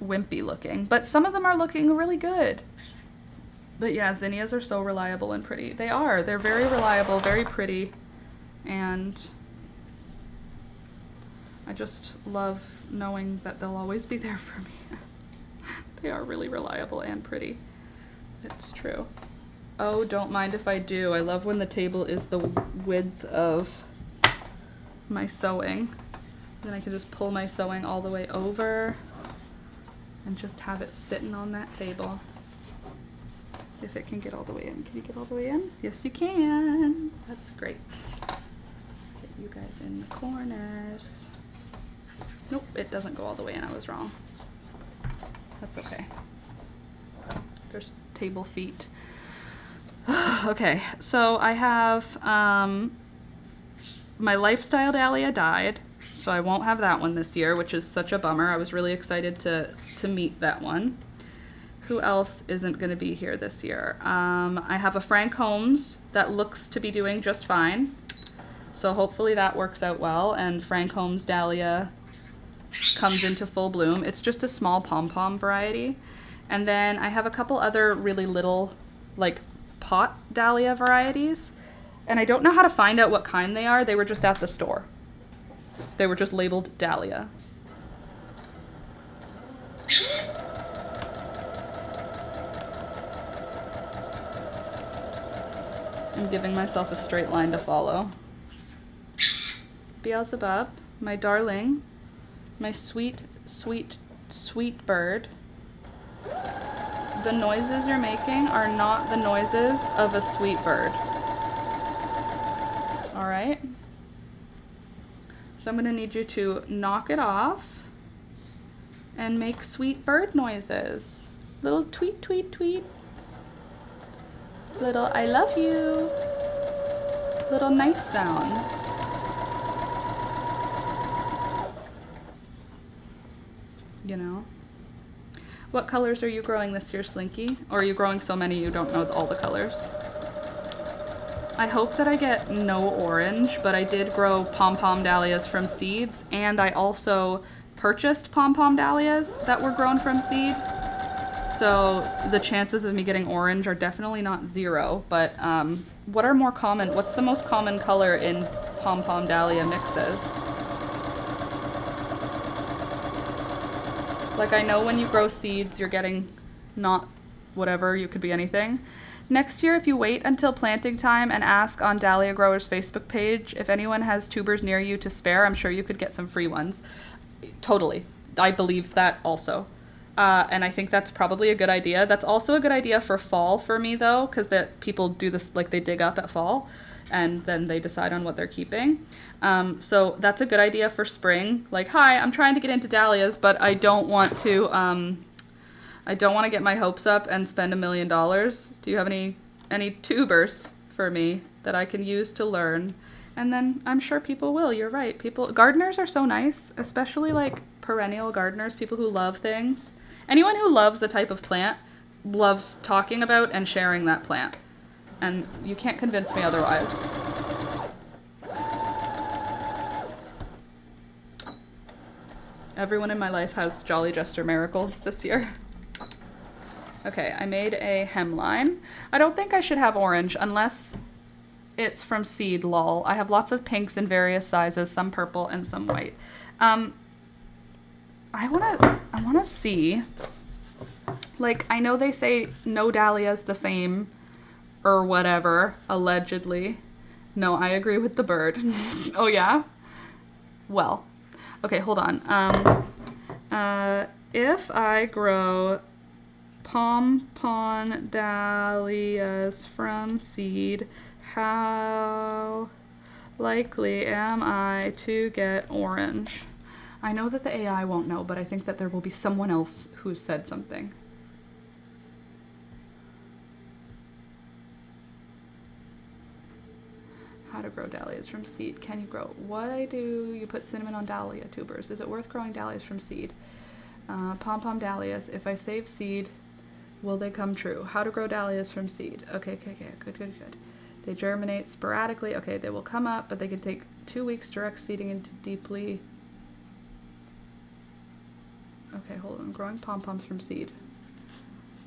wimpy looking, but some of them are looking really good. But yeah, zinnias are so reliable and pretty. They are. They're very reliable, very pretty, and I just love knowing that they'll always be there for me. They are really reliable and pretty. It's true. Oh, don't mind if I do. I love when the table is the width of my sewing. Then I can just pull my sewing all the way over and just have it sitting on that table. If it can get all the way in. Can you get all the way in? Yes, you can. That's great. Get you guys in the corners. Nope, it doesn't go all the way in. I was wrong. That's okay. There's table feet. Okay, so I have my lifestyle dahlia died, so I won't have that one this year, which is such a bummer. I was really excited to meet that one. Who else isn't going to be here this year? I have a Frank Holmes that looks to be doing just fine, so hopefully that works out well, and Frank Holmes dahlia comes into full bloom. It's just a small pom-pom variety. And then I have a couple other really little, like, pot dahlia varieties, and I don't know how to find out what kind they are. They were just at the store. They were just labeled dahlia. I'm giving myself a straight line to follow. Beelzebub, my darling, my sweet, sweet, sweet bird. The noises you're making are not the noises of a sweet bird. All right? So I'm gonna need you to knock it off and make sweet bird noises. Little tweet, tweet, tweet. Little I love you. Little nice sounds. You know? What colors are you growing this year, Slinky? Or are you growing so many you don't know all the colors? I hope that I get no orange, but I did grow pom-pom dahlias from seeds, and I also purchased pom-pom dahlias that were grown from seed. So the chances of me getting orange are definitely not zero, but what's the most common color in pom-pom dahlia mixes? Like, I know when you grow seeds, you're getting not whatever, you could be anything. Next year, if you wait until planting time and ask on Dahlia Growers Facebook page if anyone has tubers near you to spare, I'm sure you could get some free ones. Totally. I believe that also. And I think that's probably a good idea. That's also a good idea for fall for me, though, because that people do this, like they dig up at fall and then they decide on what they're keeping. So that's a good idea for spring. Like, hi, I'm trying to get into dahlias, but I don't want to get my hopes up and spend $1 million. Do you have any tubers for me that I can use to learn? And then I'm sure people will. You're right. Gardeners are so nice, especially like perennial gardeners, people who love things. Anyone who loves a type of plant loves talking about and sharing that plant. And you can't convince me otherwise. Everyone in my life has Jolly Jester marigolds this year. Okay, I made a hemline. I don't think I should have orange unless it's from seed, lol. I have lots of pinks in various sizes, some purple and some white. I wanna see, like, I know they say no dahlia's the same or whatever, allegedly. No, I agree with the bird. Oh yeah? Well, okay, hold on. If I grow pom-pom dahlias from seed, how likely am I to get orange? I know that the AI won't know, but I think that there will be someone else who said something. How to grow dahlias from seed. Can you grow? Why do you put cinnamon on dahlia tubers? Is it worth growing dahlias from seed? Pom-pom dahlias. If I save seed, will they come true? How to grow dahlias from seed. Okay. Good. They germinate sporadically. Okay, they will come up, but they can take 2 weeks direct seeding into deeply. Okay, hold on. I'm growing pom-poms from seed.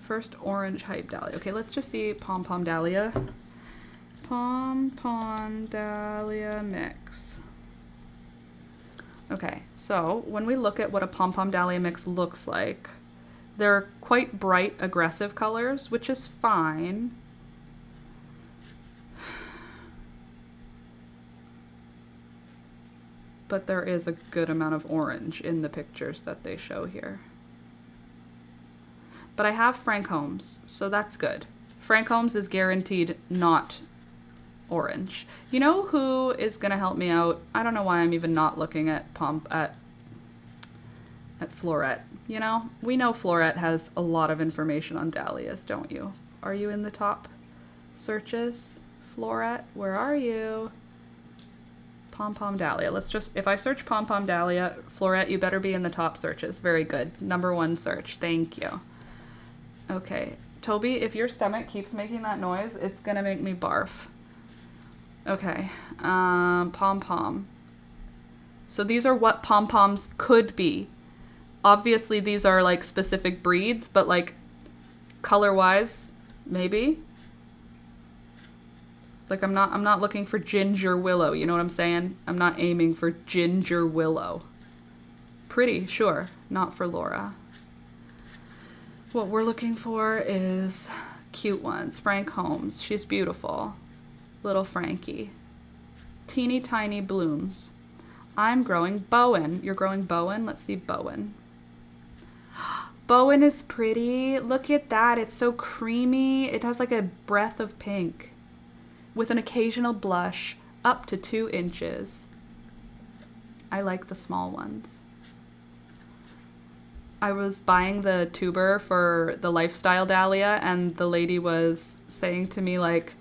First orange hype dahlia. Okay, let's just see pom-pom dahlia. Pom-pom dahlia mix. Okay, so when we look at what a pom-pom dahlia mix looks like, they're quite bright, aggressive colors, which is fine. But there is a good amount of orange in the pictures that they show here. But I have Frank Holmes, so that's good. Frank Holmes is guaranteed not orange. You know who is gonna help me out? I don't know why I'm even not looking at Floret. You know, we know Floret has a lot of information on dahlias, don't you? Are you in the top searches? Floret, where are you? Pom-pom dahlia. If I search pom-pom dahlia, Floret, you better be in the top searches. Very good. #1 search. Thank you. Okay. Toby, if your stomach keeps making that noise, it's gonna make me barf. Okay. Pom-pom. So these are what pom-poms could be. Obviously, these are like specific breeds, but like color-wise, maybe. Like I'm not looking for ginger willow, you know what I'm saying? I'm not aiming for ginger willow. Pretty, sure, not for Laura. What we're looking for is cute ones. Frank Holmes, she's beautiful. Little Frankie. Teeny tiny blooms. I'm growing Bowen. You're growing Bowen? Let's see Bowen. Bowen is pretty. Look at that. It's so creamy. It has like a breath of pink with an occasional blush up to 2 inches. I like the small ones. I was buying the tuber for the lifestyle dahlia, and the lady was saying to me like,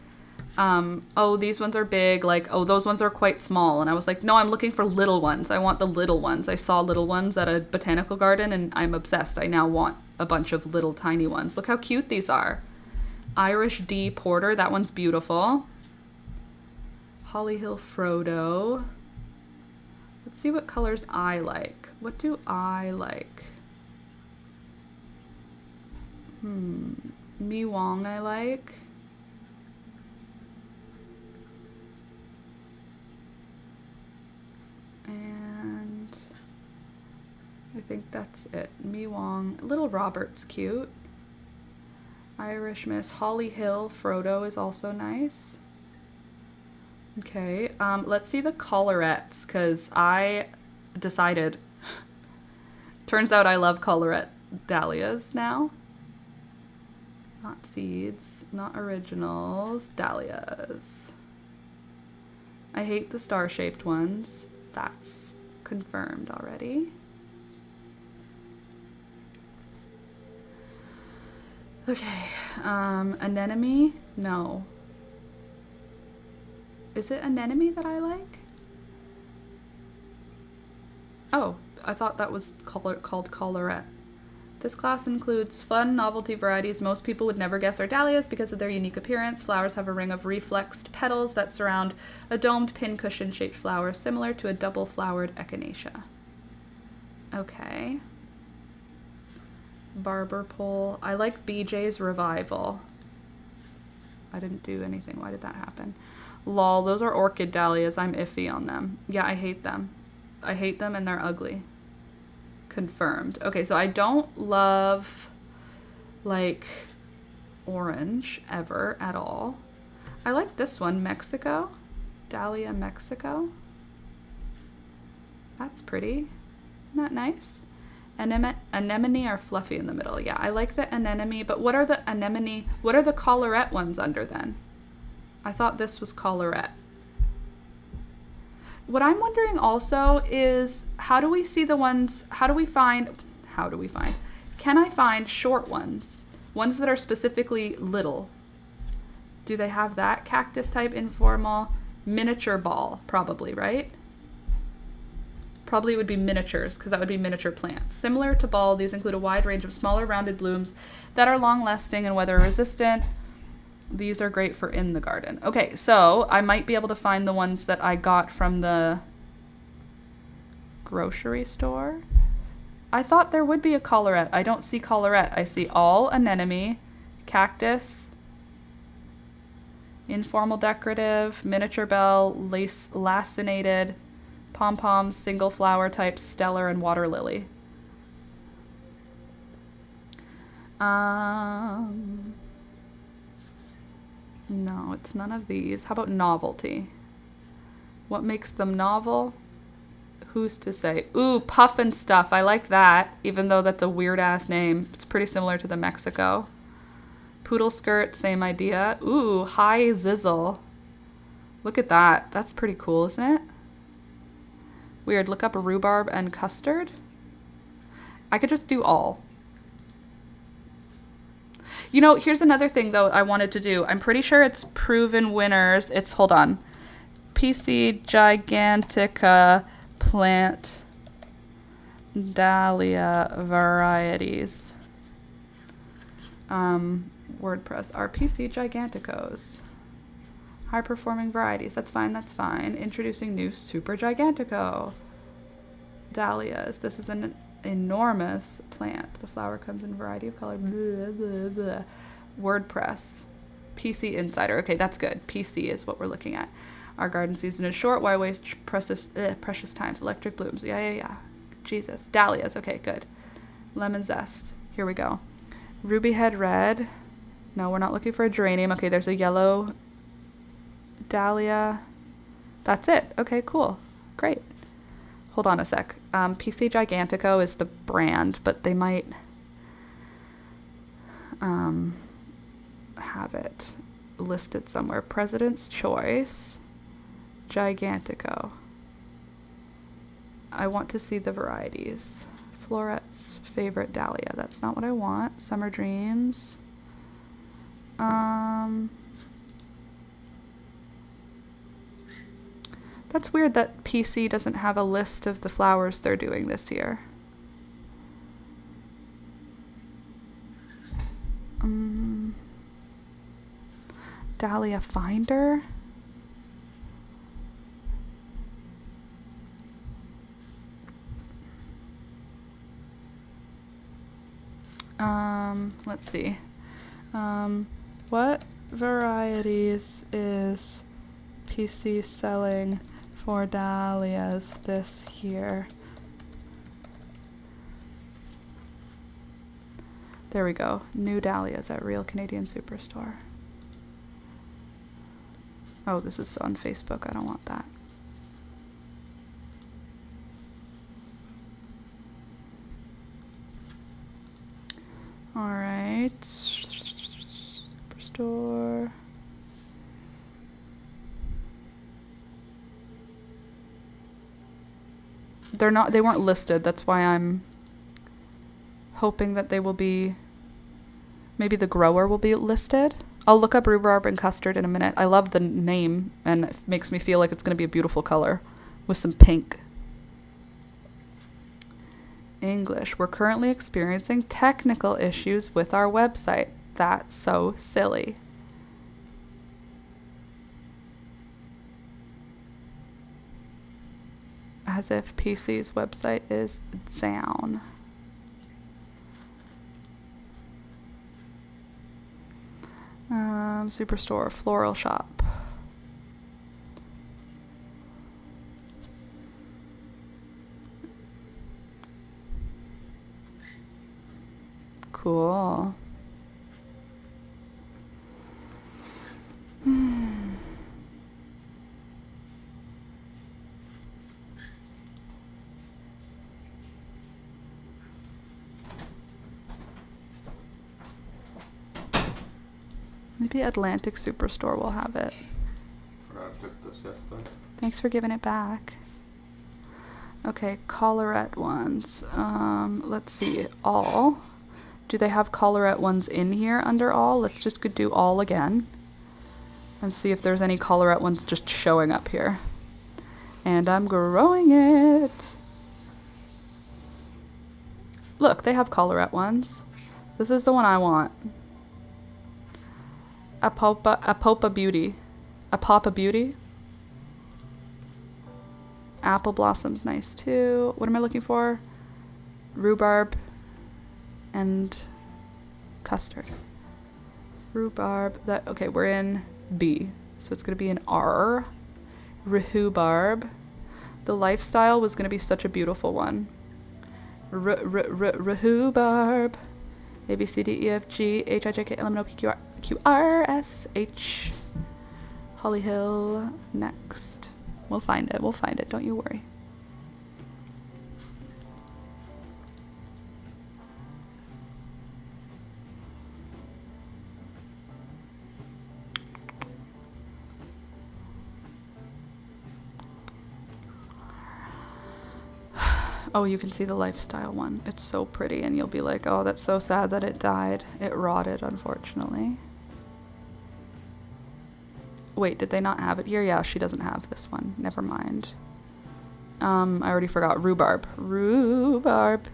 oh, these ones are big, like, oh, those ones are quite small. And I was like, no, I'm looking for little ones. I want the little ones. I saw little ones at a botanical garden, and I'm obsessed. I now want a bunch of little tiny ones. Look how cute these are. Irish D. Porter, that one's beautiful. Holly Hill Frodo. Let's see what colors I like. What do I like? Mi Wong I like. And I think that's it. Mi Wong. Little Robert's cute. Irish Miss. Holly Hill Frodo is also nice. Okay, let's see the collarettes, because I decided. Turns out I love collarette dahlias now. Not seeds, not originals, dahlias. I hate the star-shaped ones. That's confirmed already. Okay, anemone? No. Is it anemone that I like? Oh, I thought that was called collarette. This class includes fun novelty varieties most people would never guess are dahlias because of their unique appearance. Flowers have a ring of reflexed petals that surround a domed pincushion-shaped flower similar to a double-flowered echinacea. Okay. Barber pole. I like BJ's Revival. I didn't do anything. Why did that happen? Lol, those are orchid dahlias. I'm iffy on them. Yeah, I hate them. I hate them and they're ugly. Confirmed. Okay, so I don't love like orange ever at all. I like this one, Mexico. Dahlia Mexico. That's pretty. Isn't that nice? Anemone are fluffy in the middle. Yeah, I like the anemone, but what are the anemone? What are the collarette ones under then? I thought this was collarette. What I'm wondering also is how do we see the ones, how do we find, can I find short ones? Ones that are specifically little. Do they have that? Cactus type, informal, miniature ball, probably, right? Probably would be miniatures because that would be miniature plants. Similar to ball, these include a wide range of smaller rounded blooms that are long lasting and weather resistant. These are great for in the garden. Okay, so I might be able to find the ones that I got from the grocery store. I thought there would be a collarette. I don't see collarette. I see all anemone, cactus, informal decorative, miniature bell, lace lacinated, pom-poms, single flower types, stellar, and water lily. No, it's none of these. How about novelty? What makes them novel? Who's to say? Ooh, puffin stuff. I like that, even though that's a weird-ass name. It's pretty similar to the Mexico. Poodle skirt, same idea. Ooh, high zizzle. Look at that. That's pretty cool, isn't it? Weird. Look up rhubarb and custard. I could just do all. You know, here's another thing, though, I wanted to do. I'm pretty sure it's proven winners. It's, hold on. PC Gigantica Plant Dahlia Varieties. WordPress. Are PC Giganticos. High-performing varieties. That's fine, that's fine. Introducing new Super Gigantico dahlias. This is an enormous plant. The flower comes in a variety of colors. Blah, blah, blah. WordPress. PC Insider. Okay, that's good. PC is what we're looking at. Our garden season is short. Why waste precious times? Electric blooms. Yeah. Jesus. Dahlias. Okay, good. Lemon zest. Here we go. Ruby head red. No, we're not looking for a geranium. Okay, there's a yellow dahlia. That's it. Okay, cool. Great. Hold on a sec. PC Gigantico is the brand, but they might... have it listed somewhere. President's Choice, Gigantico. I want to see the varieties. Florette's Favorite Dahlia. That's not what I want. Summer Dreams. That's weird that PC doesn't have a list of the flowers they're doing this year. Dahlia Finder. Let's see. What varieties is PC selling for dahlias this year? There we go. New dahlias at Real Canadian Superstore. Oh, this is on Facebook. I don't want that. All right. Superstore. They weren't listed. That's why I'm hoping that they will be, maybe the grower will be listed. I'll look up rhubarb and custard in a minute. I love the name, and it makes me feel like it's going to be a beautiful color with some pink. English. We're currently experiencing technical issues with our website. That's so silly. As if PC's website is down. Superstore, floral shop. Cool. Maybe Atlantic Superstore will have it. I took this yesterday. Thanks for giving it back. Okay, collarette ones. Let's see. All. Do they have collarette ones in here under all? Let's just do all again. And see if there's any collarette ones just showing up here. And I'm growing it. Look, they have collarette ones. This is the one I want. Apopa Beauty. Apapa Beauty. Apple Blossom's nice too. What am I looking for? Rhubarb and custard. Rhubarb. Okay, we're in B. So it's going to be an R. Rhubarb. The lifestyle was going to be such a beautiful one. Rhubarb. A, B, C, D, E, F, G, H, I, J, K, L, M, N, O, P, Q, R, S, H. Holly Hill. Next. We'll find it. We'll find it. Don't you worry. Oh, you can see the lifestyle one. It's so pretty, and you'll be like, oh, that's so sad that it died. It rotted, unfortunately. Wait, did they not have it here? Yeah, she doesn't have this one. Never mind. I already forgot. Rhubarb. Rhubarb.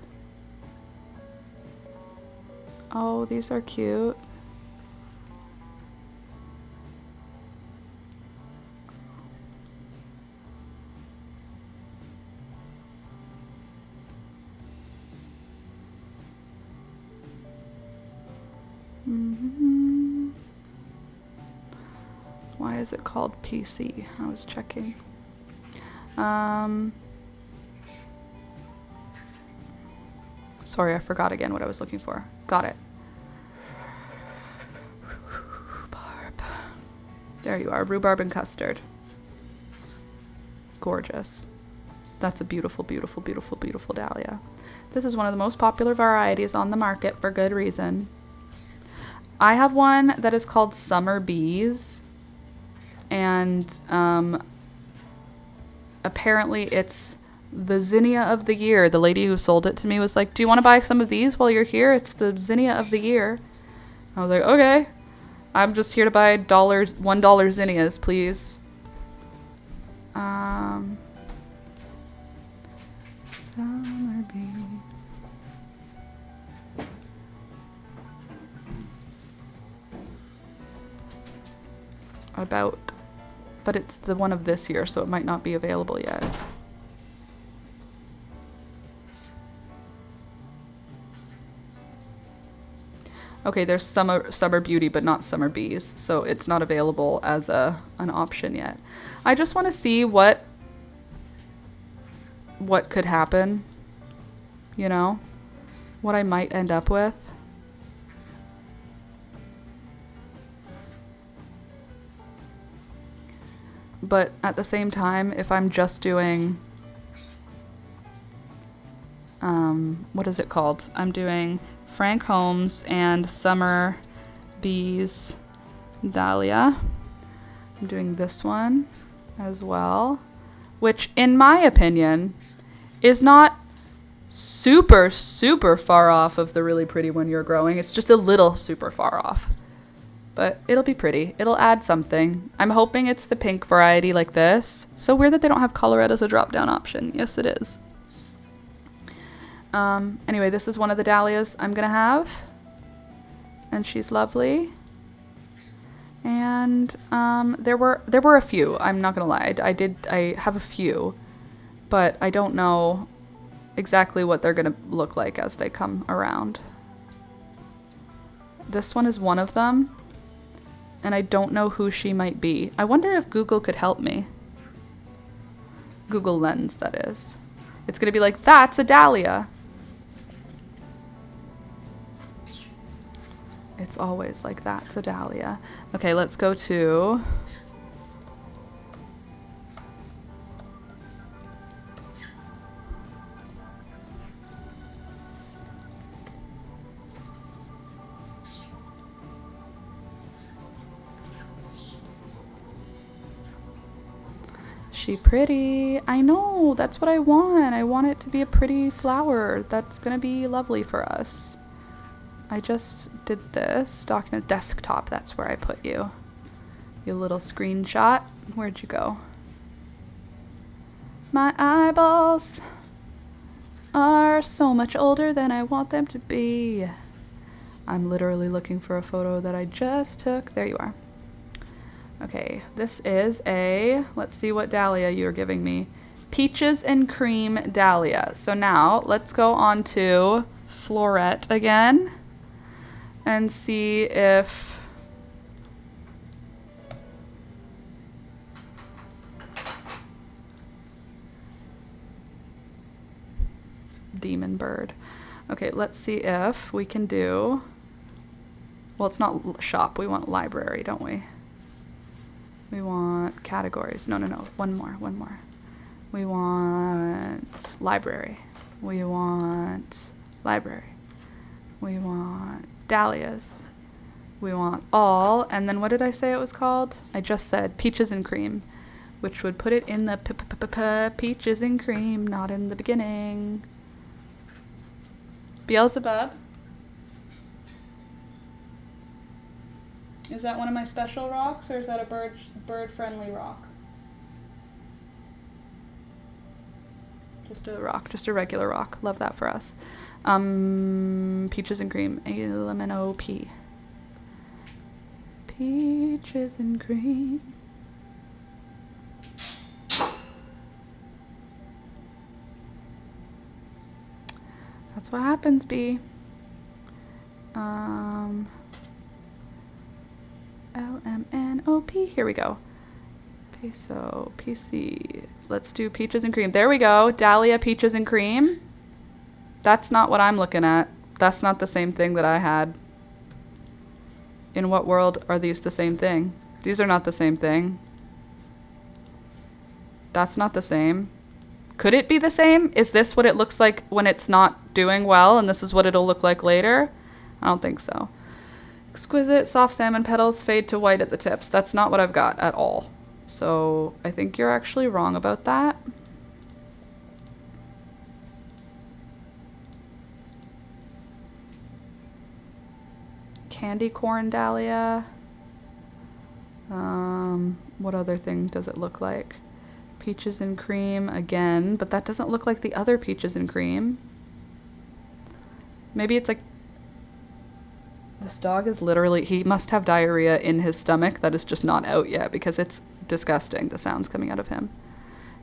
Oh, these are cute. Why is it called PC? I was checking. Sorry, I forgot again what I was looking for. Got it. Rhubarb. There you are. Rhubarb and custard. Gorgeous. That's a beautiful, beautiful, beautiful, beautiful dahlia. This is one of the most popular varieties on the market for good reason. I have one that is called Summer Bees. And apparently it's the zinnia of the year. The lady who sold it to me was like, do you want to buy some of these while you're here? It's the zinnia of the year. I was like, okay. I'm just here to buy $1 zinnias, please. Summer bee. But it's the one of this year, so it might not be available yet. Okay, there's summer beauty, but not summer bees, so it's not available as an option yet. I just want to see what could happen, you know, what I might end up with. But at the same time, if I'm just doing, what is it called? I'm doing Frank Holmes and Summer Bees Dahlia. I'm doing this one as well, which in my opinion is not super, super far off of the really pretty one you're growing. It's just a little super far off. But it'll be pretty. It'll add something. I'm hoping it's the pink variety like this. So weird that they don't have colorette as a drop-down option. Yes, it is. Anyway, this is one of the dahlias I'm gonna have. And she's lovely. And there were a few. I'm not gonna lie. I have a few. But I don't know exactly what they're gonna look like as they come around. This one is one of them. And I don't know who she might be. I wonder if Google could help me. Google Lens, that is. It's gonna be like, that's a dahlia. It's always like, that's a dahlia. Okay, let's go to... She pretty. I know, that's what I want. I want it to be a pretty flower. That's gonna be lovely for us. I just did this. Document desktop, that's where I put you. You little screenshot. Where'd you go? My eyeballs are so much older than I want them to be. I'm literally looking for a photo that I just took. There you are. Okay, this is a, let's see what dahlia you're giving me. Peaches and Cream Dahlia. So now let's go on to Florette again and see if Demon Bird. Okay, let's see if we can do, well, it's not shop, we want library, don't we? We want categories. No. One more. We want library. We want library. We want dahlias. We want all. And then what did I say it was called? I just said Peaches and Cream, which would put it in the Peaches and Cream, not in the beginning. Beelzebub. Is that one of my special rocks, or is that a bird-friendly rock? Just a rock, just a regular rock. Love that for us. Peaches and Cream, A-lemon-O-P. Peaches and Cream. That's what happens, B. L-M-N-O-P. Here we go. Peso, PC. Let's do Peaches and Cream. There we go. Dahlia, Peaches and Cream. That's not what I'm looking at. That's not the same thing that I had. In what world are these the same thing? These are not the same thing. That's not the same. Could it be the same? Is this what it looks like when it's not doing well, and this is what it'll look like later? I don't think so. Exquisite soft salmon petals fade to white at the tips. That's not what I've got at all. So I think you're actually wrong about that. Candy corn dahlia. What other thing does it look like? Peaches and cream again, but that doesn't look like the other peaches and cream. Maybe it's like, this dog is literally, he must have diarrhea in his stomach that is just not out yet because it's disgusting, the sounds coming out of him.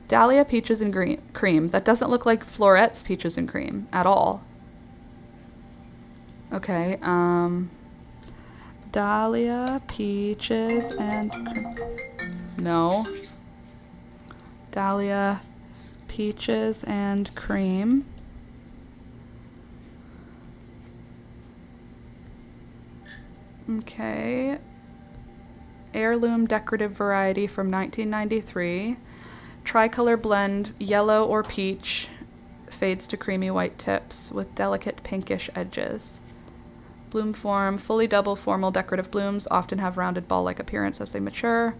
Dahlia peaches and cream. That doesn't look like Florette's peaches and cream at all. Okay, Dahlia peaches and cream. No. Dahlia peaches and cream. Okay. Heirloom decorative variety from 1993. Tricolor blend, yellow or peach, fades to creamy white tips with delicate pinkish edges. Bloom form, fully double formal decorative blooms often have rounded ball-like appearance as they mature,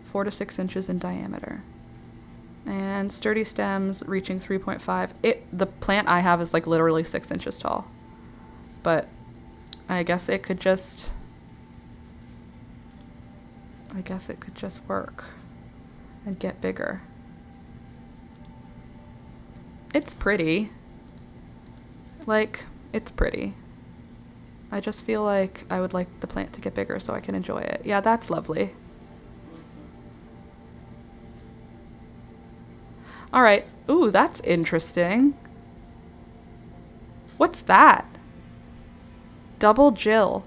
4 to 6 inches in diameter. And sturdy stems reaching 3.5. The plant I have is like literally 6 inches tall. But I guess it could just work and get bigger. It's pretty. Like, it's pretty. I just feel like I would like the plant to get bigger so I can enjoy it. Yeah, that's lovely. All right. Ooh, that's interesting. What's that? Double Jill.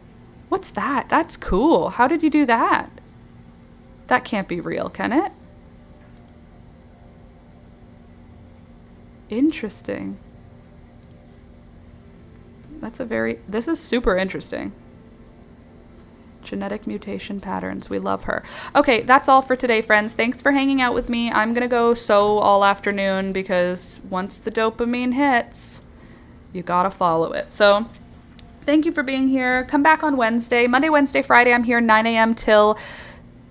What's that? That's cool. How did you do that? That can't be real, can it? Interesting. This is super interesting. Genetic mutation patterns. We love her. Okay, that's all for today, friends. Thanks for hanging out with me. I'm gonna go sew all afternoon because once the dopamine hits, you gotta follow it. So thank you for being here. Come back on Wednesday. Monday, Wednesday, Friday, I'm here 9 a.m. till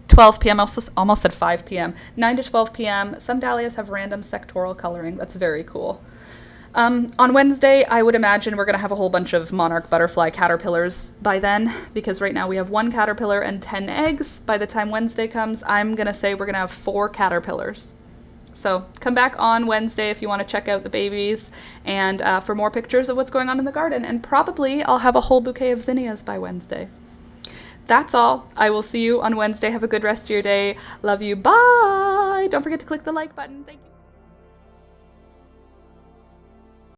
12 p.m. I almost said 5 p.m. 9 to 12 p.m. Some dahlias have random sectoral coloring. That's very cool. On Wednesday, I would imagine we're going to have a whole bunch of monarch butterfly caterpillars by then, because right now we have 1 caterpillar and 10 eggs. By the time Wednesday comes, I'm going to say we're going to have 4 caterpillars. So come back on Wednesday if you want to check out the babies and for more pictures of what's going on in the garden. And probably I'll have a whole bouquet of zinnias by Wednesday. That's all. I will see you on Wednesday. Have a good rest of your day. Love you. Bye. Don't forget to click the like button. Thank you.